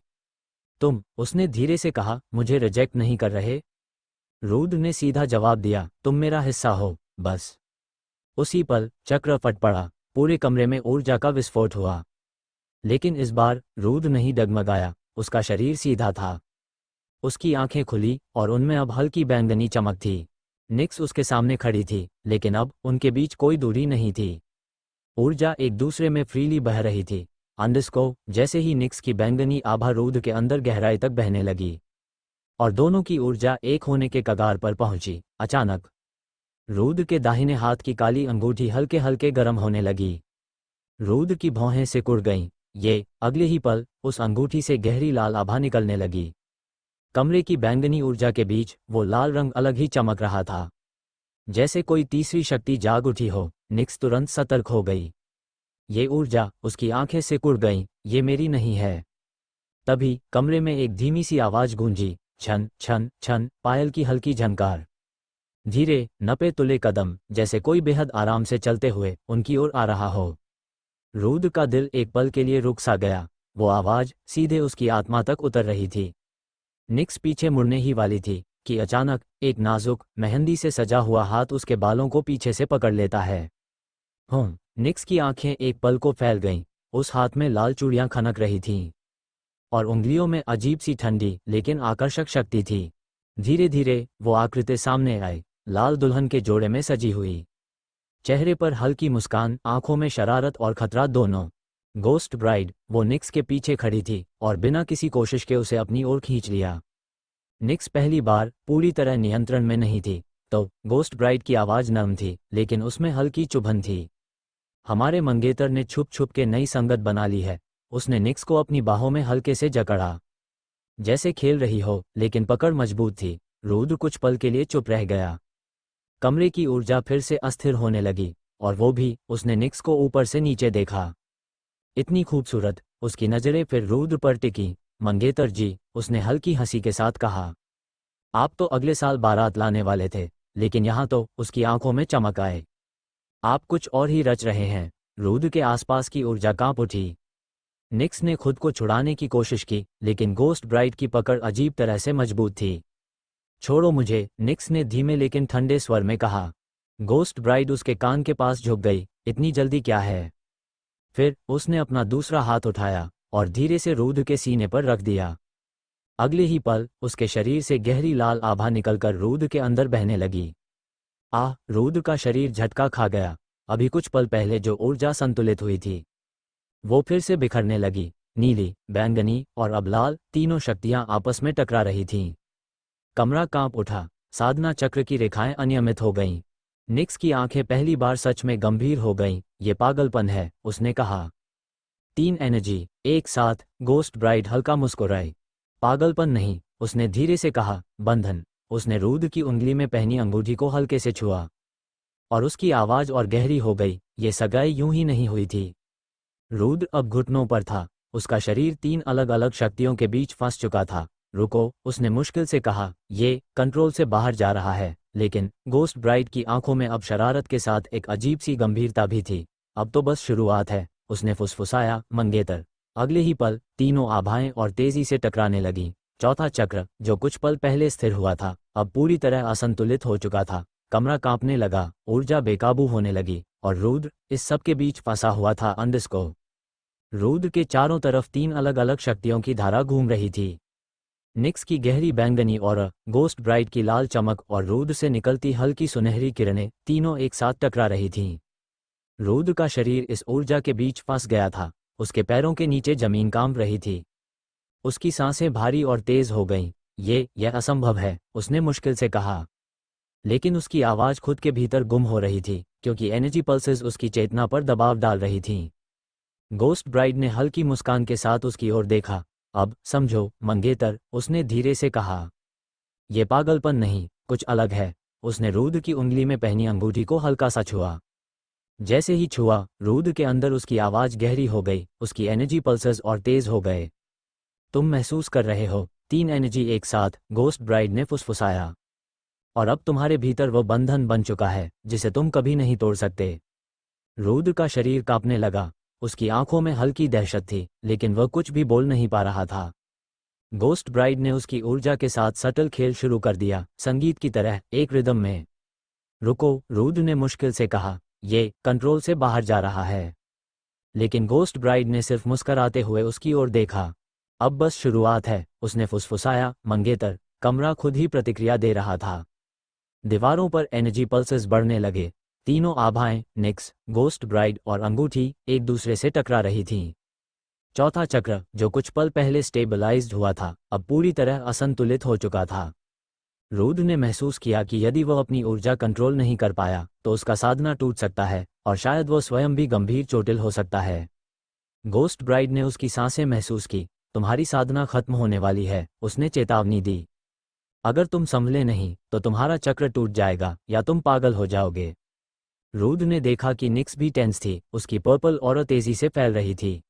तुम, उसने धीरे से कहा, मुझे रिजेक्ट नहीं कर रहे? रुद्र ने सीधा जवाब दिया, तुम मेरा हिस्सा हो, बस। उसी पल चक्र फट पड़ा, पूरे कमरे में ऊर्जा का विस्फोट हुआ। लेकिन इस बार रुद्र नहीं डगमगाया, उसका शरीर सीधा था। उसकी आंखें खुली और उनमें अब हल्की बैंगनी चमक थी। निक्स उसके सामने खड़ी थी, लेकिन अब उनके बीच कोई दूरी नहीं थी। ऊर्जा एक दूसरे में फ्रीली बह रही थी। अंडरस्को जैसे ही निक्स की बैंगनी आभा रूद के अंदर गहराई तक बहने लगी और दोनों की ऊर्जा एक होने के कगार पर पहुंची, अचानक रूद के दाहिने हाथ की काली अंगूठी हल्के हल्के गर्म होने लगी। रूद की भौहें सिकुड़ गईं। ये अगले ही पल उस अंगूठी से गहरी लाल आभा निकलने लगी। कमरे की बैंगनी ऊर्जा के बीच वो लाल रंग अलग ही चमक रहा था, जैसे कोई तीसरी शक्ति जाग उठी हो। निक्स तुरंत सतर्क हो गई। ये ऊर्जा, उसकी आंखें सिकुड़ गईं, ये मेरी नहीं है। तभी कमरे में एक धीमी सी आवाज गूंजी, छन छन छन, पायल की हल्की झनकार। धीरे नपे तुले कदम, जैसे कोई बेहद आराम से चलते हुए उनकी ओर आ रहा हो। रूद का दिल एक पल के लिए रुक सा गया। वो आवाज सीधे उसकी आत्मा तक उतर रही थी। निक्स पीछे मुड़ने ही वाली थी कि अचानक एक नाजुक मेहंदी से सजा हुआ हाथ उसके बालों को पीछे से पकड़ लेता है। निक्स की आंखें एक पल को फैल गईं। उस हाथ में लाल चूड़ियां खनक रही थीं और उंगलियों में अजीब सी ठंडी लेकिन आकर्षक शक्ति थी। धीरे धीरे वो आकृति सामने आई, लाल दुल्हन के जोड़े में सजी हुई, चेहरे पर हल्की मुस्कान, आंखों में शरारत और खतरा दोनों। Ghost bride. वो निक्स के पीछे खड़ी थी और बिना किसी कोशिश के उसे अपनी ओर खींच लिया। निक्स पहली बार पूरी तरह नियंत्रण में नहीं थी, तो गोस्ट ब्राइड की आवाज नरम थी लेकिन उसमें हल्की चुभन थी। हमारे मंगेतर ने छुप छुप के नई संगत बना ली है। उसने निक्स को अपनी बाहों में हल्के से जकड़ा, जैसे खेल रही हो, लेकिन पकड़ मजबूत थी। रूद कुछ पल के लिए चुप रह गया। कमरे की ऊर्जा फिर से अस्थिर होने लगी और वो भी। उसने निक्स को ऊपर से नीचे देखा, इतनी खूबसूरत। उसकी नजरें फिर रूद पर टिकी। मंगेतर जी, उसने हल्की हंसी के साथ कहा, आप तो अगले साल बारात लाने वाले थे, लेकिन यहाँ तो। उसकी आंखों में चमक आए, आप कुछ और ही रच रहे हैं। रूद के आसपास की ऊर्जा कांप उठी। निक्स ने खुद को छुड़ाने की कोशिश की, लेकिन गोस्ट ब्राइड की पकड़ अजीब तरह से मजबूत थी। छोड़ो मुझे, निक्स ने धीमे लेकिन ठंडे स्वर में कहा। गोस्ट ब्राइड उसके कान के पास झुक गई, इतनी जल्दी क्या है? फिर उसने अपना दूसरा हाथ उठाया और धीरे से रूद के सीने पर रख दिया। अगले ही पल उसके शरीर से गहरी लाल आभा निकलकर रूद के अंदर बहने लगी। रूद का शरीर झटका खा गया। अभी कुछ पल पहले जो ऊर्जा संतुलित हुई थी, वो फिर से बिखरने लगी। नीली, बैंगनी और अब लाल, तीनों शक्तियां आपस में टकरा रही थीं। कमरा कांप उठा। साधना चक्र की रेखाएं अनियमित हो गईं। निक्स की आंखें पहली बार सच में गंभीर हो गईं। ये पागलपन है, उसने कहा। 3 एनर्जी एक साथ। गोस्ट ब्राइड हल्का मुस्कुराई। पागलपन नहीं, उसने धीरे से कहा, बंधन। उसने रूद की उंगली में पहनी अंगूठी को हल्के से छुआ और उसकी आवाज और गहरी हो गई। ये सगाई यूं ही नहीं हुई थी। रूद अब घुटनों पर था। उसका शरीर 3 अलग अलग शक्तियों के बीच फंस चुका था। रुको, उसने मुश्किल से कहा, ये कंट्रोल से बाहर जा रहा है। लेकिन गोस्ट ब्राइड की आंखों में अब शरारत के साथ एक अजीब सी गंभीरता भी थी। अब तो बस शुरुआत है, उसने फुसफुसाया। मंगेतर। अगले ही पल तीनों आभाएं और तेजी से टकराने लगी। चौथा चक्र, जो कुछ पल पहले स्थिर हुआ था, अब पूरी तरह असंतुलित हो चुका था। कमरा कांपने लगा, ऊर्जा बेकाबू होने लगी और रूद इस सब के बीच फंसा हुआ था। अंडरस्को। रूद के चारों तरफ 3 अलग अलग शक्तियों की धारा घूम रही थी। निक्स की गहरी बैंगनी और गोस्ट ब्राइड की लाल चमक और रूद से निकलती हल्की सुनहरी किरणें, तीनों एक साथ टकरा रही थीं। रूद का शरीर इस ऊर्जा के बीच फंस गया था। उसके पैरों के नीचे जमीन कांप रही थी। उसकी सांसें भारी और तेज हो गईं। यह असंभव है, उसने मुश्किल से कहा। लेकिन उसकी आवाज खुद के भीतर गुम हो रही थी, क्योंकि एनर्जी पल्सेस उसकी चेतना पर दबाव डाल रही थीं। गोस्ट ब्राइड ने हल्की मुस्कान के साथ उसकी ओर देखा। अब समझो मंगेतर, उसने धीरे से कहा। यह पागलपन नहीं, कुछ अलग है। उसने रूद की उंगली में पहनी अंगूठी को हल्का सा छुआ। जैसे ही छुआ, रूद के अंदर उसकी आवाज गहरी हो गई, उसकी एनर्जी पल्सेस और तेज हो गए। तुम महसूस कर रहे हो 3 एनर्जी एक साथ, गोस्ट ब्राइड ने फुसफुसाया। और अब तुम्हारे भीतर वो बंधन बन चुका है जिसे तुम कभी नहीं तोड़ सकते। रूद का शरीर कांपने लगा। उसकी आंखों में हल्की दहशत थी, लेकिन वह कुछ भी बोल नहीं पा रहा था। गोस्ट ब्राइड ने उसकी ऊर्जा के साथ सटल खेल शुरू कर दिया, संगीत की तरह, एक रिदम में। रुको, रूद ने मुश्किल से कहा, ये कंट्रोल से बाहर जा रहा है। लेकिन गोस्ट ब्राइड ने सिर्फ मुस्कराते हुए उसकी ओर देखा। अब बस शुरुआत है, उसने फुसफुसाया। मंगेतर। कमरा खुद ही प्रतिक्रिया दे रहा था। दीवारों पर एनर्जी पल्सेस बढ़ने लगे। तीनों आभाएं, निक्स, गोस्ट ब्राइड और अंगूठी, एक दूसरे से टकरा रही थीं। चौथा चक्र, जो कुछ पल पहले स्टेबलाइज्ड हुआ था, अब पूरी तरह असंतुलित हो चुका था। रुद्र ने महसूस किया कि यदि वह अपनी ऊर्जा कंट्रोल नहीं कर पाया तो उसका साधना टूट सकता है और शायद वह स्वयं भी गंभीर चोटिल हो सकता है। गोस्ट ब्राइड ने उसकी सांसें महसूस की। तुम्हारी साधना खत्म होने वाली है, उसने चेतावनी दी। अगर तुम संभले नहीं तो तुम्हारा चक्र टूट जाएगा या तुम पागल हो जाओगे। रुद्र ने देखा कि निक्स भी टेंस थी, उसकी पर्पल ऑरा तेजी से फैल रही थी।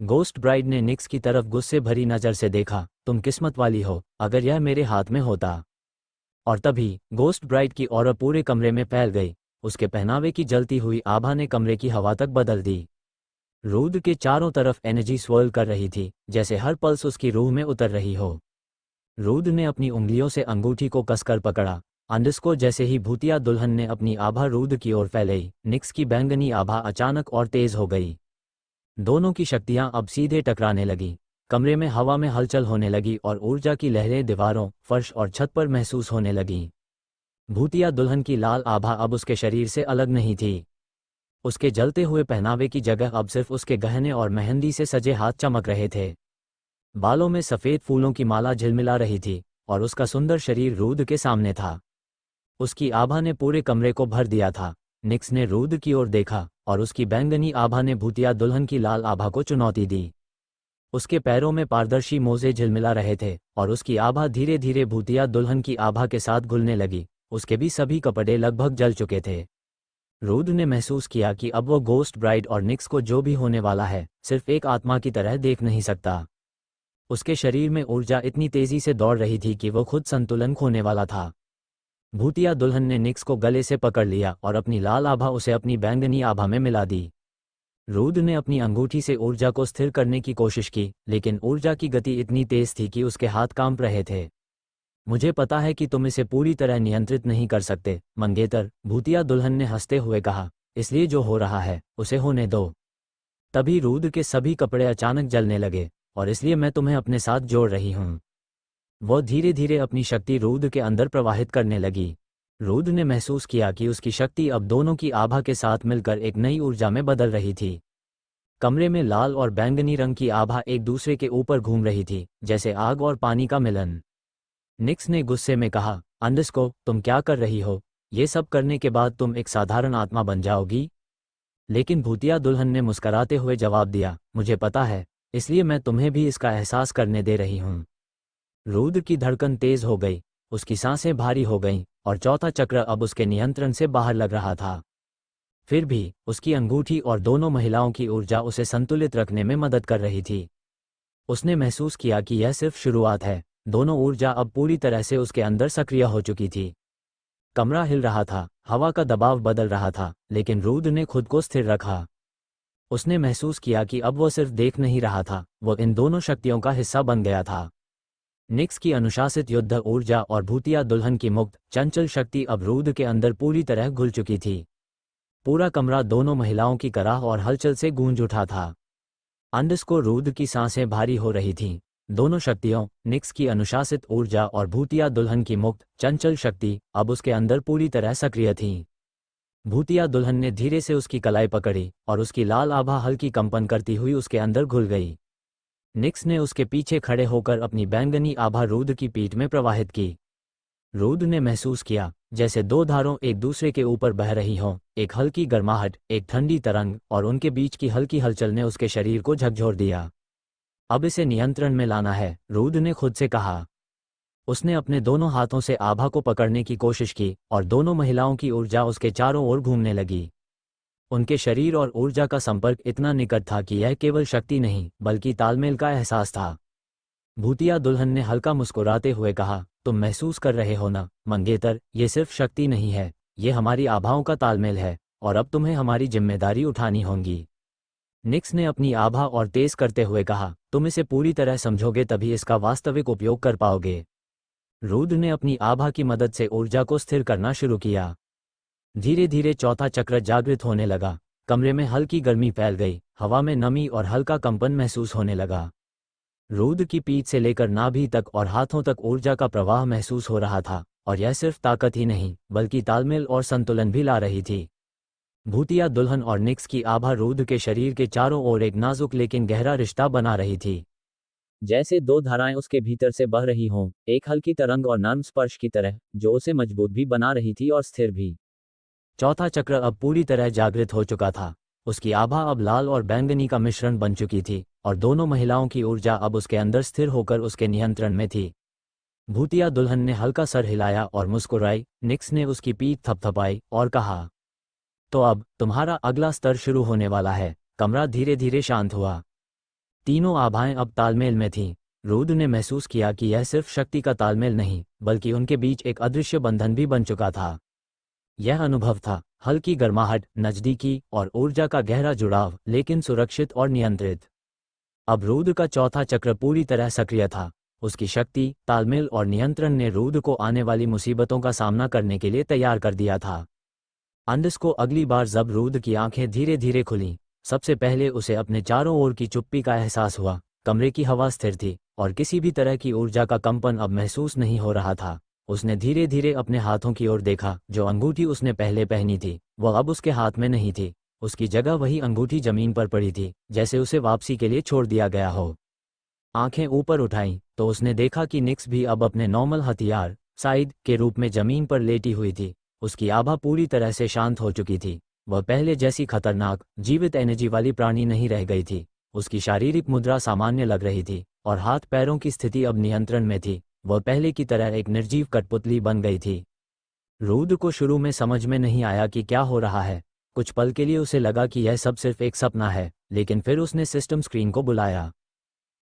गोस्ट ब्राइड ने निक्स की तरफ गुस्से भरी नज़र से देखा। तुम किस्मत वाली हो, अगर यह मेरे हाथ में होता। और तभी गोस्ट ब्राइड की ऑरा पूरे कमरे में फैल गई। उसके पहनावे की जलती हुई आभा ने कमरे की हवा तक बदल दी। रुद्र के चारों तरफ एनर्जी स्वर्ल कर रही थी, जैसे हर पल्स उसकी रूह में उतर रही हो। रुद्र ने अपनी उंगलियों से अंगूठी को कसकर पकड़ा। अंडरस्कोर जैसे ही भूतिया दुल्हन ने अपनी आभा रुद्र की ओर फैलाई, निक्स की बैंगनी आभा अचानक और तेज हो गई। दोनों की शक्तियां अब सीधे टकराने लगी। कमरे में हवा में हलचल होने लगी और ऊर्जा की लहरें दीवारों, फर्श और छत पर महसूस होने लगीं। भूतिया दुल्हन की लाल आभा अब उसके शरीर से अलग नहीं थी। उसके जलते हुए पहनावे की जगह अब सिर्फ उसके गहने और मेहंदी से सजे हाथ चमक रहे थे। बालों में सफ़ेद फूलों की माला झिलमिला रही थी और उसका सुंदर शरीर रुद्र के सामने था। उसकी आभा ने पूरे कमरे को भर दिया था। निक्स ने रुद्र की ओर देखा और उसकी बैंगनी आभा ने भूतिया दुल्हन की लाल आभा को चुनौती दी। उसके पैरों में पारदर्शी मोजे झिलमिला रहे थे और उसकी आभा धीरे धीरे भूतिया दुल्हन की आभा के साथ घुलने लगी। उसके भी सभी कपड़े लगभग जल चुके थे। रुद्र ने महसूस किया कि अब वो गोस्ट ब्राइड और निक्स को जो भी होने वाला है, सिर्फ एक आत्मा की तरह देख नहीं सकता। उसके शरीर में ऊर्जा इतनी तेजी से दौड़ रही थी कि वो खुद संतुलन खोने वाला था। भूतिया दुल्हन ने निक्स को गले से पकड़ लिया और अपनी लाल आभा उसे अपनी बैंगनी आभा में मिला दी। रुद्र ने अपनी अंगूठी से ऊर्जा को स्थिर करने की कोशिश की, लेकिन ऊर्जा की गति इतनी तेज थी कि उसके हाथ कांप रहे थे। मुझे पता है कि तुम इसे पूरी तरह नियंत्रित नहीं कर सकते, मंगेतर, भूतिया दुल्हन ने हंसते हुए कहा, इसलिए जो हो रहा है उसे होने दो। तभी रुद्र के सभी कपड़े अचानक जलने लगे, और इसलिए मैं तुम्हें अपने साथ जोड़ रही हूँ। वह धीरे धीरे अपनी शक्ति रुद्र के अंदर प्रवाहित करने लगी। रुद्र ने महसूस किया कि उसकी शक्ति अब दोनों की आभा के साथ मिलकर एक नई ऊर्जा में बदल रही थी। कमरे में लाल और बैंगनी रंग की आभा एक दूसरे के ऊपर घूम रही थी, जैसे आग और पानी का मिलन। निक्स ने गुस्से में कहा, अंडरस्को, तुम क्या कर रही हो? ये सब करने के बाद तुम एक साधारण आत्मा बन जाओगी? लेकिन भूतिया दुल्हन ने मुस्कराते हुए जवाब दिया, मुझे पता है, इसलिए मैं तुम्हें भी इसका एहसास करने दे रही हूँ। रुद्र की धड़कन तेज हो गई, उसकी सांसें भारी हो गईं, और चौथा चक्र अब उसके नियंत्रण से बाहर लग रहा था। फिर भी उसकी अंगूठी और दोनों महिलाओं की ऊर्जा उसे संतुलित रखने में मदद कर रही थी। उसने महसूस किया कि यह सिर्फ शुरुआत है। दोनों ऊर्जा अब पूरी तरह से उसके अंदर सक्रिय हो चुकी थी। कमरा हिल रहा था, हवा का दबाव बदल रहा था, लेकिन रुद्र ने खुद को स्थिर रखा। उसने महसूस किया कि अब वह सिर्फ देख नहीं रहा था, वह इन दोनों शक्तियों का हिस्सा बन गया था। निक्स की अनुशासित युद्ध ऊर्जा और भूतिया दुल्हन की मुक्त, चंचल शक्ति अब रुद्र के अंदर पूरी तरह घुल चुकी थी। पूरा कमरा दोनों महिलाओं की कराह और हलचल से गूंज उठा था। अंडरस्को रुद्र की सांसें भारी हो रही थीं। दोनों शक्तियों, निक्स की अनुशासित ऊर्जा और भूतिया दुल्हन की मुक्त, चंचल शक्ति, अब उसके अंदर पूरी तरह सक्रिय थीं। भूतिया दुल्हन ने धीरे से उसकी कलाई पकड़ी और उसकी लाल आभा हल्की कंपन करती हुई उसके अंदर घुल गई। निक्स ने उसके पीछे खड़े होकर अपनी बैंगनी आभा रुद्र की पीठ में प्रवाहित की। रुद्र ने महसूस किया जैसे दो धारों एक दूसरे के ऊपर बह रही हों, एक हल्की गर्माहट, एक ठंडी तरंग, और उनके बीच की हल्की हलचल ने उसके शरीर को झकझोर दिया। अब इसे नियंत्रण में लाना है, रुद्र ने खुद से कहा। उसने अपने दोनों हाथों से आभा को पकड़ने की कोशिश की और दोनों महिलाओं की ऊर्जा उसके चारों ओर घूमने लगी। उनके शरीर और ऊर्जा का संपर्क इतना निकट था कि यह केवल शक्ति नहीं बल्कि तालमेल का एहसास था। भूतिया दुल्हन ने हल्का मुस्कुराते हुए कहा, तुम महसूस कर रहे हो ना, मंगेतर, ये सिर्फ शक्ति नहीं है, ये हमारी आभाओं का तालमेल है, और अब तुम्हें हमारी जिम्मेदारी उठानी होगी। निक्स ने अपनी आभा और तेज करते हुए कहा, तुम इसे पूरी तरह समझोगे तभी इसका वास्तविक उपयोग कर पाओगे। रुद्र ने अपनी आभा की मदद से ऊर्जा को स्थिर करना शुरू किया। धीरे धीरे चौथा चक्र जागृत होने लगा। कमरे में हल्की गर्मी फैल गई, हवा में नमी और हल्का कंपन महसूस होने लगा। रुद्र की पीठ से लेकर नाभि तक और हाथों तक ऊर्जा का प्रवाह महसूस हो रहा था, और यह सिर्फ ताकत ही नहीं बल्कि तालमेल और संतुलन भी ला रही थी। भूतिया दुल्हन और निक्स की आभा रुद्र के शरीर के चारों ओर एक नाजुक लेकिन गहरा रिश्ता बना रही थी। जैसे दो धाराएं उसके भीतर से बह रही हों, एक हल्की तरंग और नर्म स्पर्श की तरह, जो उसे मजबूत भी बना रही थी और स्थिर भी। चौथा चक्र अब पूरी तरह जागृत हो चुका था। उसकी आभा अब लाल और बैंगनी का मिश्रण बन चुकी थी और दोनों महिलाओं की ऊर्जा अब उसके अंदर स्थिर होकर उसके नियंत्रण में थी। भूतिया दुल्हन ने हल्का सर हिलाया और मुस्कुराई। निक्स ने उसकी पीठ थपथपाई और कहा, तो अब तुम्हारा अगला स्तर शुरू होने वाला है। कमरा धीरे धीरे शांत हुआ। तीनों आभाएं अब तालमेल में थीं। रुद्र ने महसूस किया कि यह सिर्फ शक्ति का तालमेल नहीं, बल्कि उनके बीच एक अदृश्य बंधन भी बन चुका था। यह अनुभव था हल्की गर्माहट, नज़दीकी और ऊर्जा का गहरा जुड़ाव, लेकिन सुरक्षित और नियंत्रित। अब रुद्र का चौथा चक्र पूरी तरह सक्रिय था। उसकी शक्ति, तालमेल और नियंत्रण ने रुद्र को आने वाली मुसीबतों का सामना करने के लिए तैयार कर दिया था। अंडस को अगली बार जब रुद्र की आंखें धीरे धीरे खुलीं, सबसे पहले उसे अपने चारों ओर की चुप्पी का एहसास हुआ। कमरे की हवा स्थिर थी और किसी भी तरह की ऊर्जा का कंपन अब महसूस नहीं हो रहा था। उसने धीरे धीरे अपने हाथों की ओर देखा। जो अंगूठी उसने पहले पहनी थी वह अब उसके हाथ में नहीं थी। उसकी जगह वही अंगूठी जमीन पर पड़ी थी, जैसे उसे वापसी के लिए छोड़ दिया गया हो। आंखें ऊपर उठाईं तो उसने देखा कि निक्स भी अब अपने नॉर्मल हथियार साइड के रूप में जमीन पर लेटी हुई थी। उसकी आभा पूरी तरह से शांत हो चुकी थी। वह पहले जैसी खतरनाक, जीवित एनर्जी वाली प्राणी नहीं रह गई थी। उसकी शारीरिक मुद्रा सामान्य लग रही थी और हाथ पैरों की स्थिति अब नियंत्रण में थी। वह पहले की तरह एक निर्जीव कठपुतली बन गई थी। रुद्र को शुरू में समझ में नहीं आया कि क्या हो रहा है। कुछ पल के लिए उसे लगा कि यह सब सिर्फ एक सपना है, लेकिन फिर उसने सिस्टम स्क्रीन को बुलाया।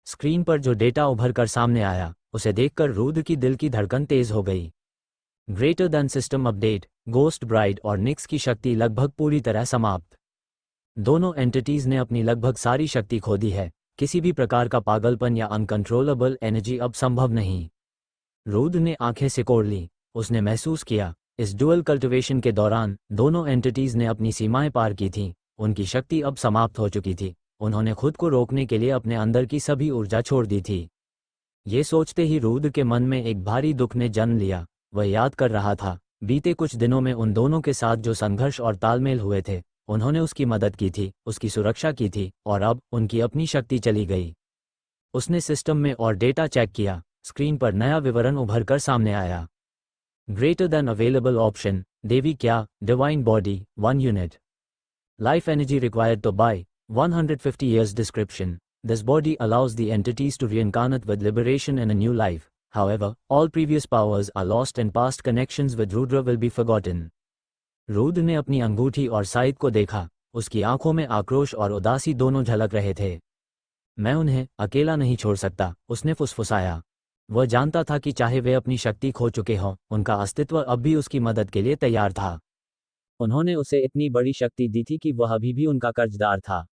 स्क्रीन पर जो डेटा उभर कर सामने आया, उसे देखकर रुद्र की दिल की धड़कन तेज हो गई। Greater than system update, ghost bride और निक्स की शक्ति लगभग पूरी तरह समाप्त। दोनों एंटिटीज ने अपनी लगभग सारी शक्ति खो दी है। किसी भी प्रकार का पागलपन या अनकंट्रोलेबल एनर्जी अब संभव नहीं। रुद्र ने आंखें सिकोड़ ली। उसने महसूस किया, इस डुअल कल्टिवेशन के दौरान दोनों एंटिटीज ने अपनी सीमाएं पार की थीं। उनकी शक्ति अब समाप्त हो चुकी थी। उन्होंने खुद को रोकने के लिए अपने अंदर की सभी ऊर्जा छोड़ दी थी। ये सोचते ही रुद्र के मन में एक भारी दुख ने जन्म लिया। वह याद कर रहा था बीते कुछ दिनों में उन दोनों के साथ जो संघर्ष और तालमेल हुए थे। उन्होंने उसकी मदद की थी, उसकी सुरक्षा की थी, और अब उनकी अपनी शक्ति चली गई। उसने सिस्टम में और डेटा चेक किया। स्क्रीन पर नया विवरण उभर कर सामने आया। ग्रेटर दैन अवेलेबल ऑप्शन, देवी क्या, divine body 1 unit, life energy required to buy 150 years description. This body allows the entities to reincarnate with liberation in a new life. However, all previous powers are lost and past connections with Rudra will be forgotten. Rudra ने अपनी अंगूठी और Said को देखा। उसकी आंखों में आक्रोश और उदासी दोनों झलक रहे थे। मैं उन्हें अकेला नहीं छोड़ सकता, उसने फुसफुसाया। वह जानता था कि चाहे वे अपनी शक्ति खो चुके हों, उनका अस्तित्व अब भी उसकी मदद के लिए तैयार था। उन्होंने उसे इतनी बड़ी शक्ति दी थी कि वह अभी भी उनका कर्जदार था।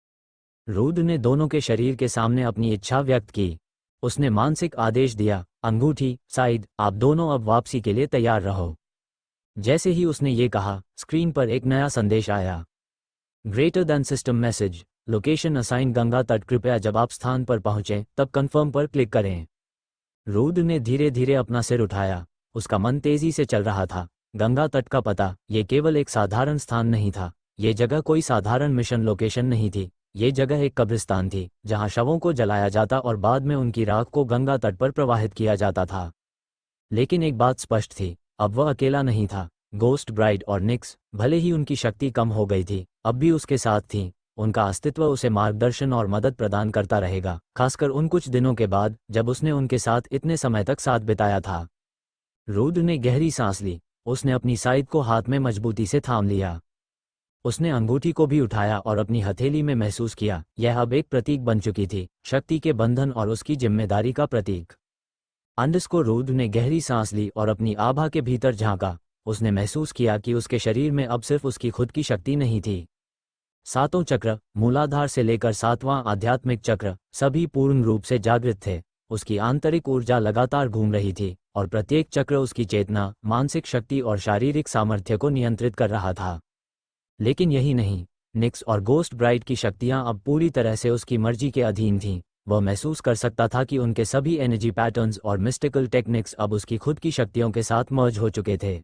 रुद्र ने दोनों के शरीर के सामने अपनी इच्छा व्यक्त की। उसने मानसिक आदेश दिया, अंगूठी, साइद, आप दोनों अब वापसी के लिए तैयार रहो। जैसे ही उसने ये कहा, स्क्रीन पर एक नया संदेश आया। Greater then system message, location assign Ganga तट, कृपया जब आप स्थान पर पहुंचें तब कंफर्म पर क्लिक करें। रुद्र ने धीरे धीरे अपना सिर उठाया। उसका मन तेजी से चल रहा था। गंगा तट का पता, ये केवल एक साधारण स्थान नहीं था। ये जगह कोई साधारण मिशन लोकेशन नहीं थी। ये जगह एक कब्रिस्तान थी, जहां शवों को जलाया जाता और बाद में उनकी राख को गंगा तट पर प्रवाहित किया जाता था। लेकिन एक बात स्पष्ट थी, अब वह अकेला नहीं था। गोस्ट ब्राइड और निक्स, भले ही उनकी शक्ति कम हो गई थी, अब भी उसके साथ थी। उनका अस्तित्व उसे मार्गदर्शन और मदद प्रदान करता रहेगा, खासकर उन कुछ दिनों के बाद जब उसने उनके साथ इतने समय तक साथ बिताया था। रुद्र ने गहरी सांस ली। उसने अपनी साइद को हाथ में मजबूती से थाम लिया। उसने अंगूठी को भी उठाया और अपनी हथेली में महसूस किया। यह अब एक प्रतीक बन चुकी थी, शक्ति के बंधन और उसकी जिम्मेदारी का प्रतीक। अंडस को रुद्र ने गहरी सांस ली और अपनी आभा के भीतर झांका। उसने महसूस किया कि उसके शरीर में अब सिर्फ उसकी खुद की शक्ति नहीं थी। सातों चक्र, मूलाधार से लेकर सातवां आध्यात्मिक चक्र, सभी पूर्ण रूप से जागृत थे। उसकी आंतरिक ऊर्जा लगातार घूम रही थी और प्रत्येक चक्र उसकी चेतना, मानसिक शक्ति और शारीरिक सामर्थ्य को नियंत्रित कर रहा था। लेकिन यही नहीं, निक्स और गोस्ट ब्राइड की शक्तियां अब पूरी तरह से उसकी मर्जी के अधीन थीं। वह महसूस कर सकता था कि उनके सभी एनर्जी पैटर्न्स और मिस्टिकल टेक्निक्स अब उसकी खुद की शक्तियों के साथ मर्ज हो चुके थे।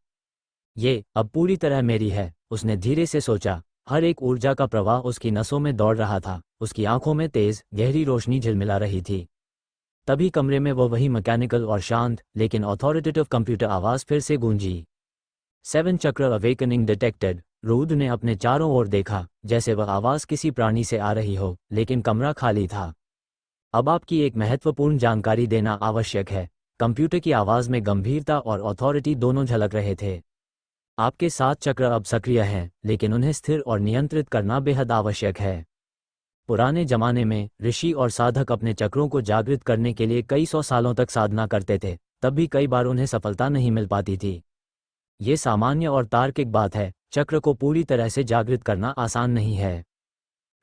ये अब पूरी तरह मेरी है, उसने धीरे से सोचा। हर एक ऊर्जा का प्रवाह उसकी नसों में दौड़ रहा था, उसकी आंखों में तेज गहरी रोशनी झिलमिला रही थी। तभी कमरे में वो वही मैकेनिकल और शांत लेकिन अथॉरिटेटिव कंप्यूटर आवाज फिर से गूंजी। 7 चक्र अवेकनिंग डिटेक्टेड। रूद ने अपने चारों ओर देखा, जैसे वह आवाज किसी प्राणी से आ रही हो, लेकिन कमरा खाली था। अब आपकी एक महत्वपूर्ण जानकारी देना आवश्यक है। कंप्यूटर की आवाज में गंभीरता और अथॉरिटी दोनों झलक रहे थे। आपके 7 चक्र अब सक्रिय हैं, लेकिन उन्हें स्थिर और नियंत्रित करना बेहद आवश्यक है। पुराने जमाने में ऋषि और साधक अपने चक्रों को जागृत करने के लिए कई सौ सालों तक साधना करते थे, तब भी कई बार उन्हें सफलता नहीं मिल पाती थी। ये सामान्य और तार्किक बात है, चक्र को पूरी तरह से जागृत करना आसान नहीं है।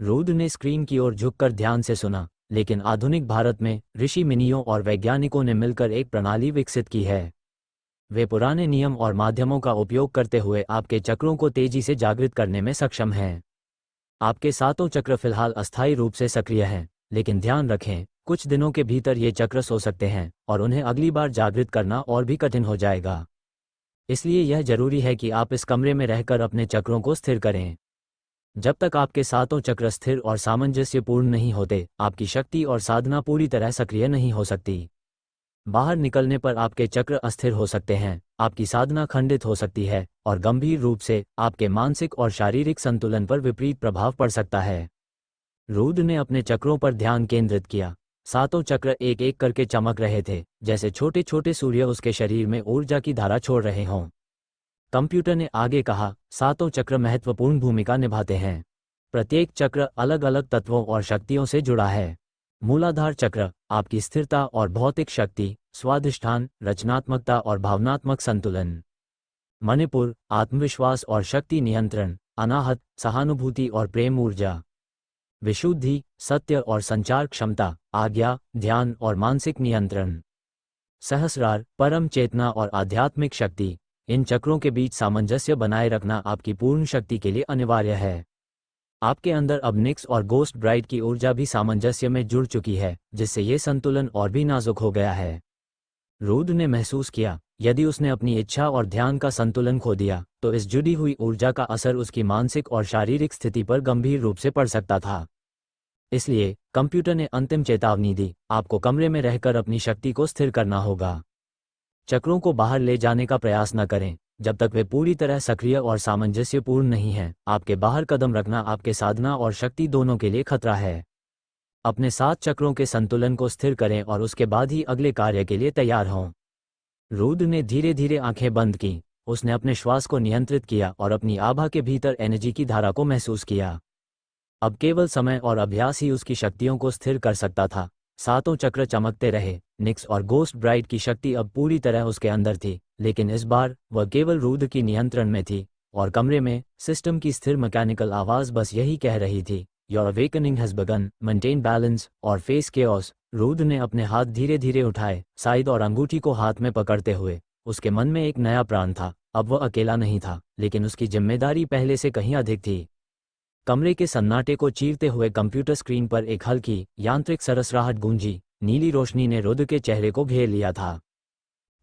रूद ने स्क्रीन की ओर झुककर ध्यान से सुना, लेकिन आधुनिक भारत में ऋषि मुनियों और वैज्ञानिकों ने मिलकर एक प्रणाली विकसित की है। वे पुराने नियम और माध्यमों का उपयोग करते हुए आपके चक्रों को तेजी से जागृत करने में सक्षम हैं। आपके 7 चक्र फिलहाल अस्थायी रूप से सक्रिय हैं, लेकिन ध्यान रखें, कुछ दिनों के भीतर ये चक्र सो सकते हैं और उन्हें अगली बार जागृत करना और भी कठिन हो जाएगा। इसलिए यह जरूरी है कि आप इस कमरे में रहकर अपने चक्रों को स्थिर करें। जब तक आपके 7 चक्र स्थिर और सामंजस्यपूर्ण नहीं होते, आपकी शक्ति और साधना पूरी तरह सक्रिय नहीं हो सकती। बाहर निकलने पर आपके चक्र अस्थिर हो सकते हैं, आपकी साधना खंडित हो सकती है और गंभीर रूप से आपके मानसिक और शारीरिक संतुलन पर विपरीत प्रभाव पड़ सकता है। रूद ने अपने चक्रों पर ध्यान केंद्रित किया। 7 चक्र एक एक करके चमक रहे थे, जैसे छोटे छोटे सूर्य उसके शरीर में ऊर्जा की धारा छोड़ रहे हों। कंप्यूटर ने आगे कहा, 7 चक्र महत्वपूर्ण भूमिका निभाते हैं। प्रत्येक चक्र अलग अलग तत्वों और शक्तियों से जुड़ा है। मूलाधार चक्र आपकी स्थिरता और भौतिक शक्ति, स्वाधिष्ठान, रचनात्मकता और भावनात्मक संतुलन। मणिपुर आत्मविश्वास और शक्ति नियंत्रण, अनाहत सहानुभूति और प्रेम ऊर्जा। विशुद्धि सत्य और संचार क्षमता, आज्ञा, ध्यान और मानसिक नियंत्रण। सहस्रार परम चेतना और आध्यात्मिक शक्ति। इन चक्रों के बीच सामंजस्य बनाए रखना आपकी पूर्ण शक्ति के लिए अनिवार्य है। आपके अंदर अब निक्स और गोस्ट ब्राइड की ऊर्जा भी सामंजस्य में जुड़ चुकी है, जिससे ये संतुलन और भी नाजुक हो गया है। रूद ने महसूस किया, यदि उसने अपनी इच्छा और ध्यान का संतुलन खो दिया, तो इस जुड़ी हुई ऊर्जा का असर उसकी मानसिक और शारीरिक स्थिति पर गंभीर रूप से पड़ सकता था। इसलिए कंप्यूटर ने अंतिम चेतावनी दी, आपको कमरे में रहकर अपनी शक्ति को स्थिर करना होगा। चक्रों को बाहर ले जाने का प्रयास न करें, जब तक वे पूरी तरह सक्रिय और सामंजस्यपूर्ण नहीं हैं। आपके बाहर कदम रखना आपके साधना और शक्ति दोनों के लिए खतरा है। अपने 7 चक्रों के संतुलन को स्थिर करें और उसके बाद ही अगले कार्य के लिए तैयार हों। रूद ने धीरे धीरे आंखें बंद की। उसने अपने श्वास को नियंत्रित किया और अपनी आभा के भीतर एनर्जी की धारा को महसूस किया। अब केवल समय और अभ्यास ही उसकी शक्तियों को स्थिर कर सकता था। 7 चक्र चमकते रहे। निक्स और गोस्ट ब्राइड की शक्ति अब पूरी तरह उसके अंदर थी, लेकिन इस बार वह केवल रूद की नियंत्रण में थी और कमरे में सिस्टम की स्थिर मैकेनिकल आवाज बस यही कह रही थी, your awakening has begin, maintain balance और फेस केओस। रूद ने अपने हाथ धीरे धीरे उठाए, साइद और अंगूठी को हाथ में पकड़ते हुए। उसके मन में एक नया प्राण था। अब वह अकेला नहीं था, लेकिन उसकी जिम्मेदारी पहले से कहीं अधिक थी। कमरे के सन्नाटे को चीरते हुए कंप्यूटर स्क्रीन पर एक हल्की यांत्रिक सरसराहट गूंजी। नीली रोशनी ने रुद्र के चेहरे को घेर लिया था।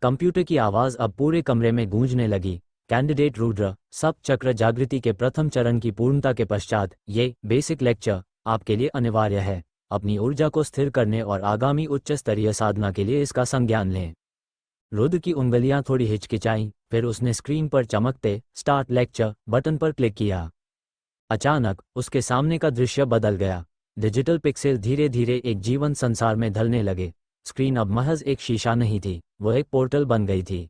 कंप्यूटर की आवाज अब पूरे कमरे में गूंजने लगी। कैंडिडेट रुद्र, सब चक्र जागृति के प्रथम चरण की पूर्णता के पश्चात ये बेसिक लेक्चर आपके लिए अनिवार्य है। अपनी ऊर्जा को स्थिर करने और आगामी उच्च स्तरीय साधना के लिए इसका संज्ञान लें। रुद्र की उंगलियां थोड़ी हिचकिचाईं, फिर उसने स्क्रीन पर चमकते स्टार्ट लेक्चर बटन पर क्लिक किया। अचानक उसके सामने का दृश्य बदल गया। डिजिटल पिक्सेल धीरे धीरे एक जीवंत संसार में ढलने लगे। स्क्रीन अब महज एक शीशा नहीं थी, वह एक पोर्टल बन गई थी।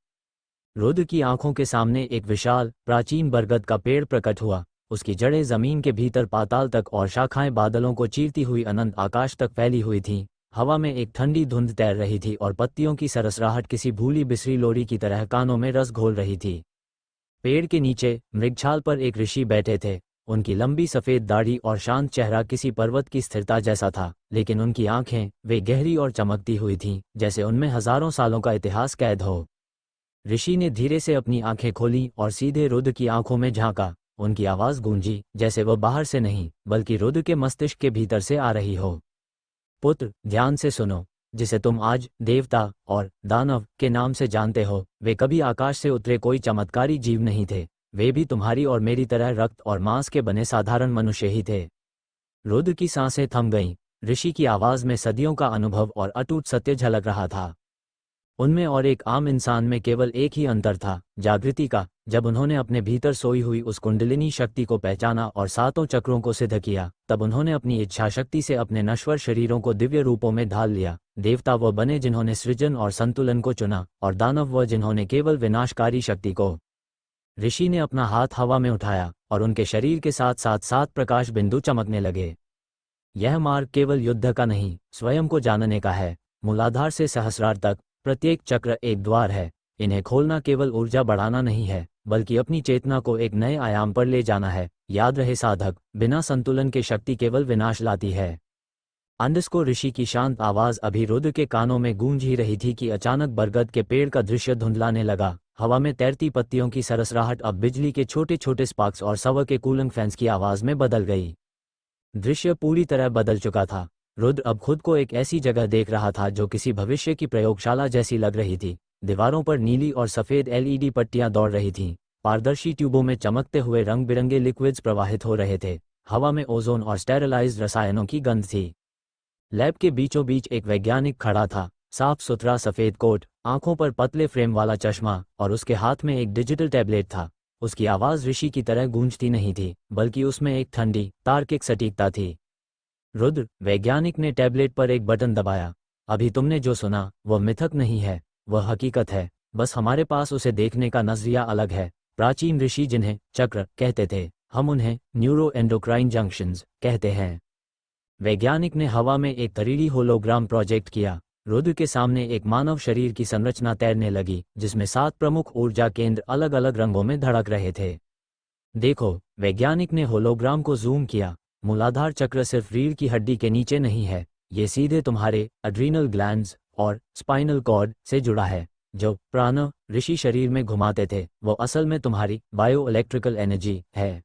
रुद्र की आंखों के सामने एक विशाल प्राचीन बरगद का पेड़ प्रकट हुआ। उसकी जड़ें जमीन के भीतर पाताल तक और शाखाएं बादलों को चीरती हुई अनंत आकाश तक फैली हुई थीं। हवा में एक ठंडी धुंध तैर रही थी और पत्तियों की सरसराहट किसी भूली बिसरी लोरी की तरह कानों में रस घोल रही थी। पेड़ के नीचे मृगछाल पर एक ऋषि बैठे थे। उनकी लंबी सफेद दाढ़ी और शांत चेहरा किसी पर्वत की स्थिरता जैसा था, लेकिन उनकी आंखें वे गहरी और चमकती हुई थीं, जैसे उनमें हजारों सालों का इतिहास कैद हो। ऋषि ने धीरे से अपनी आंखें खोली और सीधे रुद्र की आंखों में झांका। उनकी आवाज गूंजी, जैसे वह बाहर से नहीं बल्कि रुद्र के मस्तिष्क के भीतर से आ रही हो। पुत्र, ध्यान से सुनो। जिसे तुम आज देवता और दानव के नाम से जानते हो, वे कभी आकाश से उतरे कोई चमत्कारी जीव नहीं थे। वे भी तुम्हारी और मेरी तरह रक्त और मांस के बने साधारण मनुष्य ही थे। रुद्र की सांसें थम गईं। ऋषि की आवाज में सदियों का अनुभव और अटूट सत्य झलक रहा था। उनमें और एक आम इंसान में केवल एक ही अंतर था, जागृति का। जब उन्होंने अपने भीतर सोई हुई उस कुंडलिनी शक्ति को पहचाना और सातों चक्रों को सिद्ध किया, तब उन्होंने अपनी इच्छा शक्ति से अपने नश्वर शरीरों को दिव्य रूपों में ढाल लिया। देवता वह बने जिन्होंने सृजन और संतुलन को चुना, और दानव वह जिन्होंने केवल विनाशकारी शक्ति को। ऋषि ने अपना हाथ हवा में उठाया और उनके शरीर के साथ साथ 7 प्रकाश बिंदु चमकने लगे। यह मार्ग केवल युद्ध का नहीं, स्वयं को जानने का है। मूलाधार से सहस्रार तक प्रत्येक चक्र एक द्वार है। इन्हें खोलना केवल ऊर्जा बढ़ाना नहीं है, बल्कि अपनी चेतना को एक नए आयाम पर ले जाना है। याद रहे साधक, बिना संतुलन के शक्ति केवल विनाश लाती है। अंडस्को ऋषि की शांत आवाज अभी रुद्र के कानों में गूंज ही रही थी कि अचानक बरगद के पेड़ का दृश्य धुंधलाने लगा। हवा में तैरती पत्तियों की सरसराहट अब बिजली के छोटे छोटे स्पार्क्स और सवा के कूलिंग फैंस की आवाज में बदल गई। दृश्य पूरी तरह बदल चुका था। रुद्र अब खुद को एक ऐसी जगह देख रहा था जो किसी भविष्य की प्रयोगशाला जैसी लग रही थी। दीवारों पर नीली और सफ़ेद एलईडी पट्टियां दौड़ रही थीं। पारदर्शी ट्यूबों में चमकते हुए रंग बिरंगे लिक्विड्स प्रवाहित हो रहे थे। हवा में ओजोन और स्टेरिलाइज्ड रसायनों की गंध थी। लैब के बीचों बीच एक वैज्ञानिक खड़ा था, साफ सुथरा सफ़ेद कोट, आंखों पर पतले फ्रेम वाला चश्मा, और उसके हाथ में एक डिजिटल टैबलेट था। उसकी आवाज़ ऋषि की तरह गूंजती नहीं थी, बल्कि उसमें एक ठंडी, तार्किक सटीकता थी। रुद्र, वैज्ञानिक ने टैबलेट पर एक बटन दबाया। अभी तुमने जो सुना वह मिथक नहीं है, वह हकीकत है। बस हमारे पास उसे देखने का नजरिया अलग है। प्राचीन ऋषि जिन्हें चक्र कहते थे, हम उन्हें न्यूरो एंडोक्राइन जंक्शंस कहते हैं। वैज्ञानिक ने हवा में एक 3D होलोग्राम प्रोजेक्ट किया। रुद्र के सामने एक मानव शरीर की संरचना तैरने लगी, जिसमें 7 प्रमुख ऊर्जा केंद्र अलग अलग रंगों में धड़क रहे थे। देखो, वैज्ञानिक ने होलोग्राम को जूम किया। मूलाधार चक्र सिर्फ रीढ़ की हड्डी के नीचे नहीं है, ये सीधे तुम्हारे एड्रीनल ग्लैंड्स और स्पाइनल कॉर्ड से जुड़ा है। जो प्राण ऋषि शरीर में घुमाते थे, वो असल में तुम्हारी बायो इलेक्ट्रिकल एनर्जी है।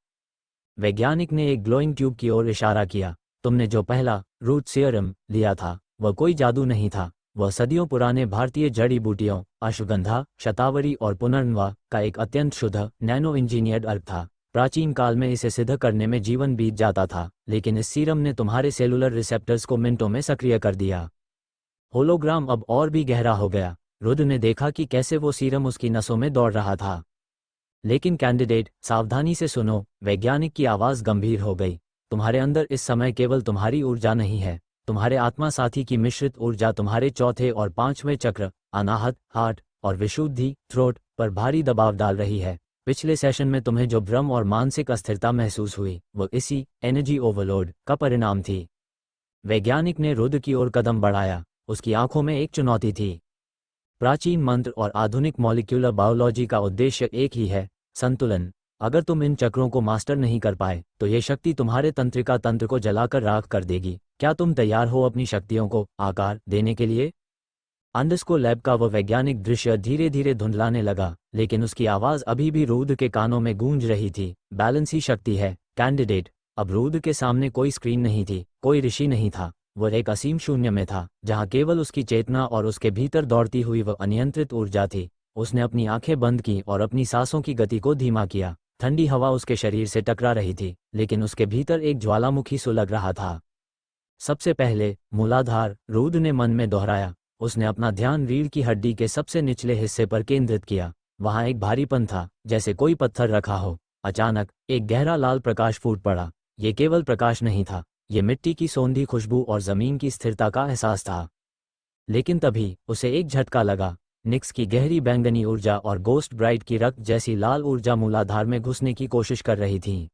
वैज्ञानिक ने एक ग्लोइंग ट्यूब की ओर इशारा किया। तुमने जो पहला रूट सीरम लिया था, वह कोई जादू नहीं था। वह सदियों पुराने भारतीय जड़ी बूटियों, अश्वगंधा, शतावरी और पुनर्नवा का एक अत्यंत शुद्ध नैनो इंजीनियर्ड अर्क था। प्राचीन काल में इसे सिद्ध करने में जीवन बीत जाता था, लेकिन इस सीरम ने तुम्हारे सेलुलर रिसेप्टर्स को मिनटों में सक्रिय कर दिया। होलोग्राम अब और भी गहरा हो गया। रुद्र ने देखा कि कैसे वो सीरम उसकी नसों में दौड़ रहा था। लेकिन कैंडिडेट, सावधानी से सुनो। वैज्ञानिक की आवाज़ गंभीर हो गई। तुम्हारे अंदर इस समय केवल तुम्हारी ऊर्जा नहीं है, तुम्हारे आत्मा साथी की मिश्रित ऊर्जा तुम्हारे चौथे और 5वें चक्र, अनाहत, हार्ट और विशुद्धि, थ्रोट पर भारी दबाव डाल रही है। पिछले सेशन में तुम्हें जो भ्रम और मानसिक अस्थिरता महसूस हुई, वो इसी एनर्जी ओवरलोड का परिणाम थी। वैज्ञानिक ने रुद्र की ओर कदम बढ़ाया। उसकी आंखों में एक चुनौती थी। प्राचीन मंत्र और आधुनिक मॉलिक्यूलर बायोलॉजी का उद्देश्य एक ही है, संतुलन। अगर तुम इन चक्रों को मास्टर नहीं कर पाए, तो ये शक्ति तुम्हारे तंत्रिका तंत्र को जलाकर राख कर देगी। क्या तुम तैयार हो अपनी शक्तियों को आकार देने के लिए? अंडस्को लैब का वह वैज्ञानिक दृश्य धीरे धीरे धुंधलाने लगा, लेकिन उसकी आवाज़ अभी भी रुद्र के कानों में गूंज रही थी। बैलेंस ही शक्ति है, कैंडिडेट। अब रुद्र के सामने कोई स्क्रीन नहीं थी, कोई ऋषि नहीं था। वह एक असीम शून्य में था, जहाँ केवल उसकी चेतना और उसके भीतर दौड़ती हुई वह अनियंत्रित ऊर्जा थी। उसने अपनी आंखें बंद की और अपनी सांसों की गति को धीमा किया। ठंडी हवा उसके शरीर से टकरा रही थी, लेकिन उसके भीतर एक ज्वालामुखी सुलग रहा था। सबसे पहले मूलाधार, रुद्र ने मन में दोहराया। उसने अपना ध्यान रीढ़ की हड्डी के सबसे निचले हिस्से पर केंद्रित किया। वहां एक भारीपन था, जैसे कोई पत्थर रखा हो। अचानक एक गहरा लाल प्रकाश फूट पड़ा। ये केवल प्रकाश नहीं था, ये मिट्टी की सौंधी खुशबू और जमीन की स्थिरता का एहसास था। लेकिन तभी उसे एक झटका लगा। निक्स की गहरी बैंगनी ऊर्जा और गोस्ट ब्राइट की रक्त जैसी लाल ऊर्जा मूलाधार में घुसने की कोशिश कर रही थी।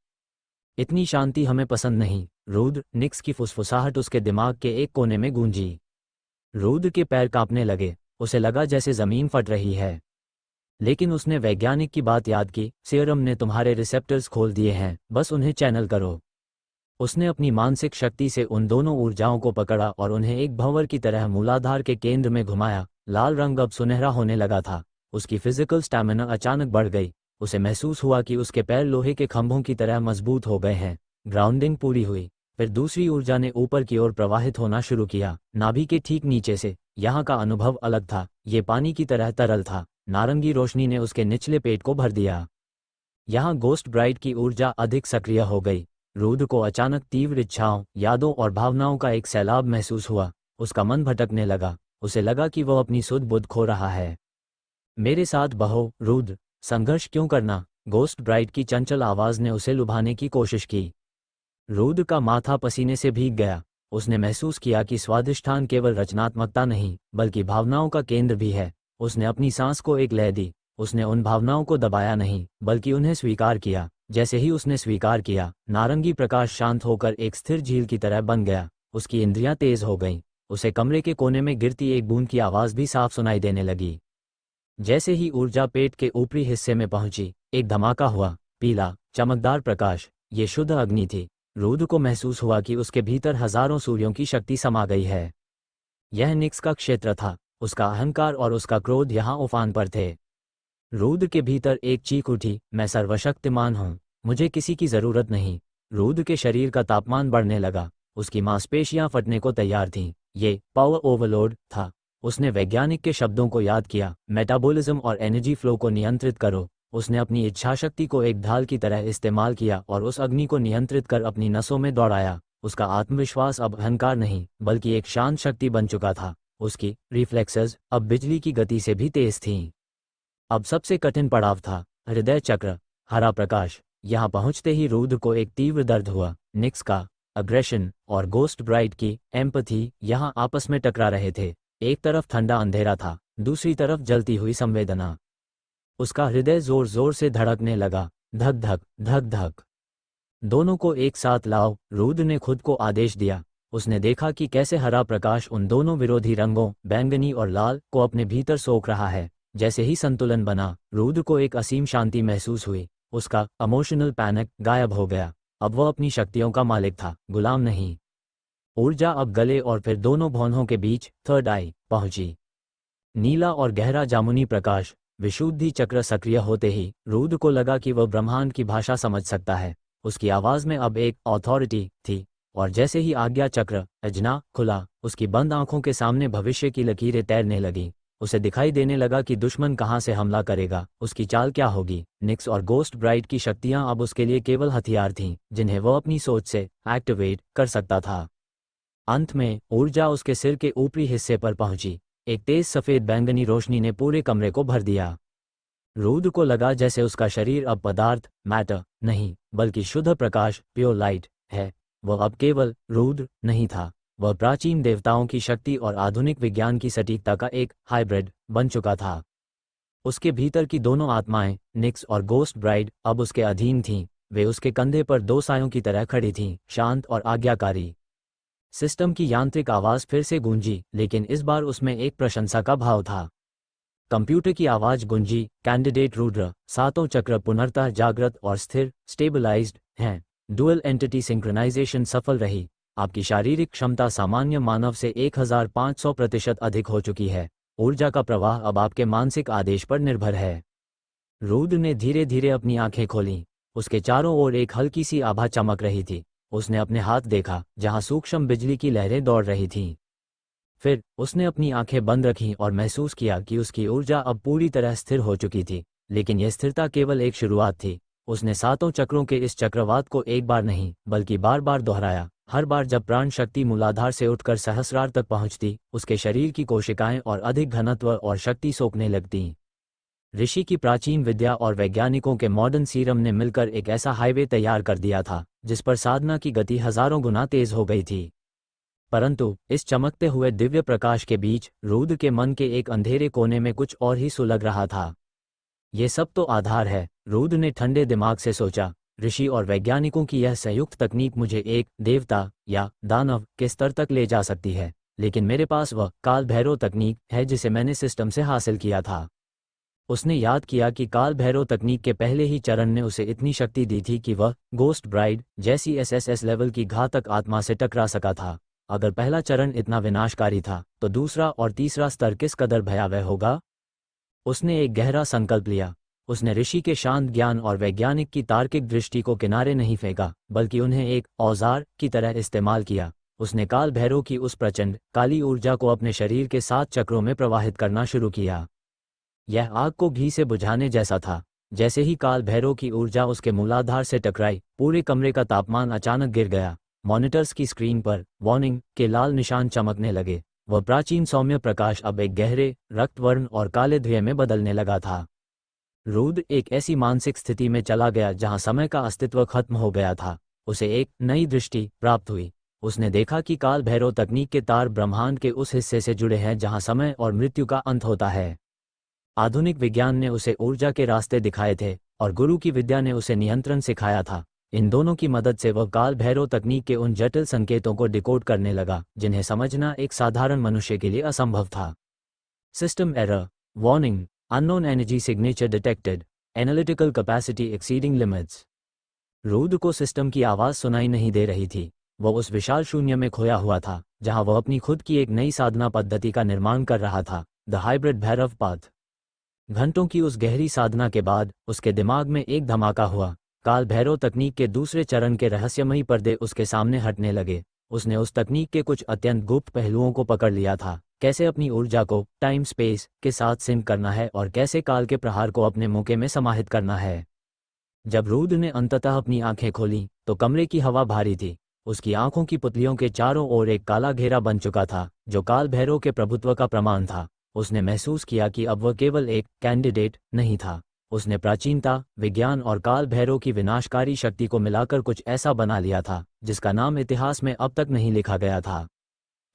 इतनी शांति हमें पसंद नहीं, रुद्र। निक्स की फुसफुसाहट उसके दिमाग के एक कोने में गूंजी। रुद्र के पैर कांपने लगे। उसे लगा जैसे जमीन फट रही है। लेकिन उसने वैज्ञानिक की बात याद की। सीरम ने तुम्हारे रिसेप्टर्स खोल दिए हैं, बस उन्हें चैनल करो। उसने अपनी मानसिक शक्ति से उन दोनों ऊर्जाओं को पकड़ा और उन्हें एक भंवर की तरह मूलाधार के केंद्र में घुमाया। लाल रंग अब सुनहरा होने लगा था। उसकी फिजिकल स्टैमिना अचानक बढ़ गई। उसे महसूस हुआ कि उसके पैर लोहे के खंभों की तरह मजबूत हो गए हैं। ग्राउंडिंग पूरी हुई। फिर दूसरी ऊर्जा ने ऊपर की ओर प्रवाहित होना शुरू किया, नाभि के ठीक नीचे से। यहाँ का अनुभव अलग था। ये पानी की तरह तरल था। नारंगी रोशनी ने उसके निचले पेट को भर दिया। यहाँ गोस्ट ब्राइड की ऊर्जा अधिक सक्रिय हो गई। रुद्र को अचानक तीव्र इच्छाओं, यादों और भावनाओं का एक सैलाब महसूस हुआ। उसका मन भटकने लगा। उसे लगा कि वह अपनी सुध बुध खो रहा है। मेरे साथ बहो रुद्र, संघर्ष क्यों करना? गोस्ट ब्राइड की चंचल आवाज ने उसे लुभाने की कोशिश की। रुद्र का माथा पसीने से भीग गया। उसने महसूस किया कि स्वाधिष्ठान केवल रचनात्मकता नहीं बल्कि भावनाओं का केंद्र भी है। उसने अपनी सांस को एक लय दी। उसने उन भावनाओं को दबाया नहीं बल्कि उन्हें स्वीकार किया। जैसे ही उसने स्वीकार किया, नारंगी प्रकाश शांत होकर एक स्थिर झील की तरह बन गया। उसकी इंद्रियां तेज हो गईं। उसे कमरे के कोने में गिरती एक बूंद की आवाज भी साफ सुनाई देने लगी। जैसे ही ऊर्जा पेट के ऊपरी हिस्से में पहुंची, एक धमाका हुआ। पीला, चमकदार प्रकाश, ये शुद्ध अग्नि थी। रुद्र को महसूस हुआ कि उसके भीतर हजारों सूर्यों की शक्ति समा गई है। यह निक्स का क्षेत्र था। उसका अहंकार और उसका क्रोध यहाँ उफान पर थे। रुद्र के भीतर एक चीख उठी, मैं सर्वशक्तिमान हूँ, मुझे किसी की जरूरत नहीं। रुद्र के शरीर का तापमान बढ़ने लगा। उसकी मांसपेशियां फटने को तैयार थीं। ये पावर ओवरलोड था। उसने वैज्ञानिक के शब्दों को याद किया, मेटाबॉलिज्म और एनर्जी फ्लो को नियंत्रित करो। उसने अपनी इच्छाशक्ति को एक ढाल की तरह इस्तेमाल किया और उस अग्नि को नियंत्रित कर अपनी नसों में दौड़ाया। उसका आत्मविश्वास अब अहंकार नहीं बल्कि एक शांत शक्ति बन चुका था। उसकी रिफ्लेक्सेस अब बिजली की गति से भी तेज थीं। अब सबसे कठिन पड़ाव था हृदय चक्र, हरा प्रकाश। यहाँ पहुंचते ही रुद्र को एक तीव्र दर्द हुआ। निक्स का अग्रेशन और गोस्ट ब्राइड की एम्पथी यहाँ आपस में टकरा रहे थे। एक तरफ ठंडा अंधेरा था, दूसरी तरफ जलती हुई संवेदना। उसका हृदय जोर जोर से धड़कने लगा, धक धक धक धक। दोनों को एक साथ लाओ, रुद्र ने खुद को आदेश दिया। उसने देखा कि कैसे हरा प्रकाश उन दोनों विरोधी रंगों, बैंगनी और लाल, को अपने भीतर सोख रहा है। जैसे ही संतुलन बना, रुद्र को एक असीम शांति महसूस हुई। उसका इमोशनल पैनिक गायब हो गया। अब वह अपनी शक्तियों का मालिक था, गुलाम नहीं। ऊर्जा अब गले और फिर दोनों भौहों के बीच थर्ड आई पहुंची। नीला और गहरा जामुनी प्रकाश, विशुद्धि चक्र सक्रिय होते ही रुद्र को लगा कि वह ब्रह्मांड की भाषा समझ सकता है। उसकी आवाज में अब एक अथॉरिटी थी। और जैसे ही आज्ञा चक्र अजना खुला, उसकी बंद आंखों के सामने भविष्य की लकीरें तैरने लगीं। उसे दिखाई देने लगा कि दुश्मन कहां से हमला करेगा, उसकी चाल क्या होगी। निक्स और गोस्ट ब्राइड की शक्तियां अब उसके लिए केवल हथियार थीं जिन्हें वह अपनी सोच से एक्टिवेट कर सकता था। अंत में ऊर्जा उसके सिर के ऊपरी हिस्से पर पहुंची। एक तेज सफेद बैंगनी रोशनी ने पूरे कमरे को भर दिया। रुद्र को लगा जैसे उसका शरीर अब पदार्थ, मैटर नहीं बल्कि शुद्ध प्रकाश, प्योर लाइट है। वह अब केवल रुद्र नहीं था, वह प्राचीन देवताओं की शक्ति और आधुनिक विज्ञान की सटीकता का एक हाइब्रिड बन चुका था। उसके भीतर की दोनों आत्माएं, निक्स और गोस्ट ब्राइड, अब उसके अधीन थीं। वे उसके कंधे पर दो सायों की तरह खड़ी थीं, शांत और आज्ञाकारी। सिस्टम की यांत्रिक आवाज फिर से गूंजी, लेकिन इस बार उसमें एक प्रशंसा का भाव था। कंप्यूटर की आवाज गूंजी, कैंडिडेट रुद्र, सातों चक्र पुनर्तः जागृत और स्थिर स्टेबलाइज्ड हैं। डुअल एंटिटी सिंक्रोनाइजेशन सफल रही। आपकी शारीरिक क्षमता सामान्य मानव से 1500% अधिक हो चुकी है। ऊर्जा का प्रवाह अब आपके मानसिक आदेश पर निर्भर है। रुद्र ने धीरे धीरे अपनी आंखें खोलीं। उसके चारों ओर एक हल्की सी आभा चमक रही थी। उसने अपने हाथ देखा जहां सूक्ष्म बिजली की लहरें दौड़ रही थीं। फिर उसने अपनी आंखें बंद रखीं और महसूस किया कि उसकी ऊर्जा अब पूरी तरह स्थिर हो चुकी थी। लेकिन यह स्थिरता केवल एक शुरुआत थी। उसने सातों चक्रों के इस चक्रवात को एक बार नहीं बल्कि बार बार दोहराया। हर बार जब प्राण शक्ति मूलाधार से उठकर सहस्रार तक पहुंचती, उसके शरीर की कोशिकाएं और अधिक घनत्व और शक्ति सोखने लगतीं। ऋषि की प्राचीन विद्या और वैज्ञानिकों के मॉडर्न सीरम ने मिलकर एक ऐसा हाईवे तैयार कर दिया था जिस पर साधना की गति हजारों गुना तेज हो गई थी। परंतु इस चमकते हुए दिव्य प्रकाश के बीच रुद्र के मन के एक अंधेरे कोने में कुछ और ही सुलग रहा था। ये सब तो आधार है, रुद्र ने ठंडे दिमाग से सोचा। ऋषि और वैज्ञानिकों की यह संयुक्त तकनीक मुझे एक देवता या दानव के स्तर तक ले जा सकती है, लेकिन मेरे पास वह काल भैरव तकनीक है जिसे मैंने सिस्टम से हासिल किया था। उसने याद किया कि काल भैरव तकनीक के पहले ही चरण ने उसे इतनी शक्ति दी थी कि वह गोस्ट ब्राइड जैसी एसएसएस लेवल की घातक आत्मा से टकरा सका था। अगर पहला चरण इतना विनाशकारी था, तो दूसरा और तीसरा स्तर किस कदर भयावह होगा। उसने एक गहरा संकल्प लिया। उसने ऋषि के शांत ज्ञान और वैज्ञानिक की तार्किक दृष्टि को किनारे नहीं फेंका, बल्कि उन्हें एक औजार की तरह इस्तेमाल किया। उसने काल भैरव की उस प्रचंड काली ऊर्जा को अपने शरीर के 7 चक्रों में प्रवाहित करना शुरू किया। यह आग को घी से बुझाने जैसा था। जैसे ही काल भैरव की ऊर्जा उसके मूलाधार से टकराई, पूरे कमरे का तापमान अचानक गिर गया। मॉनिटर्स की स्क्रीन पर वार्निंग के लाल निशान चमकने लगे। वह प्राचीन सौम्य प्रकाश अब एक गहरे रक्तवर्ण और काले धुएं में बदलने लगा था। रुद्र एक ऐसी मानसिक स्थिति में चला गया जहां समय का अस्तित्व खत्म हो गया था। उसे एक नई दृष्टि प्राप्त हुई। उसने देखा कि काल भैरव तकनीक के तार ब्रह्मांड के उस हिस्से से जुड़े हैं जहां समय और मृत्यु का अंत होता है। आधुनिक विज्ञान ने उसे ऊर्जा के रास्ते दिखाए थे और गुरु की विद्या ने उसे नियंत्रण सिखाया था। इन दोनों की मदद से वह काल भैरव तकनीक के उन जटिल संकेतों को डिकोड करने लगा जिन्हें समझना एक साधारण मनुष्य के लिए असंभव था। System error, warning, unknown energy signature detected, analytical capacity exceeding limits. Rudra को सिस्टम की आवाज़ सुनाई नहीं दे रही थी। वह उस विशाल शून्य में खोया हुआ था जहां वह अपनी खुद की एक नई साधना पद्धति का निर्माण कर रहा था, द हाइब्रिड भैरव पाथ। घंटों की उस गहरी साधना के बाद उसके दिमाग में एक धमाका हुआ। काल भैरव तकनीक के दूसरे चरण के रहस्यमयी पर्दे उसके सामने हटने लगे। उसने उस तकनीक के कुछ अत्यंत गुप्त पहलुओं को पकड़ लिया था, कैसे अपनी ऊर्जा को टाइम स्पेस के साथ सिंक करना है और कैसे काल के प्रहार को अपने मौके में समाहित करना है। जब रुद्र ने अंततः अपनी आंखें खोलीं तो कमरे की हवा भारी थी। उसकी आंखों की पुतलियों के चारों ओर एक काला घेरा बन चुका था जो काल भैरव के प्रभुत्व का प्रमाण था। उसने महसूस किया कि अब वह केवल एक कैंडिडेट नहीं था। उसने प्राचीनता, विज्ञान और काल भैरव की विनाशकारी शक्ति को मिलाकर कुछ ऐसा बना लिया था जिसका नाम इतिहास में अब तक नहीं लिखा गया था।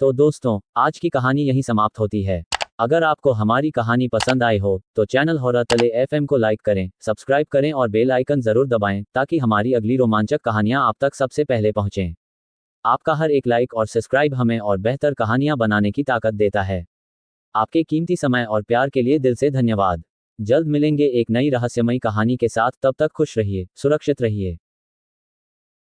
तो दोस्तों, आज की कहानी यहीं समाप्त होती है। अगर आपको हमारी कहानी पसंद आई हो तो चैनल होरा तले एफएम को लाइक करें, सब्सक्राइब करें और बेल आइकन जरूर दबाएं ताकि हमारी अगली रोमांचक कहानियां आप तक सबसे पहले पहुंचें। आपका हर एक लाइक और सब्सक्राइब हमें और बेहतर कहानियां बनाने की ताकत देता है। आपके कीमती समय और प्यार के लिए दिल से धन्यवाद। जल्द मिलेंगे एक नई रहस्यमयी कहानी के साथ। तब तक खुश रहिए, सुरक्षित रहिए।